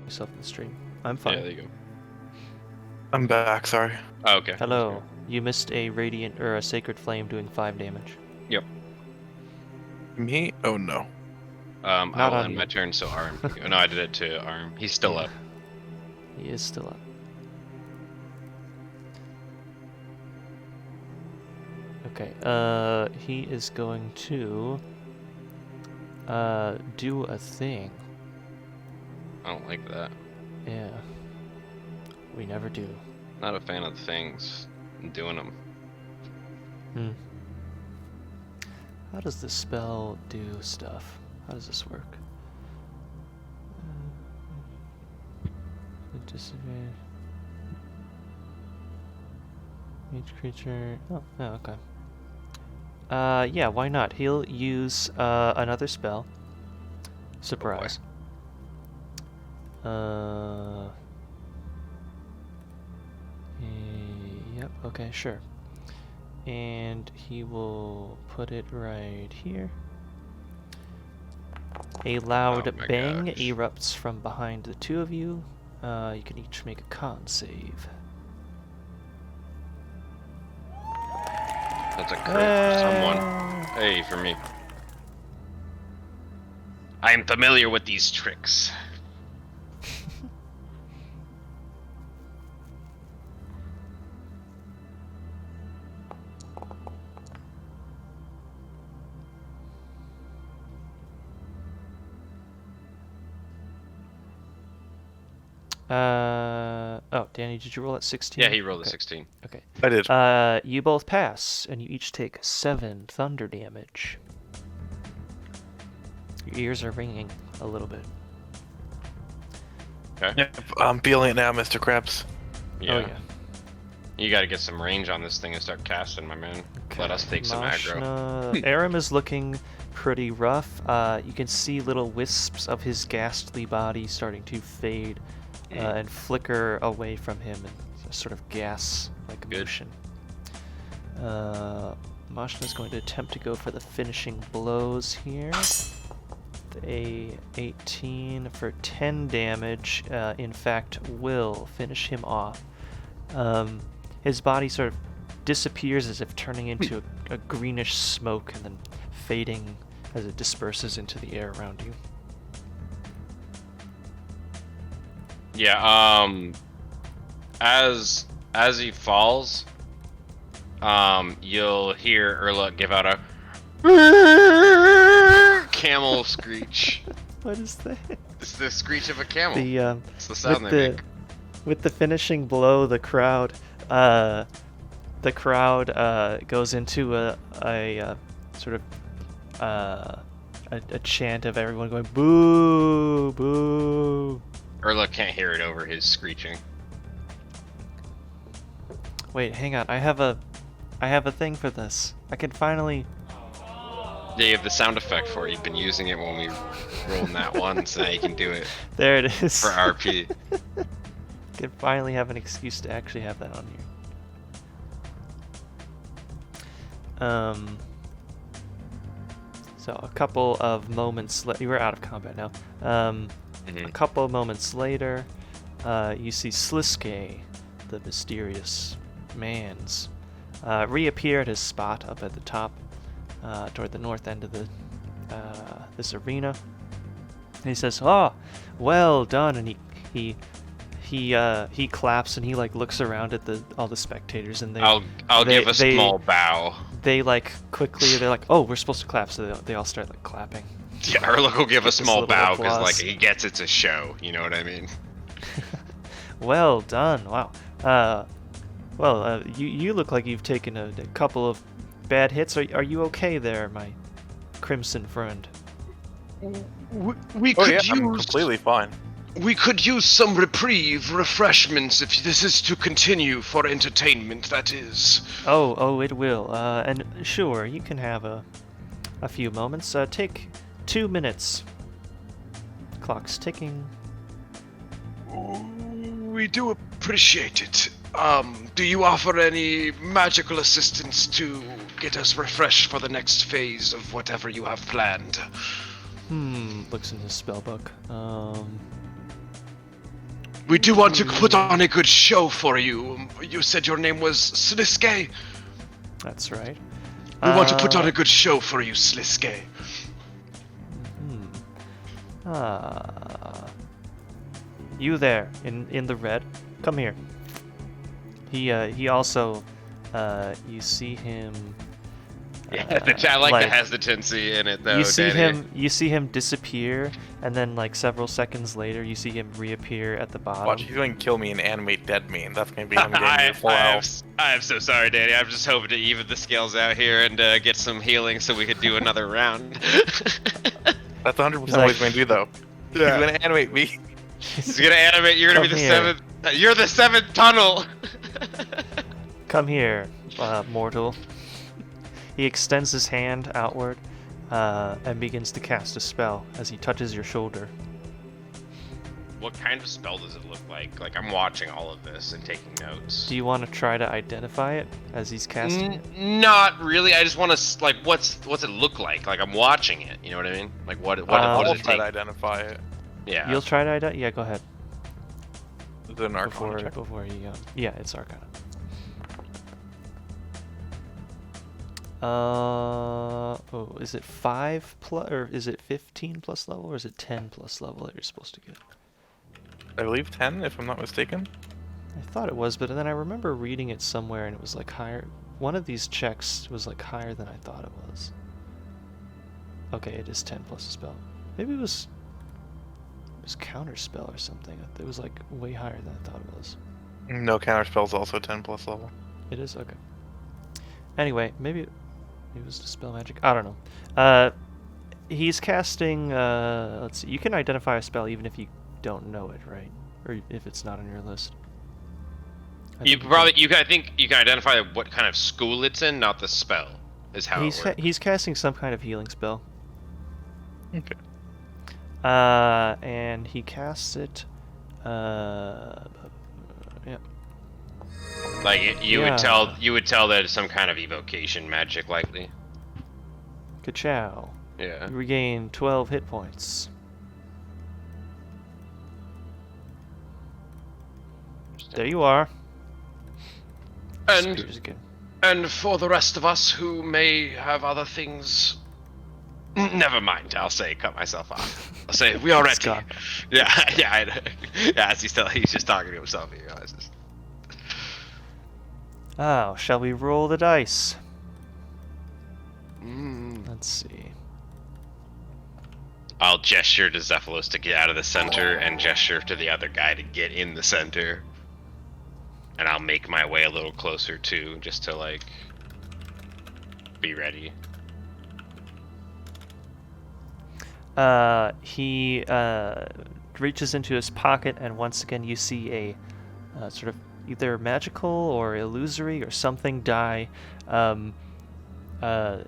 Yourself in the stream. I'm fine. Yeah, there you go. I'm back, sorry. Oh, okay. Hello. You missed a radiant or a sacred flame doing 5 damage. Yep. Me? Oh no. I Not will on end you. my turn, so Arm. No, I did it to Arm. He's still Yeah. up. He is still up. Okay, he is going to do a thing. I don't like that. Yeah. We never do. Not a fan of things. I'm doing them. How does this spell do stuff? How does this work? Disadvantage. Each creature. Oh, okay. Yeah, why not? He'll use another spell. Surprise. Yep, okay, sure. And he will put it right here. A loud Oh my bang gosh. erupts from behind the two of you. You can each make a con save. That's a crit for someone. Hey, for me. I am familiar with these tricks. Oh, Danny, did you roll at 16? Yeah, he rolled Okay. a 16. Okay. I did. You both pass, and you each take 7 thunder damage. Your ears are ringing a little bit. Okay. Yep, I'm feeling it now, Mr. Krabs. Yeah. Oh, yeah. You gotta get some range on this thing and start casting, my man. Let us take some aggro. Mashna. Aram is looking pretty rough. You can see little wisps of his ghastly body starting to fade and flicker away from him in a sort of gas-like Good. motion. Mashna is going to attempt to go for the finishing blows here. A 18 for 10 damage, in fact, will finish him off. His body sort of disappears as if turning into a greenish smoke and then fading as it disperses into the air around you. Yeah, as he falls, you'll hear Urluk give out a camel screech. What is that? It's the screech of a camel. It's the With sound they make. with the finishing blow, the crowd goes into a sort of a chant of everyone going boo, boo. Urluk can't hear it over his screeching. Wait, hang on. I have a thing for this. I can finally. Yeah, you have the sound effect for it. You've been using it when we rolled that one, so now you can do it There it is. for RP. Can finally have an excuse to actually have that on here. So a couple of moments later, we're out of combat now. A couple of moments later, you see Sliske, the mysterious man's, reappear at his spot up at the top, toward the north end of the this arena. And he says, "Oh, well done!" And he claps and he like looks around at all the spectators, and I'll give a small bow. They like quickly, they're like, "Oh, we're supposed to clap," so they all start like clapping. Yeah, Urluk will give a small bow because applause. like he gets it's a show. You know what I mean? Well done! Wow. You look like you've taken a couple of bad hits. Are you okay there, my crimson friend? We Oh could yeah, use. I'm completely fine. We could use some reprieve, refreshments, if this is to continue for entertainment, that is. Oh, it will. And sure, you can have a few moments. Take 2 minutes. Clock's ticking. We do appreciate it. Do you offer any magical assistance to get us refreshed for the next phase of whatever you have planned? Looks in his spellbook. We do want to put on a good show for you. You said your name was Sliske? That's right. We want to put on a good show for you, Sliske. You there, in the red. Come here. He also, you see him. I like the hesitancy in it though. You see Danny. You see him disappear, and then like several seconds later, you see him reappear at the bottom. Watch, he's going to kill me and animate dead me, and that's going to be him getting me full out. I'm so sorry, Danny. I'm just hoping to even the scales out here and get some healing so we could do another round. That's 100% He's what like- he's going to do, though. Yeah. He's going to animate me. He's gonna animate. You're gonna Come be the here. seventh. You're the seventh tunnel. Come here, mortal. He extends his hand outward and begins to cast a spell as he touches your shoulder. What kind of spell does it look like? Like I'm watching all of this and taking notes. Do you want to try to identify it as he's casting it? Not really. I just want to like, what's it look like? Like I'm watching it. You know what I mean? Like what I'll does it try take? to identify it. Yeah. You'll try to identify? Yeah, go ahead. Is it an Arcana check? Before you yeah, it's Arcana. Is it 5 plus, or is it 15 plus level, or is it 10 plus level that you're supposed to get? I believe 10, if I'm not mistaken. I thought it was, but then I remember reading it somewhere and it was like higher. One of these checks was like higher than I thought it was. Okay, it is 10 plus a spell. Maybe it was counter spell or something. It was like way higher than I thought it was. No, counterspell's also 10 plus level. It is? Okay. Anyway, maybe it was dispel magic. I don't know. He's casting, let's see, you can identify a spell even if you don't know it, right? Or if it's not on your list. I think I think you can identify what kind of school it's in, not the spell. Is how it works. He's casting some kind of healing spell. Okay. And he casts it, yeah. Like you would tell that it's some kind of evocation magic, likely. Ka-chow. Yeah. You regain 12 hit points. There you are. And Disappears again. and for the rest of us who may have other things, Never mind. I'll say cut myself off. I'll say we are ready. Scott. Yeah. As he's just talking to himself. He realizes. Oh, shall we roll the dice? Mm. Let's see. I'll gesture to Xephalos to get out of the center and gesture to the other guy to get in the center. And I'll make my way a little closer too, just to like be ready. He reaches into his pocket, and once again you see a sort of either magical or illusory or something die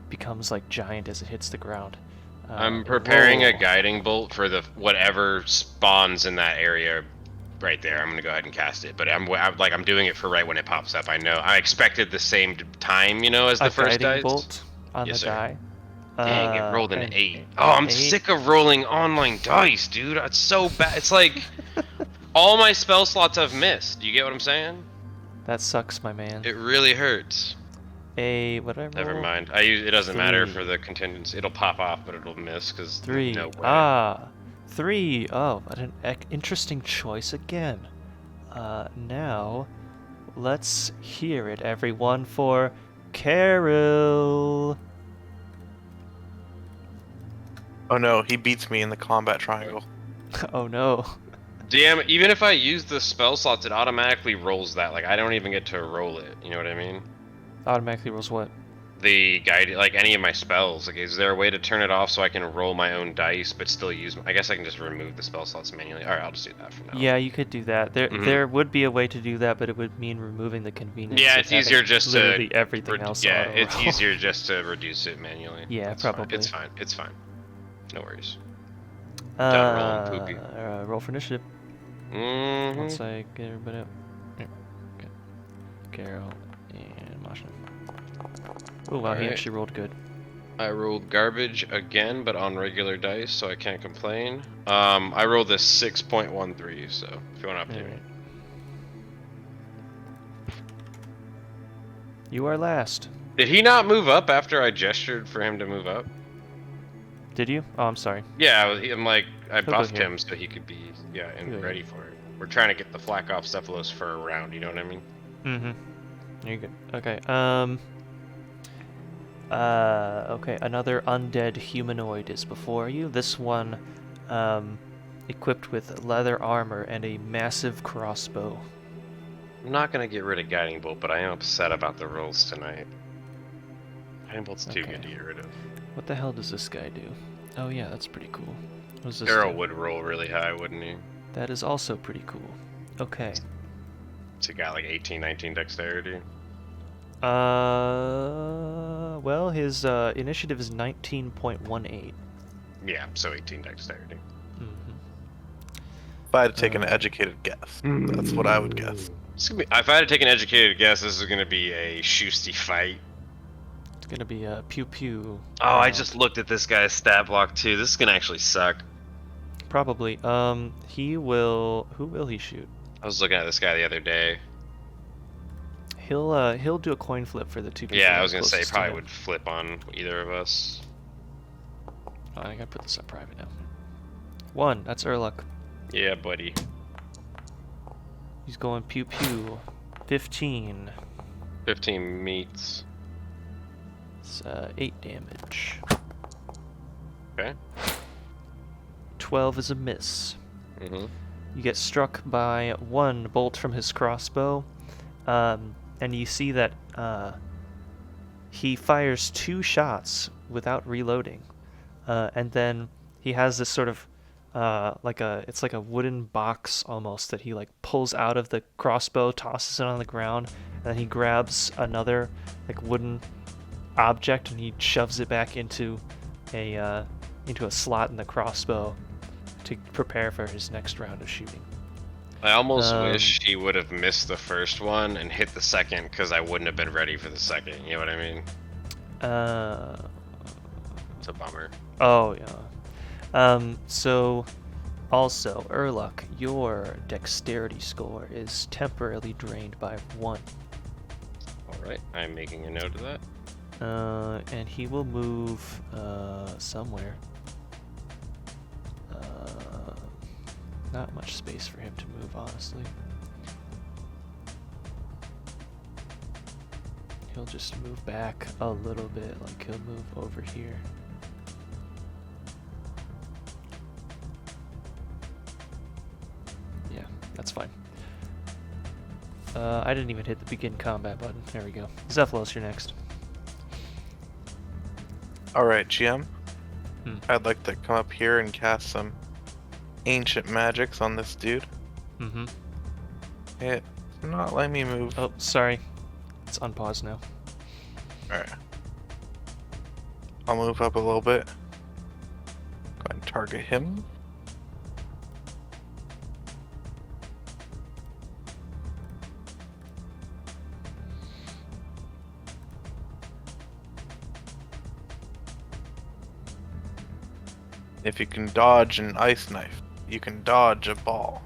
becomes like giant as it hits the ground. I'm preparing a whoa. guiding bolt for the whatever spawns in that area right there. I'm gonna go ahead and cast it, but I'm doing it for right when it pops up. I know. I expected the same time, as the first guiding dice. bolt on Yes, the sir. die. Dang, it rolled an 8. an Oh, I'm 8. sick of rolling online dice, dude. It's so bad. It's like all my spell slots I've missed. You get what I'm saying? That sucks, my man. It really hurts. What did I roll? Never mind. It doesn't matter 3. for the contingency. It'll pop off, but it'll miss because 3. no way. 3. Oh, what an interesting choice again. Now, let's hear it, everyone, for Carol. Oh no, he beats me in the combat triangle. Oh no. Damn, even if I use the spell slots, it automatically rolls that. Like, I don't even get to roll it. You know what I mean? Automatically rolls what? The guide, like any of my spells. Like, is there a way to turn it off so I can roll my own dice but still use? I guess I can just remove the spell slots manually. All right, I'll just do that for now. Yeah, you could do that. There would be a way to do that, but it would mean removing the convenience. Yeah, of it's easier having just literally to everything else. Yeah, auto it's roll. easier just to reduce it manually. Yeah, That's probably. Fine. It's fine. It's fine. No worries. Done rolling poopy. Roll for initiative. Mm-hmm. Once I get everybody up. Here. Okay. Carol and Masha. Oh wow, he Alright. actually rolled good. I rolled garbage again, but on regular dice, so I can't complain. I rolled a 6.13, so if you want to update me. Alright. You are last. Did he not move up after I gestured for him to move up? Did you? Oh, I'm sorry. Yeah, I go buffed here. him so he could be, and He'll go ready for it. We're trying to get the flak off Xephalos for a round, you know what I mean? Mm-hmm. You're good. Okay. Okay, another undead humanoid is before you. This one, equipped with leather armor and a massive crossbow. I'm not gonna get rid of Guiding Bolt, but I am upset about the rolls tonight. Guiding Bolt's too Okay. good to get rid of. What the hell does this guy do? Oh yeah, that's pretty cool. What does this Daryl do? would roll really high, wouldn't he? That is also pretty cool. Okay. So he got like 18, 19 dexterity. Well, his initiative is 19.18. Yeah, so 18 dexterity. If I had to take an educated guess, that's what I would guess. If I had to take an educated guess, this is gonna be a shoosty fight. It's gonna be a pew pew. Oh, I just looked at this guy's stat block too. This is gonna actually suck. Probably. He will. Who will he shoot? I was looking at this guy the other day. He'll do a coin flip for the two people. Yeah, that I are was gonna say closest to probably him. would flip on either of us. Oh, I gotta put this on private now. 1. That's Urluk. Yeah, buddy. He's going pew pew. 15. 15 meets. It's 8 damage. Okay. 12 is a miss. Mm-hmm. You get struck by 1 bolt from his crossbow, and you see that he fires 2 shots without reloading, and then he has this sort of it's like a wooden box almost that he like pulls out of the crossbow, tosses it on the ground, and then he grabs another like wooden object and he shoves it back into a slot in the crossbow to prepare for his next round of shooting. I almost wish he would have missed the first one and hit the second, because I wouldn't have been ready for the second. You know what I mean? It's a bummer. Oh yeah. So also Urluk, your dexterity score is temporarily drained by 1. Alright, I'm making a note of that. And he will move somewhere. Not much space for him to move, honestly. He'll just move back a little bit, like he'll move over here. Yeah, that's fine. I didn't even hit the begin combat button. There we go. Xephalos, you're next. All right, GM. I'd like to come up here and cast some ancient magics on this dude. Mm-hmm. It's not letting me move. Oh, sorry. It's unpaused now. Alright. I'll move up a little bit. Go ahead and target him. If you can dodge an ice knife, you can dodge a ball.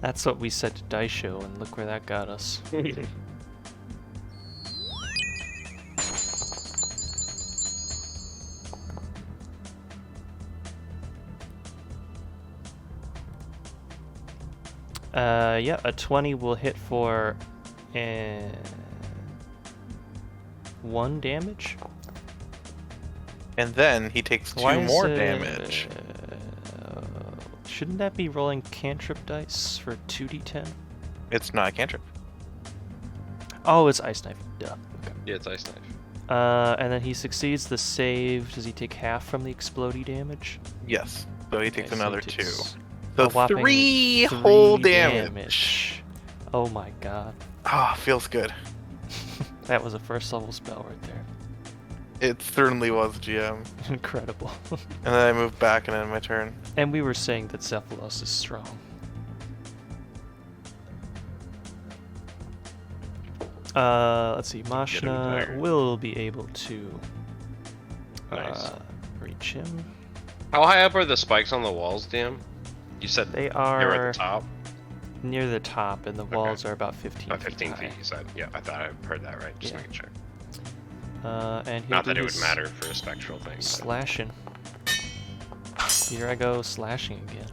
That's what we said to Dice Show, and look where that got us. Yeah, a 20 will hit for 1 damage. And then he takes 2 more damage. Shouldn't that be rolling cantrip dice for 2d10? It's not a cantrip. Oh, it's Ice Knife. Duh. Okay. Yeah, it's Ice Knife. And then he succeeds the save. Does he take half from the explodey damage? Yes. So he takes Okay, so he another takes 2. a So whopping 3 whole 3 damage. Oh my god. Ah, feels good. That was a first level spell right there. It certainly was, GM. Incredible. And then I move back and end my turn. And we were saying that Xephalos is strong. Let's see. Mashna tired. will be able to Nice. reach him. How high up are the spikes on the walls, DM? You said They they were are at the top? near the top, and the walls are about 15 About 15 feet feet, you said. Yeah, I thought I heard that right. Just Yeah. making sure. high. And he'll Not do that it would his matter for a spectral thing. but- slashing. Here I go slashing again.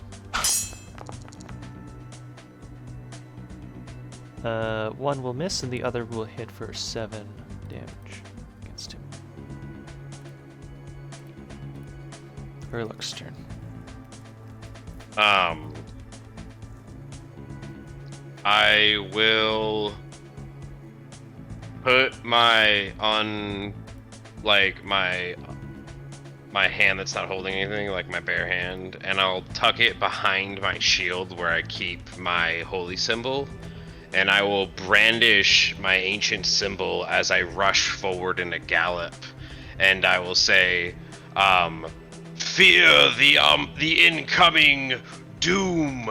One will miss, and the other will hit for 7 damage against him. Urluk's turn. I will put my my hand that's not holding anything, like my bare hand, and I'll tuck it behind my shield where I keep my holy symbol, and I will brandish my ancient symbol as I rush forward in a gallop, and I will say, fear the incoming doom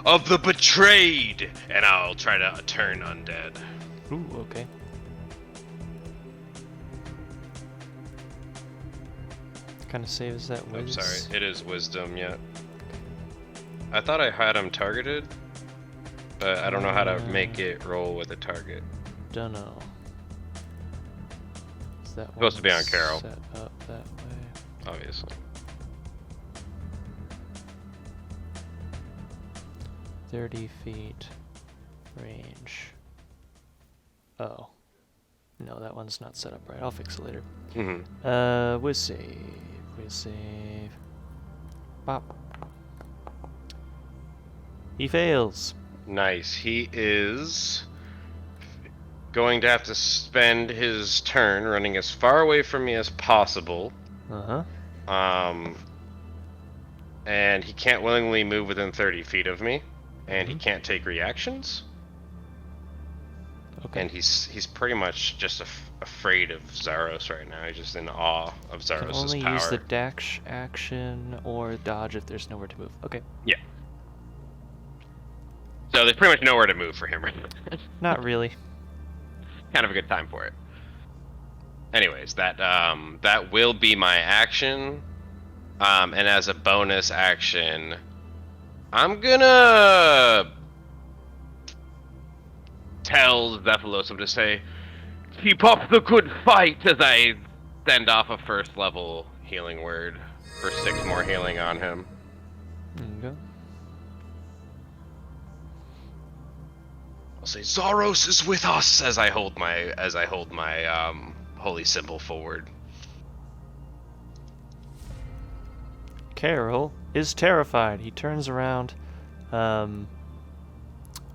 of the betrayed, and I'll try to turn undead. Ooh, okay. What kind of save is that? I'm Wiz? sorry, it is wisdom yet. I thought I had him targeted, but I don't know how to make it roll with a target. Dunno. Is that Supposed to be one on Carol. Set up that way. Obviously. 30 feet range. Oh. No, that one's not set up right. I'll fix it later. Mm-hmm. Whiz save. Whiz save. Bop. He fails. Nice. He is going to have to spend his turn running as far away from me as possible. Uh-huh. And he can't willingly move within 30 feet of me. And he Mhm. can't take reactions. Okay. And he's pretty much just afraid of Zaros right now. He's just in awe of Can Zaros' only power. use the dash action or dodge if there's nowhere to move. Okay. Yeah. So there's pretty much nowhere to move for him right now. Not really. Kind of a good time for it. Anyways, that will be my action. And as a bonus action, I'm gonna tell Xephalos to say, "Keep up the good fight," as I send off a first level healing word for 6 more healing on him. There you go. I'll say, "Zaros is with us," as I hold my holy symbol forward. Carol is terrified. He turns around.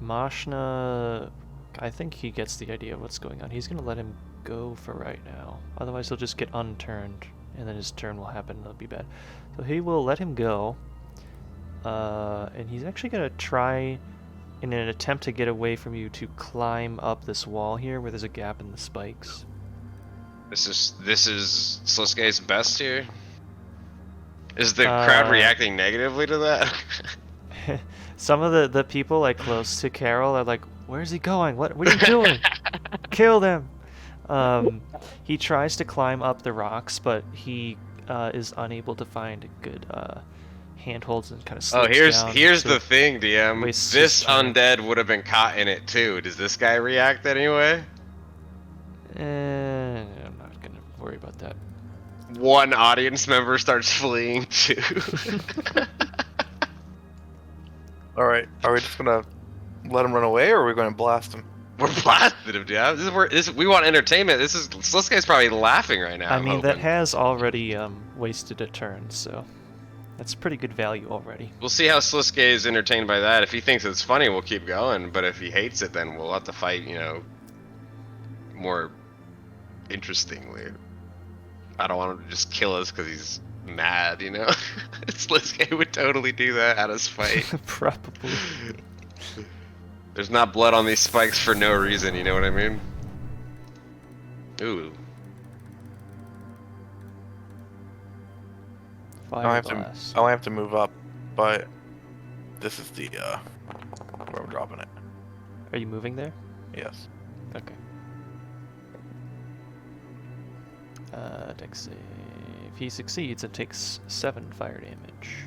Mashna, I think he gets the idea of what's going on. He's going to let him go for right now. Otherwise, he'll just get unturned and then his turn will happen and it'll be bad. So he will let him go. And he's actually going to try, in an attempt to get away from you, to climb up this wall here where there's a gap in the spikes. This is Sliske's best here? Is the crowd reacting negatively to that? Some of the people like close to Carol are like, "Where's he going? What are you doing? Kill them!" He tries to climb up the rocks, but he is unable to find good handholds and kind of slips down. Here's the thing, DM. This turn. undead would have been caught in it too. Does this guy react anyway? I'm not gonna worry about that. One audience member starts fleeing too. Alright, are we just gonna let him run away, or are we gonna blast him? We're blasting him, dude. We want entertainment. This guy's probably laughing right now. I mean, that has already wasted a turn, so that's pretty good value already. We'll see how Sliske is entertained by that. If he thinks it's funny, we'll keep going. But if he hates it, then we'll have to fight, more interestingly. I don't want him to just kill us because he's mad, Sliske would totally do that at us fight. Probably. There's not blood on these spikes for no reason, you know what I mean? Ooh. Fire blast. I only have to move up, but this is the where I'm dropping it. Are you moving there? Yes. Okay. Dex save. If he succeeds, it takes 7 fire damage.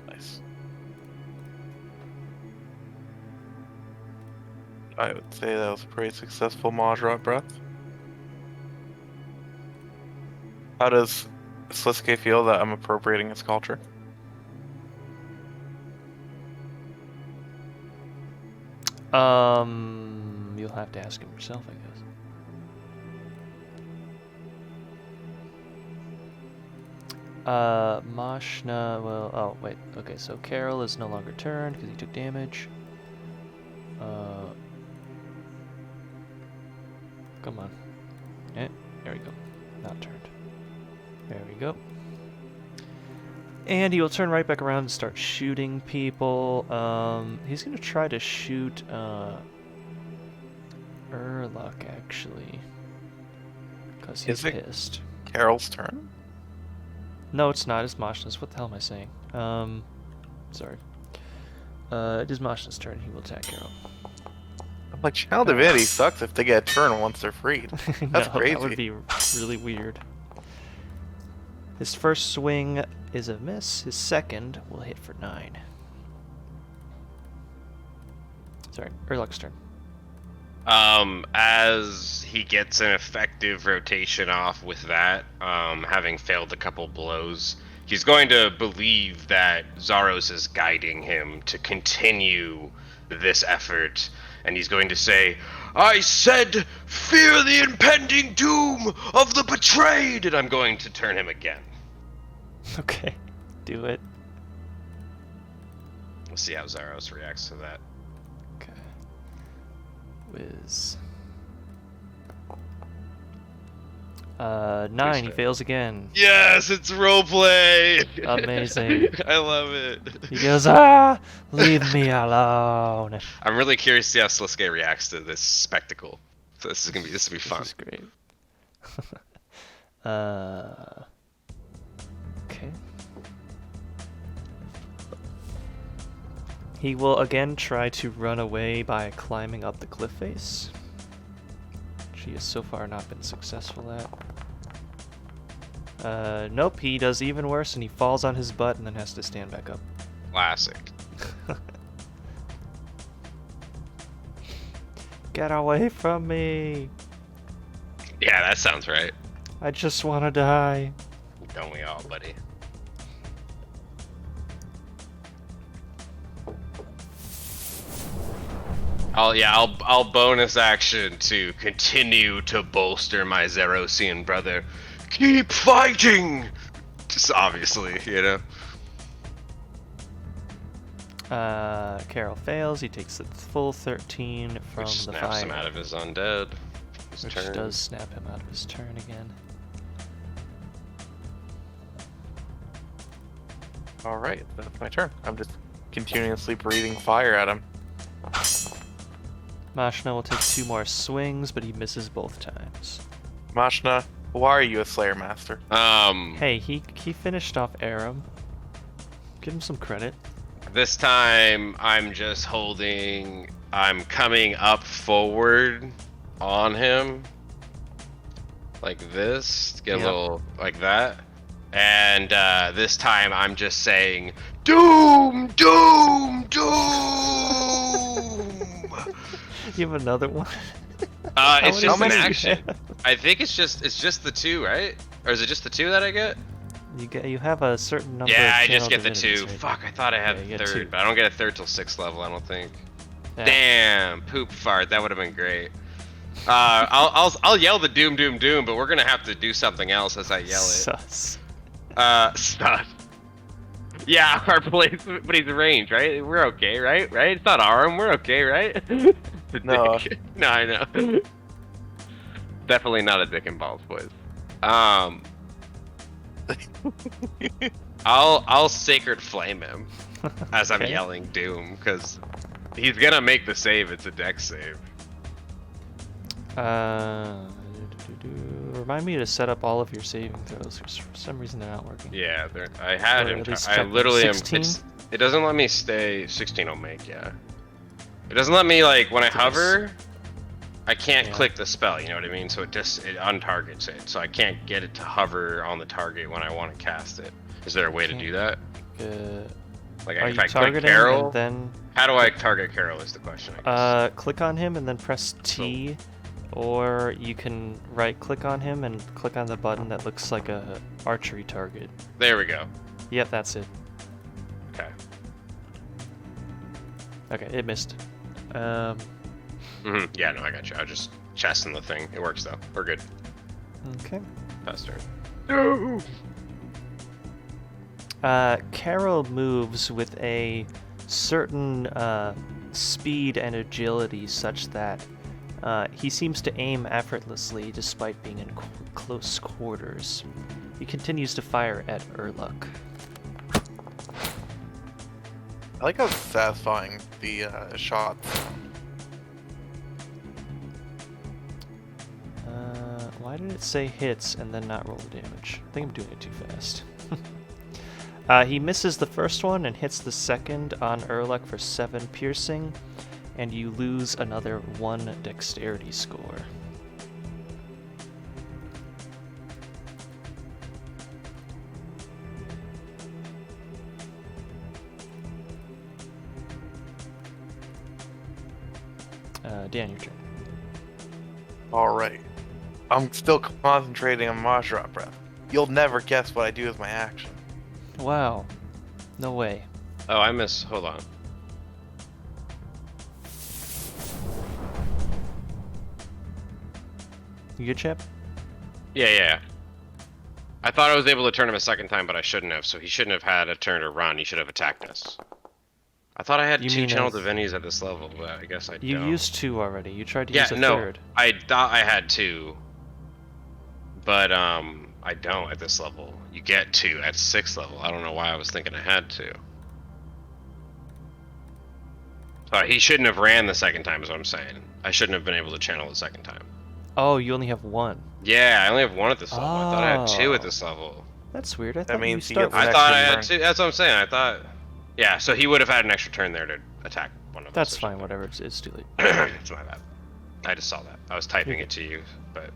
Nice. I would say that was a pretty successful Majra breath. How does Sliske feel that I'm appropriating his culture? You'll have to ask him yourself, I guess. Mashna, well, oh, wait, okay, so Carol is no longer turned because he took damage. Come on. Yeah, there we go. Not turned. There we go. And he will turn right back around and start shooting people. He's gonna try to shoot, Urluk, actually. Because he's pissed. Carol's turn? No, it's not. It's Mashna's. What the hell am I saying? Sorry. It is Mashna's turn. He will attack Carol. I'm like, Channel Divinity sucks if they get a turn once they're freed. That's crazy. That would be really weird. His first swing is a miss. His second will hit for 9. Sorry, Urluk's turn. As he gets an effective rotation off with that, having failed a couple blows, he's going to believe that Zaros is guiding him to continue this effort, and he's going to say, "I said, fear the impending doom of the betrayed!" And I'm going to turn him again. Okay, do it. We'll see how Zaros reacts to that. Okay. Whiz. 9, he fails again. Yes, it's roleplay! Amazing. I love it. He goes, leave me alone. I'm really curious to see how Sliske reacts to this spectacle. So this will be fun. This is great. Okay. He will again try to run away by climbing up the cliff face, which he has so far not been successful at. Nope, he does even worse and he falls on his butt and then has to stand back up. Classic. Get away from me! Yeah, that sounds right. I just want to die. Don't we all, buddy? I'll bonus action to continue to bolster my Zerosian brother. Keep fighting! Just obviously, Carol fails. He takes the full 13 from Which the snaps fire. him out of his undead. Which does snap him out of his turn again. All right, that's my turn. I'm just continuously breathing fire at him. Mashna will take 2 more swings, but he misses both times. Mashna, why are you a Slayer Master? Hey, he finished off Aram. Give him some credit. This time I'm just holding. I'm coming up forward on him, like this. Get a little like that. And this time I'm just saying, "Doom, doom, doom." You have another one? It's just an many do you action. have? I think it's just the 2, right? Or is it just the 2 that I get? You have a certain number. Yeah, of I just channel get the 2. divinities, right? Fuck, I thought I had Yeah, you a get 3rd, 2. but I don't get a 3rd till 6th level. I don't think. Yeah. Damn, poop fart. That would have been great. I'll yell the doom, doom, doom, but we're gonna have to do something else as I yell it. Sus. Sus. Yeah, our place, but he's range, right? We're okay, right? Right? It's not arm. We're okay, right? No. No, I know. Definitely not a dick and balls, boys. I'll sacred flame him as I'm Okay. yelling doom, because he's gonna make the save. It's a dex save. Remind me to set up all of your saving throws, because for some reason they're not working. Yeah, I had Or him. at least I check them. literally am. 16? It doesn't let me stay. 16 will make, yeah. It doesn't let me, like, when I hover, I can't click the spell, you know what I mean? So it untargets it. So I can't get it to hover on the target when I want to cast it. Is there a way to do that? Like, Are if you I click targeting Carol, and then how do I target Carol is the question, I guess. click on him and then press T, or you can right click on him and click on the button that looks like a archery target. There we go. Yep, that's it. Okay. Okay, it missed. Yeah, no, I got you. I was just chesting the thing. It works, though. We're good. Okay. Fast turn. No! Carol moves with a certain speed and agility such that he seems to aim effortlessly despite being in close quarters. He continues to fire at Urluk. I like how satisfying the shots. Why did it say hits and then not roll the damage? I think I'm doing it too fast. He misses the first one and hits the second on Urluk for 7 piercing, and you lose another 1 dexterity score. Dan, your turn. Alright. I'm still concentrating on Majra Breath. You'll never guess what I do with my action. Wow. No way. Oh, I miss. Hold on. You good, Chip? Yeah. I thought I was able to turn him a second time, but I shouldn't have, so he shouldn't have had a turn to run. He should have attacked us. I thought I had You 2 mean channel as- divinities at this level, but I guess I You don't. used 2 already. You tried to Yeah, use a no, third. I thought I had 2, but I don't at this level. You get 2 at 6th level. I don't know why I was thinking I had 2. So he shouldn't have ran the second time is what I'm saying. I shouldn't have been able to channel the second time. Oh, you only have 1. Yeah, I only have 1 at this level. I thought I had 2 at Oh. this level. That's weird. I thought means you he start gets with... I an thought I extra had turn. 2. That's what I'm saying. I thought... Yeah, so he would have had an extra turn there to attack one of us. That's or fine, something. whatever. It's too late. It's my bad. I just saw that. I was typing it to you, but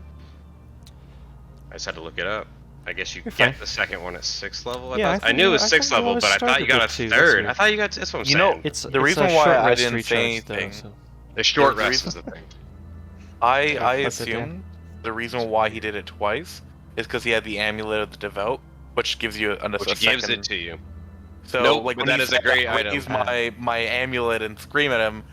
I just had to look it up. I guess you You're get fine. the second one at 6th level. Yeah, I knew it was 6th level, but I thought you got a started with 2. That's 3rd. weird. I thought you got. That's what I'm You know, saying. It's The it's reason a why short I rest didn't say recharge, though, anything- so- The short the rest reason- is the thing. I What's it, Dan? assume the reason why he did it twice is because he had the Amulet of the Devout, which gives you a Which second. gives it to you. So, Nope, like, but when that you is a said great that, item. Use my amulet and scream at him.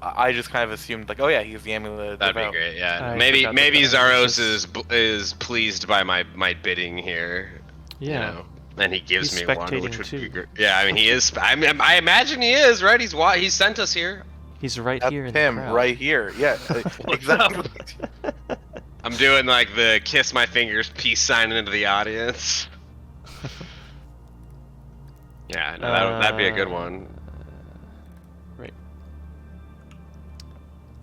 I just kind of assumed like, oh yeah, he's the Amulet of the That'd Devout. be great. Yeah. I maybe forgot maybe that that Zaros was is pleased by my bidding here. Yeah. You know? And he gives He's me one, spectating which would be too. great. Yeah, I mean he is. I imagine he is, right? He sent us here. He's right That's here in him the crowd. right here. Yeah, exactly. I'm doing like the kiss my fingers peace sign into the audience. Yeah, no, that'd be a good one. Right.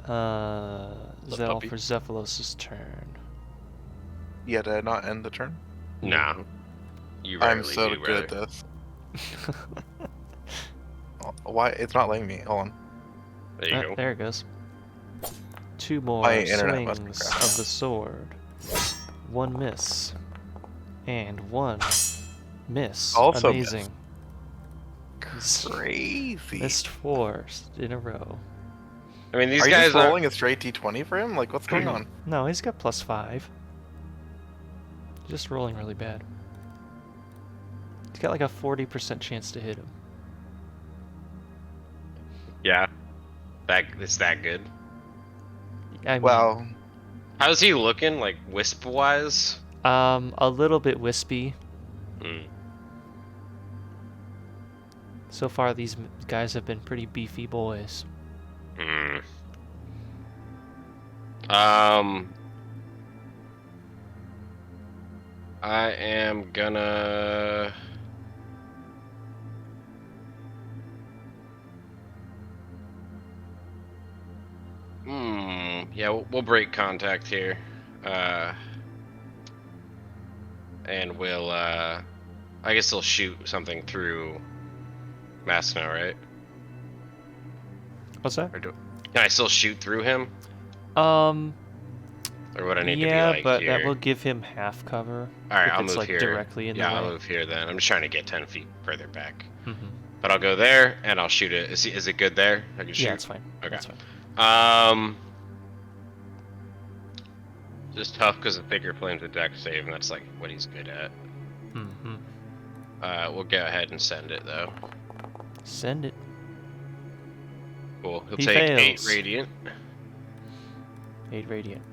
The Zel puppy. for Xephalos' turn. Yeah, did I not end the turn? No. You rarely I'm so do, good brother. at this. Why? It's not letting me. Hold on. There you go. There it goes. 2 more My internet must be swings crashing. of the sword. 1 miss. And 1 miss. Also Amazing. He's Crazy. missed 4 in a row. I mean, these Are you guys just rolling a straight d20 for him? Like, what's going on? No, he's got +5. Just rolling really bad. He's got like a 40% chance to hit him. Yeah. It's that good. I mean, Well, How's he looking, like, wisp-wise? a little bit wispy. Mm. So far, these guys have been pretty beefy boys. Mm. I am gonna... Yeah, we'll break contact here. And we'll, I guess they'll shoot something through Masno, right? What's that? Can I still shoot through him? Um, Or would I need yeah, to be, like, but here? that will give him half cover. Alright, if I'll it's move like here. directly in Yeah, the I'll way. move here then. I'm just trying to get 10 feet further back. Mm-hmm. But I'll go there, and I'll shoot it. Is it good there? I can shoot? Yeah, it's fine. Okay. That's fine. Just tough because the thicker flame's a dex save, and that's like what he's good at. Mm-hmm. We'll go ahead and send it though. Send it. Cool. He'll He take 8 fails. radiant. 8 radiant.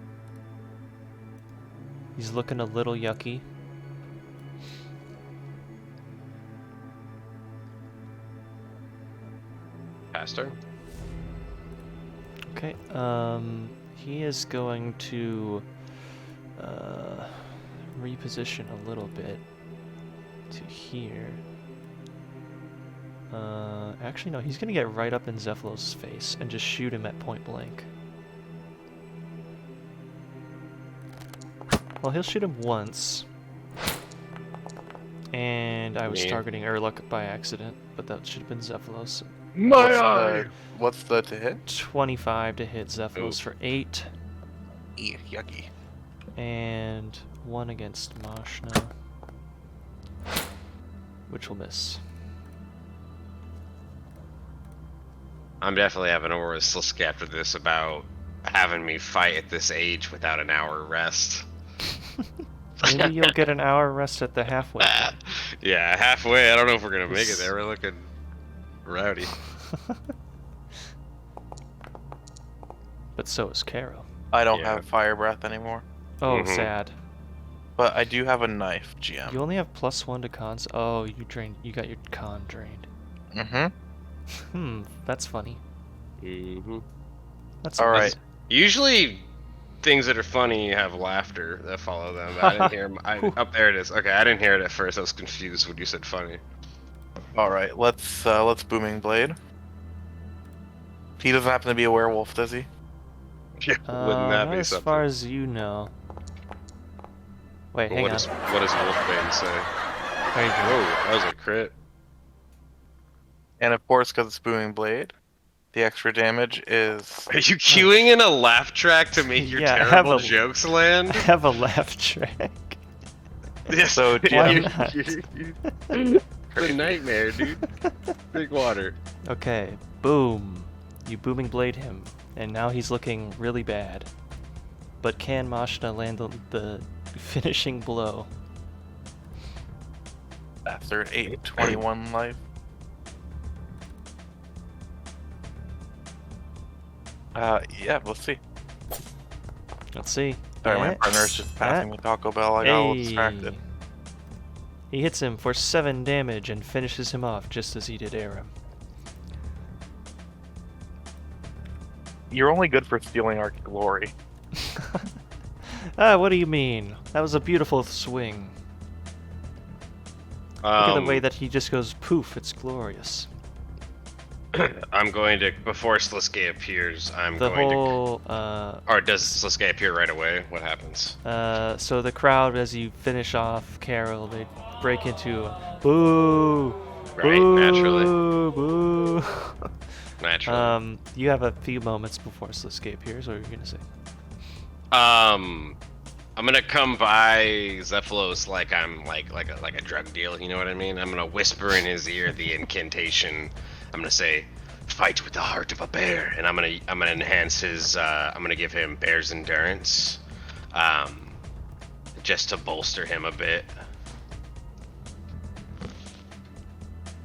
He's looking a little yucky. Pass turn. Okay. He is going to reposition a little bit to here. Actually, no. He's gonna get right up in Xephalos' face and just shoot him at point blank. Well, he'll shoot him once. And I was Me. targeting Urluk by accident, but that should have been Xephalos. what's the to hit? 25 to hit Xephalos Ooh. for 8. Yucky. And 1 against Mashna, which will miss. I'm definitely having a restless after this about having me fight at this age without an hour rest. Maybe you'll get an hour rest at the halfway point. Yeah, halfway. I don't know if we're gonna make it there. We're looking rowdy. But so is Caro. I don't Yeah. have fire breath anymore, Oh, Mhm. sad. but I do have a knife, GM. You only have +1 to cons. Oh, you got your con drained. Mm-hmm. That's funny. Mm-hmm. That's All nice. right. Usually, things that are funny have laughter that follow them. I didn't hear. Up there it is. Okay, I didn't hear it at first. I was confused when you said funny. All right. Let's booming blade. He doesn't happen to be a werewolf, does he? Yeah, wouldn't that Not be as something? far as you know. Wait, hang What on. does Wolfbane say? There you go. Oh, that was a crit. And of course, because it's booming blade, the extra damage is. Are you queuing in a laugh track to make your Yeah, have terrible a- jokes land? I have a laugh track. Yes. So, Why GM, not? It's a nightmare, dude. Big water. Okay, boom. You booming blade him, and now he's looking really bad. But can Mashna land the finishing blow? after 821 life. Yeah, let's see. Let's see. Sorry, my Yeah. partner's just passing me Taco Bell. I got a little distracted. He hits him for 7 damage and finishes him off just as he did Aram. You're only good for stealing our glory. Ah, what do you mean? That was a beautiful swing. Look at the way that he just goes poof. It's glorious. I'm going to, before Sliske appears, I'm The going whole, to... Or does Sliske appear right away? What happens? So the crowd, as you finish off Carol, they break into boo, Right, boo, naturally. boo. Naturally. You have a few moments before Sliske appears. What are you gonna say? I'm gonna come by Xephalos like I'm like a drug deal, you know what I mean? I'm gonna whisper in his ear the incantation. I'm gonna say, "Fight with the heart of a bear," and I'm gonna enhance his. I'm gonna give him bear's endurance, just to bolster him a bit.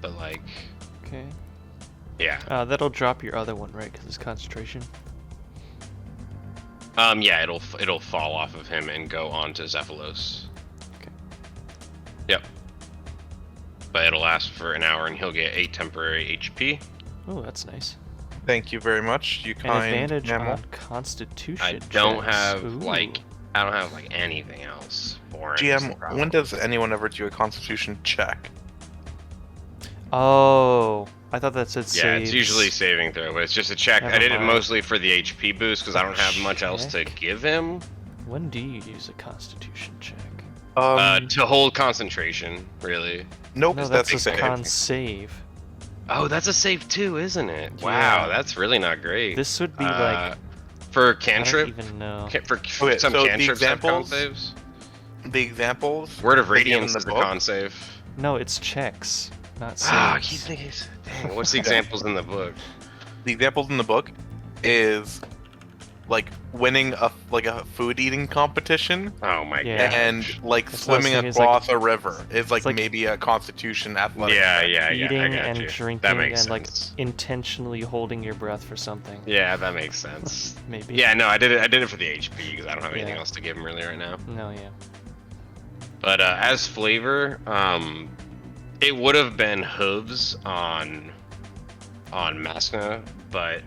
But like, Okay. yeah. That'll drop your other one, right? Because it's concentration. Yeah, it'll fall off of him and go on to Xephalos. Okay. Yep. But it'll last for an hour, and he'll get 8 temporary HP. Oh, that's nice. Thank you very much, you An kind advantage mammal. on Constitution. I don't checks. have Ooh. like anything else for him. GM, when does anyone ever do a Constitution check? Oh, I thought that said Yeah, it's saves. usually saving throw, but it's just a check. Never I did it mind. mostly for the HP boost because I don't have much else to Check. give him. When do you use a Constitution check? To hold concentration, really. Nope, No, that's that's a a save. con save. Oh, that's a save too, isn't it? Yeah. Wow, that's really not great. This would be like for I don't cantrip. even know. For Okay, some so the cantrips have con examples- saves. The examples. Word of they give in Radiance the is a book? con save. No, it's checks, not saves. Ah, I keep thinking. Dang, what's the examples in the book? The examples in the book is like winning a food eating competition Oh my Yeah. god. and like That's what I was swimming thinking, it's like- across a river is like, like maybe a Constitution athletic. Yeah, check. yeah, Eating I got and you. drinking That makes and like sense. intentionally holding your breath for something. Yeah, that makes sense. Maybe. Yeah, no, I did it for the HP because I don't have anything Yeah. else to give him really right now. No, yeah. But as flavor, it would have been hooves on Maskna, but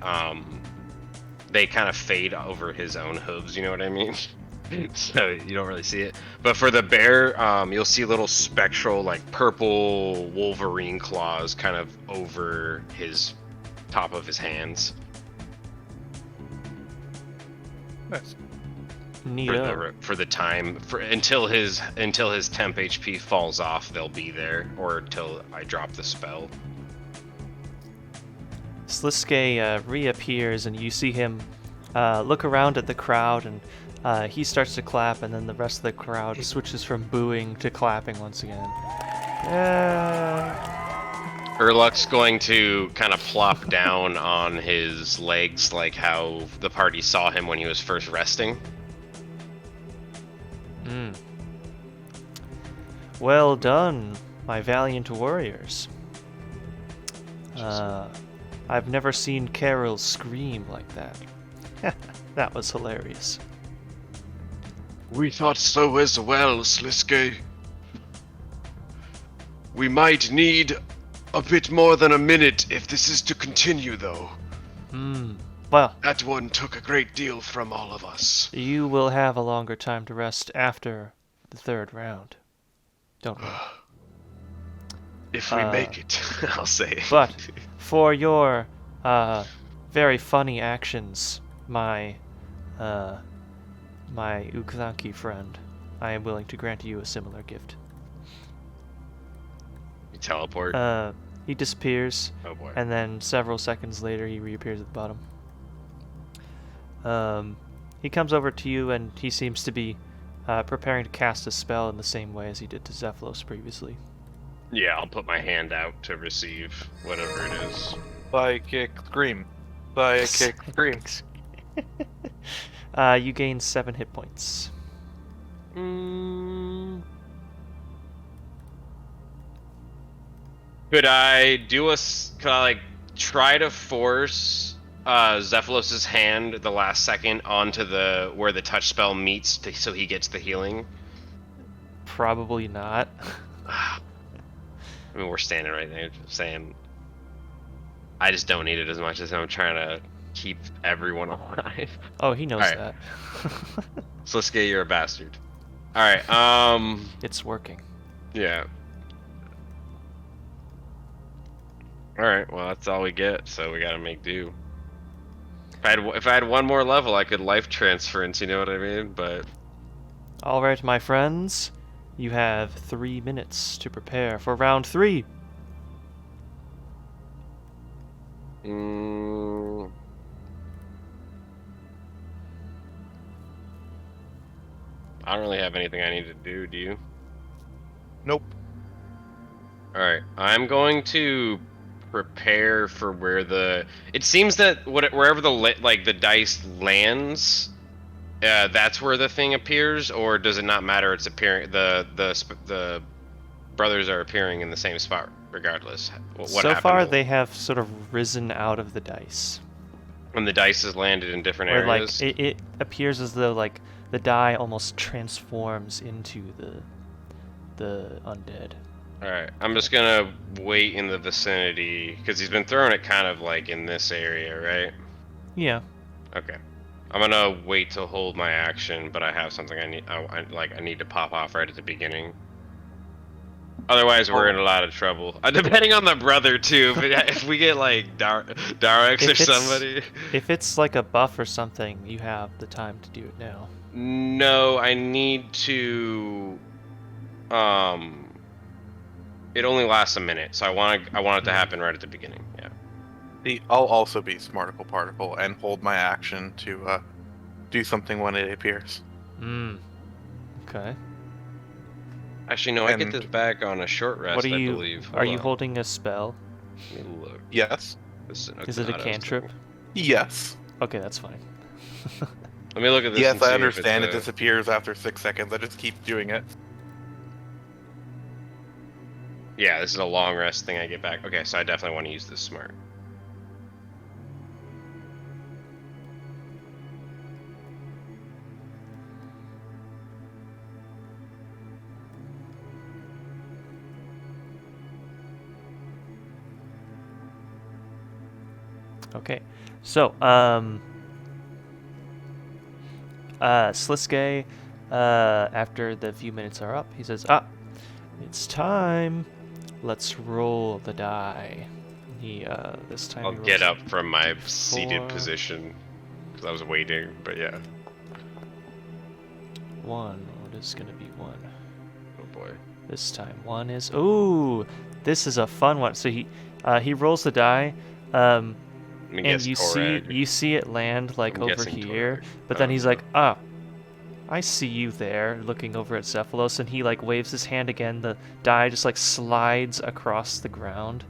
they kind of fade over his own hooves. You know what I mean? So you don't really see it. But for the bear, you'll see little spectral, like purple Wolverine claws, kind of over his top of his hands. Nice. Neato. For the time until his temp HP falls off, they'll be there, or until I drop the spell. Sliske reappears and you see him look around at the crowd and he starts to clap and then the rest of the crowd switches from booing to clapping once again. Urluk's going to kind of plop down on his legs like how the party saw him when he was first resting. Well done, my valiant warriors. I've never seen Carol scream like that. That was hilarious. We thought so as well, Sliske. We might need a bit more than a minute if this is to continue, though. Well, That one took a great deal from all of us. you will have a longer time to rest after the third round. Don't worry. If we make it, I'll say. But for your very funny actions, my Uklanki friend, I am willing to grant you a similar gift. You teleport. He disappears, Oh boy. and then several seconds later he reappears at the bottom. He comes over to you, and he seems to be preparing to cast a spell in the same way as he did to Xephalos previously. Yeah, I'll put my hand out to receive whatever it is. Psychic scream. Psychic scream. You gain 7 hit points. Could I like try to force Xephalos' hand the last second onto where the touch spell meets so he gets the healing? Probably not. I mean, we're standing right there saying I just don't need it as much as I'm trying to keep everyone alive. Oh, he knows Alright. that. Sliske, you're a bastard. Alright, It's working. yeah. All right, well that's all we get, so we gotta make do. If I had one more level, I could life transference. You know what I mean? But All right, my friends, you have 3 minutes to prepare for round 3. I don't really have anything I need to do. Do you? Nope. All right, I'm going to prepare for where the. It seems that wherever the dice lands, that's where the thing appears, or does it not matter? It's appearing. The brothers are appearing in the same spot regardless. What So happened far, to- they have sort of risen out of the dice. when the dice has landed in different Where, areas. like, it appears as though, like, the die almost transforms into the undead. All right, I'm just gonna wait in the vicinity because he's been throwing it kind of like in this area, right? Yeah. Okay. I'm gonna wait to hold my action, but I have something I need. I need to pop off right at the beginning. Otherwise, we're in a lot of trouble. Depending on the brother too. If we get like Darex or If it's- somebody. If it's like a buff or something, you have the time to do it now. No, I need to. It only lasts a minute, so I want it to happen right at the beginning. Yeah. I'll also be Smarticle Particle and hold my action to do something when it appears. Okay. Actually, no, I get And- this back on a short rest. What are I you? believe. Are you Hold on. holding a spell? Let me look. Yes. This Is it a not cantrip? Yes. Okay, that's fine. Let me look at this. Yes, and I see if understand it it's a- disappears after 6 seconds. I just keep doing it. Yeah, this is a long rest thing I get back. Okay, so I definitely want to use this smart. Okay, so Sliske, after the few minutes are up, he says, it's time. Let's roll the die. He this time I'll he get rolls up from my seated 4. position because I was waiting. But yeah. 1. What is gonna be 1? Oh boy. This time 1 is. Ooh, this is a fun one. So he rolls the die. Let me And guess you see it land like I'm over guessing here, Torag. but then he's like, I see you there, looking over at Xephalos, and he like waves his hand again. The die just like slides across the ground,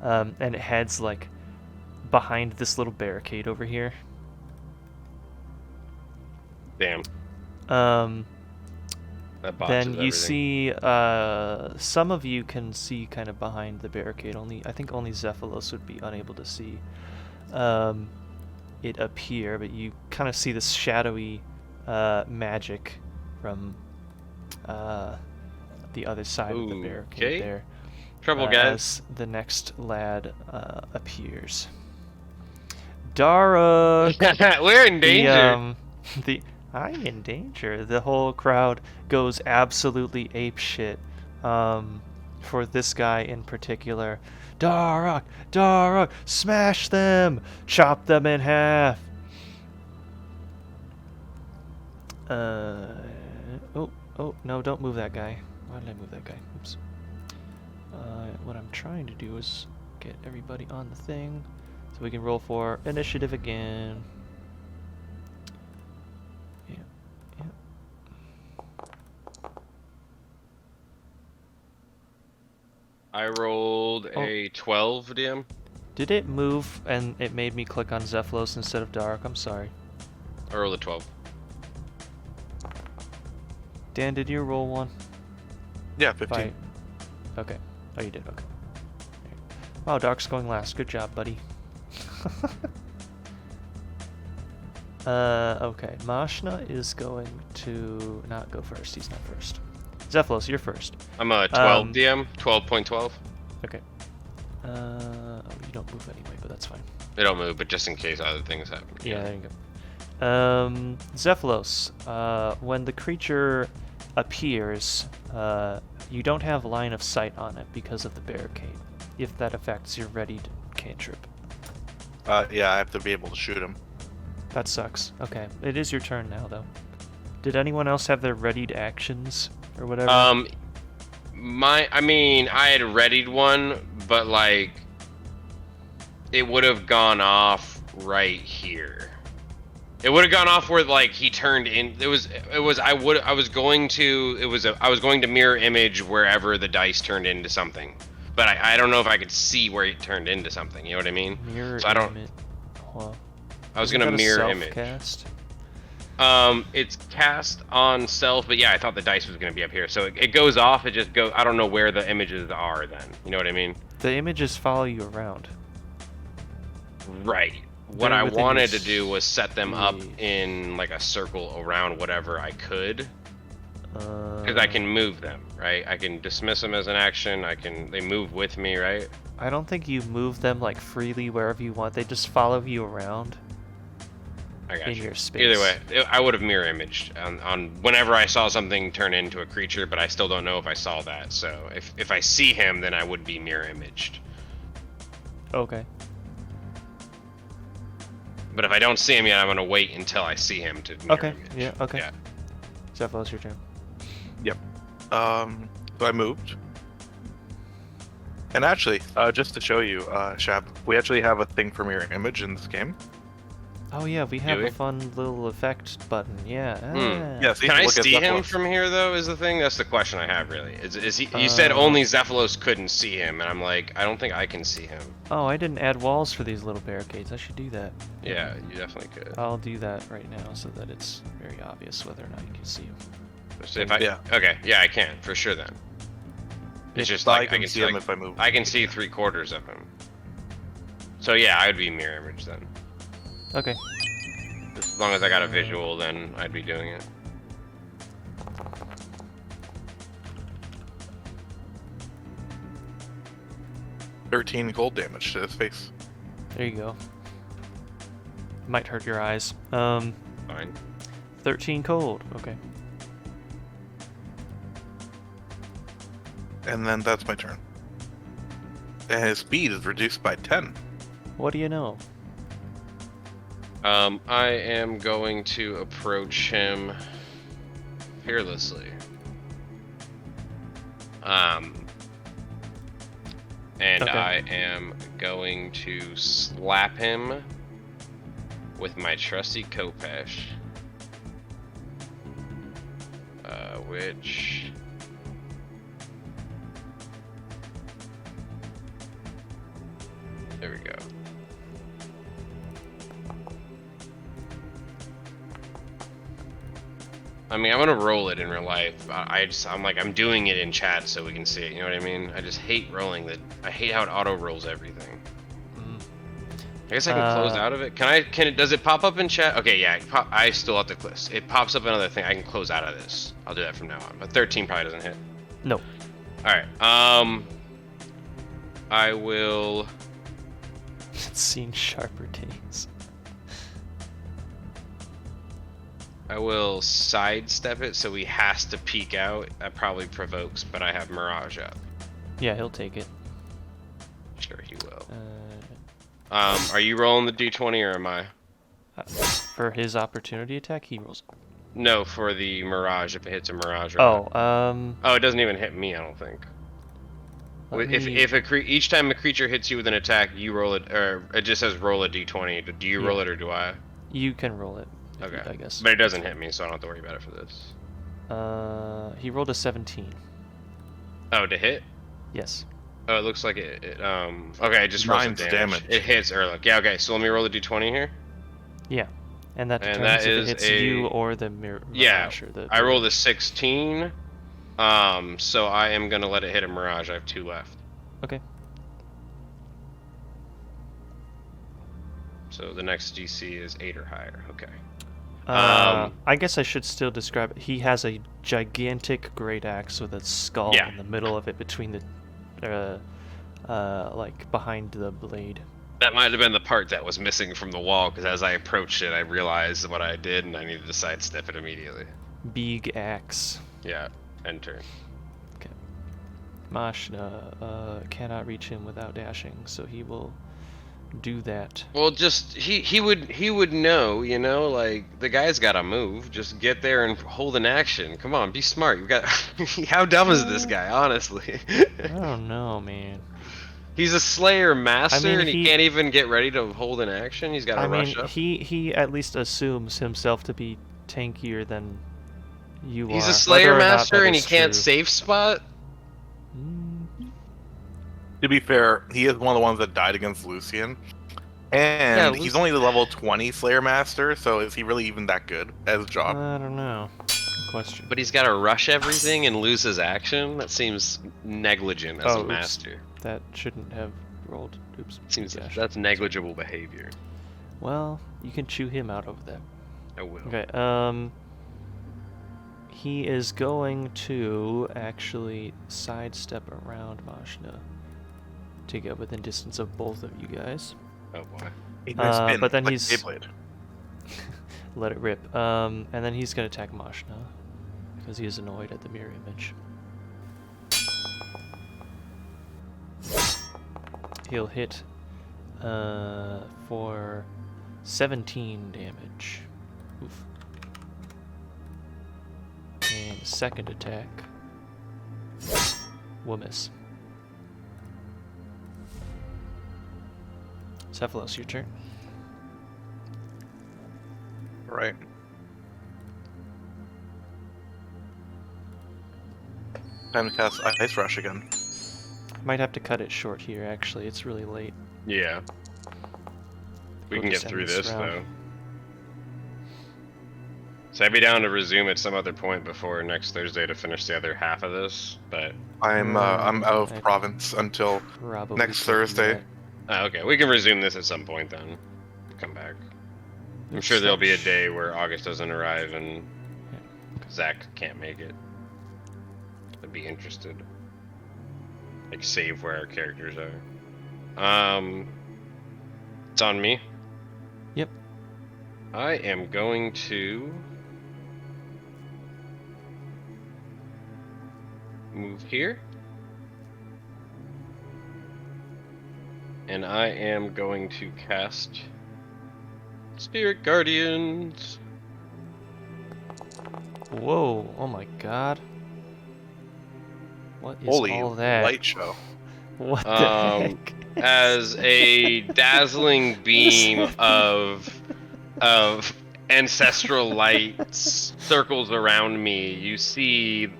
and it heads like behind this little barricade over here. Damn. That botches Then you everything. see some of you can see kind of behind the barricade. I think only Xephalos would be unable to see it appear, but you kind of see this shadowy magic from the other side of the barricade Okay. there. Trouble, guys. As the next lad appears. Dara! We're in danger. I'm in danger. The whole crowd goes absolutely apeshit for this guy in particular. Daruk! Daruk! Smash them! Chop them in half! Oh, no, don't move that guy. Why did I move that guy? Oops. What I'm trying to do is get everybody on the thing so we can roll for initiative again. Yeah. I rolled a 12, DM. Did it move and it made me click on Xephalos instead of Dark? I'm sorry. I rolled a 12. Dan, did you roll one? Yeah, 15. Okay. Oh, you did. Okay. Wow, Dark's going last. Good job, buddy. Okay. Mashna is going to not go first. He's not first. Xephalos, you're first. I'm a 12 DM. 12.12. Okay. Oh, you don't move anyway, but that's fine. They don't move, but just in case other things happen. Yeah, there you go. Xephalos, when the creature appears, you don't have line of sight on it because of the barricade. if that affects your readied cantrip. Yeah, I have to be able to shoot him. That sucks. Okay, it is your turn now, though. Did anyone else have their readied actions or whatever? I mean, I had readied one, but like, it would have gone off right here. It would have gone off where like he turned in. I was going to mirror image wherever the dice turned into something, but I don't know if I could see where it turned into something. You know what I mean? Mirror so I don't. image. Well, I was gonna mirror image. Cast? It's cast on self, but yeah, I thought the dice was gonna be up here. So it goes off. It just goes. I don't know where the images are then. You know what I mean? The images follow you around. Right. What I wanted to do was set them up in like a circle around whatever I could, because I can move them, right? I can dismiss them as an action. They move with me, right? I don't think you move them like freely wherever you want. They just follow you around. I got in you. Your space. Either way, I would have mirror imaged on whenever I saw something turn into a creature, but I still don't know if I saw that. So if I see him, then I would be mirror imaged. Okay. But if I don't see him yet, I'm gonna wait until I see him to mirror Okay. image. Yeah. Okay. Yeah. Xephalos, your turn. Yep. So I moved. And actually, just to show you, Shab, we actually have a thing for mirror image in this game. Oh yeah, we have Do we? a fun little effect button. Yeah. Yeah, see, Can I look at see him Xephalos. from here though? Is the thing? That's the question I have really. Is he? You said only Xephalos couldn't see him, and I'm like, I don't think I can see him. Oh, I didn't add walls for these little barricades. I should do that. Yeah, you definitely could. I'll do that right now so that it's very obvious whether or not you can see him. So if I, Yeah. Okay, yeah, I can for sure then. It's just I like can see him if I move. I can see 3/4 of him. So yeah, I would be mirror image then. Okay. As long as I got a visual, then I'd be doing it. $13 cold damage to his face. There you go. Might hurt your eyes. Fine. 13 cold. Okay. And then that's my turn. And his speed is reduced by 10. What do you know? I am going to approach him fearlessly. And Okay. I am going to slap him with my trusty Kopesh. Which... There we go. I mean, I'm gonna roll it in real life. I'm like, I'm doing it in chat so we can see it. You know what I mean? I just hate rolling that. I hate how it auto rolls everything. I guess I can close out of it. Does it pop up in chat? Okay, yeah. I still have to close. It pops up another thing. I can close out of this. I'll do that from now on. But 13 probably doesn't hit. No. All right. I will. It's seen sharper days. I will sidestep it so he has to peek out. That probably provokes, but I have Mirage up. Yeah, he'll take it. Sure, he will. Uh, Are you rolling the d20 or am I? For his opportunity attack, he rolls. No, for the Mirage, if it hits a Mirage. Or Oh, not. Oh, it doesn't even hit me, I don't think. Each time a creature hits you with an attack, you roll it, or it just says roll a d20. Do you roll it or do I? You can roll it. Okay. I guess. But it doesn't hit me, so I don't have to worry about it for this. He rolled a 17. Oh, to hit? Yes. Oh, it looks like it okay, it just rolls some 9's damage. It hits Urluk. Yeah, okay, so let me roll the d20 here. Yeah. And that And determines that if is it hits a- you or the Yeah, Mirage or the... I rolled a 16. So I am gonna let it hit a Mirage. I have 2 left. Okay. So the next DC is 8 or higher. Okay. I guess I should still describe it. He has a gigantic great axe with a skull Yeah. in the middle of it between the, like behind the blade. That might have been the part that was missing from the wall, because as I approached it, I realized what I did, and I needed to sidestep it immediately. Big axe. Yeah, enter. Mashna cannot reach him without dashing, so he will do that. Well, just he would know, you know, like the guy's got to move. Just get there and hold an action. Come on, be smart. You got. How dumb is this guy, honestly? I don't know, man. He's a Slayer master, mean, and he can't even get ready to hold an action. He's got to rush up. He at least assumes himself to be tankier than you are. He's a Slayer Whether or not master, that and he is can't true. safe spot. To be fair, he is one of the ones that died against Lucian. Yeah, And he's only the level 20 Slayer Master, so is he really even that good at his job? I don't know. Good question. But he's got to rush everything and lose his action. That seems negligent as a oops. master. That shouldn't have rolled. Oops. Seems Gosh. that's negligible behavior. Well, you can chew him out of that. I will. Okay, he is going to actually sidestep around Mashna to get within distance of both of you guys. Oh boy. But then like he's Beyblade. let it rip. And then he's gonna attack Mashna because he is annoyed at the mirror image. He'll hit for 17 damage. Oof. And second attack will miss. Xephalos, your turn. Right. Time to cast Ice Rush again. Might have to cut it short here, actually. It's really late. Yeah. We We'll can get just end through this round. though. So I'd be down to resume at some other point before next Thursday to finish the other half of this, but I'm out of I province until Probably next could do Thursday. that. okay, we can resume this at some point then. Come back. I'm sure there'll be a day where August doesn't arrive and Zach can't make it. I'd be interested. Like save where our characters are. It's on me. Yep. I am going to move here. And I am going to cast Spirit Guardians. Whoa! Oh my god! What is Holy all that? light show. What the heck? As a dazzling beam of ancestral light circles around me, you see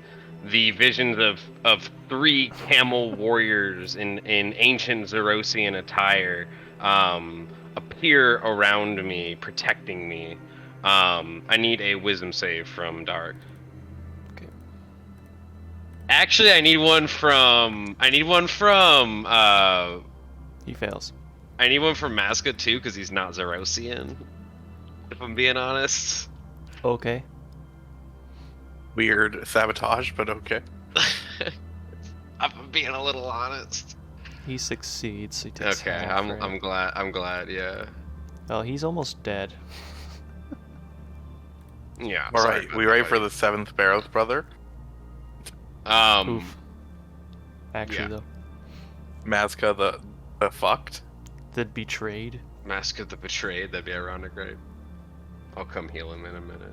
the visions of three camel warriors in ancient Zerosian attire appear around me, protecting me. I need a wisdom save from Dark. Okay. Actually, I need one from He fails. I need one from Maska too, because he's not Zerosian. If I'm being honest. Okay. Weird sabotage, but okay. If I'm being a little honest. He succeeds. So he takes Okay, half, right? I'm glad, yeah. Well, he's almost dead. Yeah. All right, we ready for the 7th Barrow's brother? Oof. Actually, yeah. though, Mazka the fucked. the betrayed. Mask of the Betrayed, that'd be ironic, right? I'll come heal him in a minute.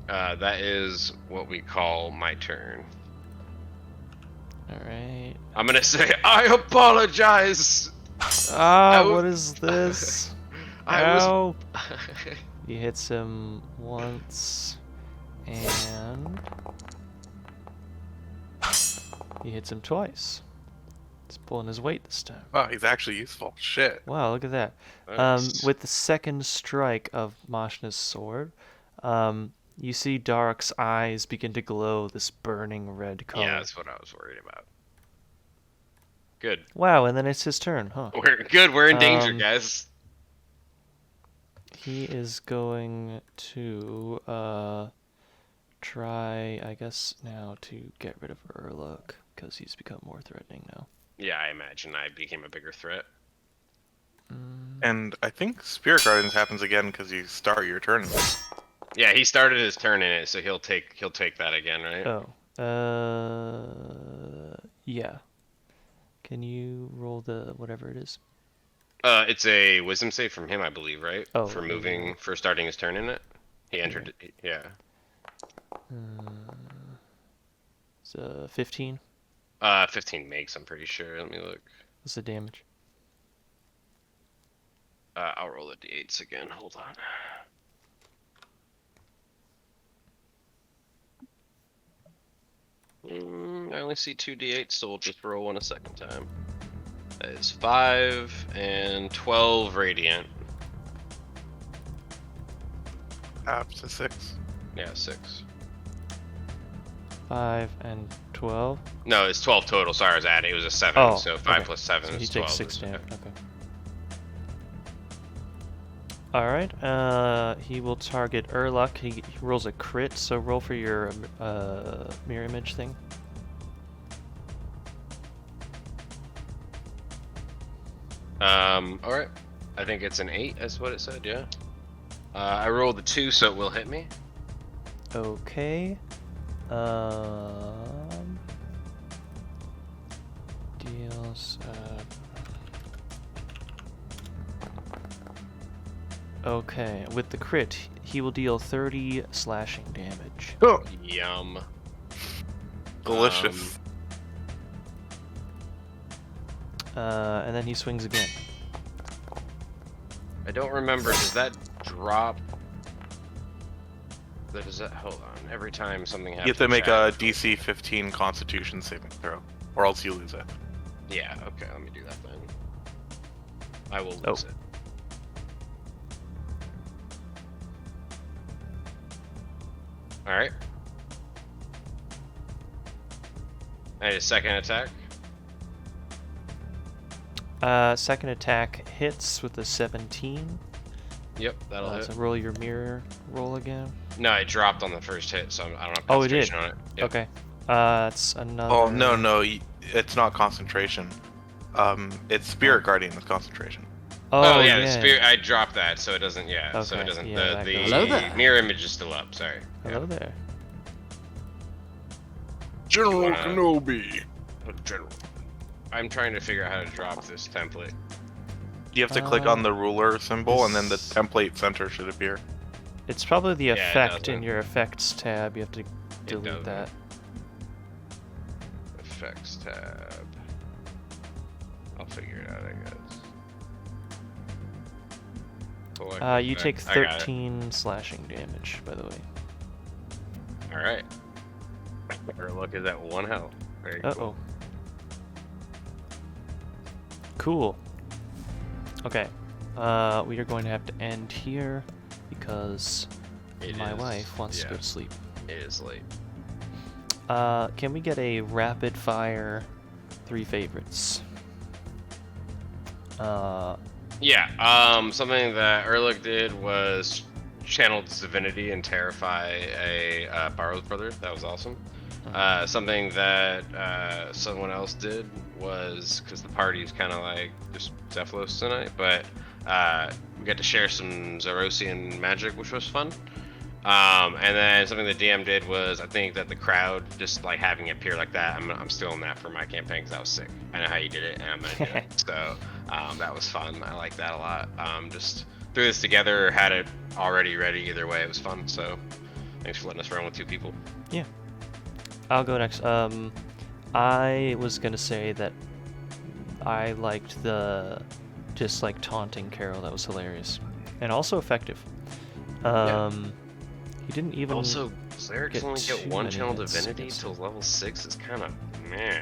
That is what we call my turn. All right. I'm gonna say, I apologize! What is this? I was... Ow! He hits him once, and he hits him twice. He's pulling his weight this time. Oh, he's actually useful. Shit. Wow, look at that. Nice. With the second strike of Mashna's sword, you see Dark's eyes begin to glow this burning red color. Yeah, that's what I was worried about. Good. Wow, and then it's his turn, huh? We're good, we're in danger, Um, guys. He is going to try, I guess, now to get rid of Urluk, because he's become more threatening now. Yeah, I imagine I became a bigger threat. And I think Spirit Guardians happens again because you start your turn. Yeah, he started his turn in it, so he'll take that again, right? Oh. Yeah. Can you roll the whatever it is? It's a wisdom save from him, I believe, right? Oh, For yeah. for starting his turn in it. He entered. Yeah. It's 15. 15 makes. I'm pretty sure. Let me look. What's the damage? I'll roll the d8s again. Hold on. I only see 2 d8s, so we'll just roll one a second time. That is 5 and 12 radiant. Up to 6. Yeah, 6. 5 and 12. No, it's 12 total. Sorry, I was adding. It was a 7. Oh, so 5 okay. plus 7 So is he 12. takes 6 damage. Okay. Alright, he will target Urluk. He rolls a crit, so roll for your mirror image thing. Alright. I think it's an 8, that's what it said, yeah. I rolled the 2, so it will hit me. Okay. Deals. Okay, with the crit, he will deal 30 slashing damage. Oh, Yum. delicious. And then he swings again. I don't remember. Does that drop? Does that? Hold on. Every time something happens, You have to make a DC 15 Constitution saving throw, or else you lose it. Yeah. Okay. Let me do that then. I will Oh. lose it. All right. And a second attack. Second attack hits with a 17. Yep, that'll hit. So roll your mirror roll again. No, it dropped on the first hit, so I don't have Oh, it did? concentration on it. Yep. Okay. It's another. Oh no, it's not concentration. It's Spirit Guardian with concentration. Oh, yeah, the spirit. I dropped that, so it doesn't. Yeah, so it Okay, doesn't. yeah, that the goes- Hello there. mirror image is still up. Sorry. Hello there. General Wow. Kenobi. General. I'm trying to figure out how to drop this template. You have to click on Uh, the ruler symbol, and then the this- template center should appear. It's probably the it effect in doesn't. your effects tab. You have to delete doesn't. that. Effects tab. I'll figure it out, I guess. Select You take effect. I got it. 13 slashing damage, by the way. All right. Urluk is at 1 health. Very cool. Uh-oh. Cool. Okay. We are going to have to end here because It my is- wife wants to yeah. go to sleep. It is late. Can we get a rapid fire 3 favorites? Yeah, something that Urluk did was channel divinity and terrify a Barrow's brother. That was awesome. Something that someone else did was, because the party's kind of like just Xephalos tonight, but we got to share some Zarosian magic, which was fun. And then something the DM did was, I think that the crowd, just like having it appear like that, I'm still in that for my campaign because I was sick. I know how you did it, and I'm gonna do it. So that was fun. I like that a lot. Just threw this together, had it already ready. Either way, it was fun. So thanks for letting us run with 2 people. Yeah. I'll go next. I was gonna say that I liked the just like taunting Carol. That was hilarious and also effective. He didn't even Also, clerics get only get too 1 many channel hits divinity against till him. level 6 is kind of meh.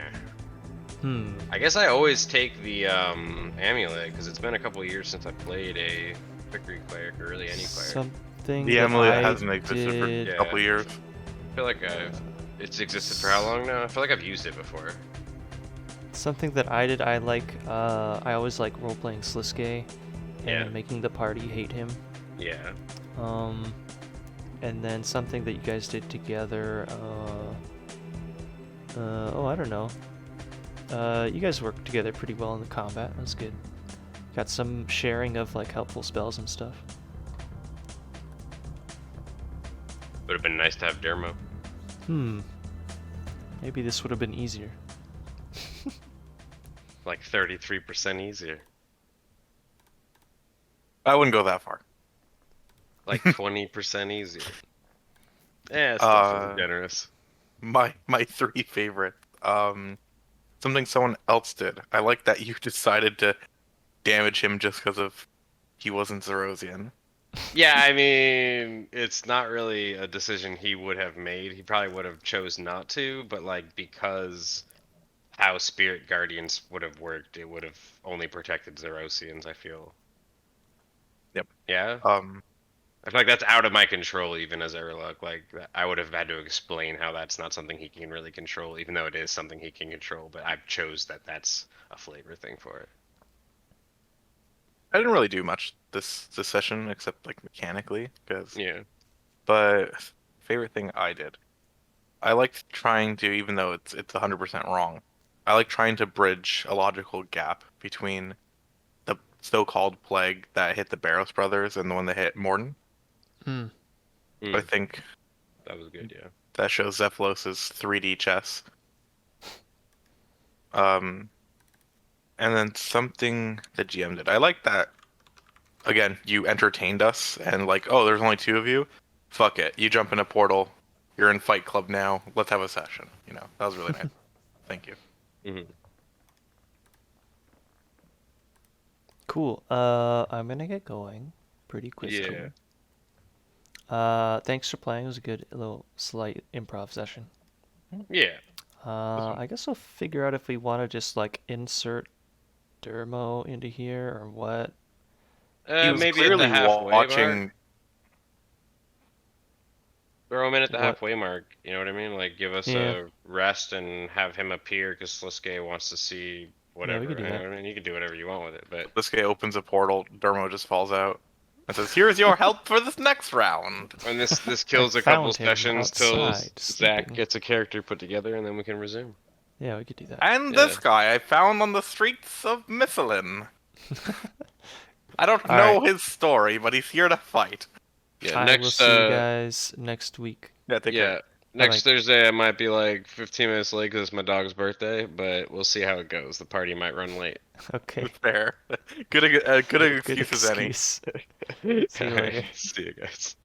Hmm. I guess I always take the amulet because it's been a couple years since I played a victory cleric or really any cleric. Something The that amulet I hasn't existed for did- a couple years. I feel like it's existed for how long now? I feel like I've used it before. Something that I did, I always like role-playing Sliske and Yeah. making the party hate him. Yeah. And then something that you guys did together, I don't know. You guys worked together pretty well in the combat, that was good. Got some sharing of like helpful spells and stuff. Would have been nice to have Dermot. Maybe this would have been easier. Like 33% easier. I wouldn't go that far. Like 20% easier. Yeah, still generous. My 3 favorite. Something someone else did. I like that you decided to damage him just because of he wasn't Zerosian. Yeah, I mean, it's not really a decision he would have made. He probably would have chose not to, but like because how Spirit Guardians would have worked, it would have only protected Zerosians, I feel. Yep. Yeah? I feel like that's out of my control even as Urluk. Like, I would have had to explain how that's not something he can really control, even though it is something he can control, but I chose that that's a flavor thing for it. I didn't really do much this session except like mechanically, Yeah. But favorite thing I did, I liked trying to, even though it's 100% wrong, I like trying to bridge a logical gap between the so-called plague that hit the Barrows brothers and the one that hit Morden. I think that was good, yeah. that shows Xephalos' 3D chess. And then something the GM did. I like that. Again, you entertained us and like, oh, there's only 2 of you. Fuck it. You jump in a portal. You're in Fight Club now. Let's have a session. You know, that was really nice. Thank you. Cool. I'm gonna get going pretty quickly. Thanks for playing. It was a good little slight improv session. Yeah. I guess I'll figure out if we want to just like insert Dermo into here or what. He was maybe clearly at the halfway watching. mark. Throw him in at the What? halfway mark. You know what I mean? Like, give us Yeah. a rest and have him appear because Sliske wants to see whatever. could do that. I mean, you can do whatever you want with it, but This guy opens a portal. Dermo just falls out and says, "Here's your help for this next round." when this kills I a couple found him sessions till outside, Zach sleeping. gets a character put together, and then we can resume. Yeah, we could do that. And Yeah. this guy I found on the streets of Misselin. I don't All know right. his story, but he's here to fight. Yeah. I will see you guys next week. Yeah, take care. Yeah. Next Bye-bye. Thursday, I might be like 15 minutes late because it's my dog's birthday, but we'll see how it goes. The party might run late. Okay. Fair. Good excuse as any. excuse. See you later. See you guys.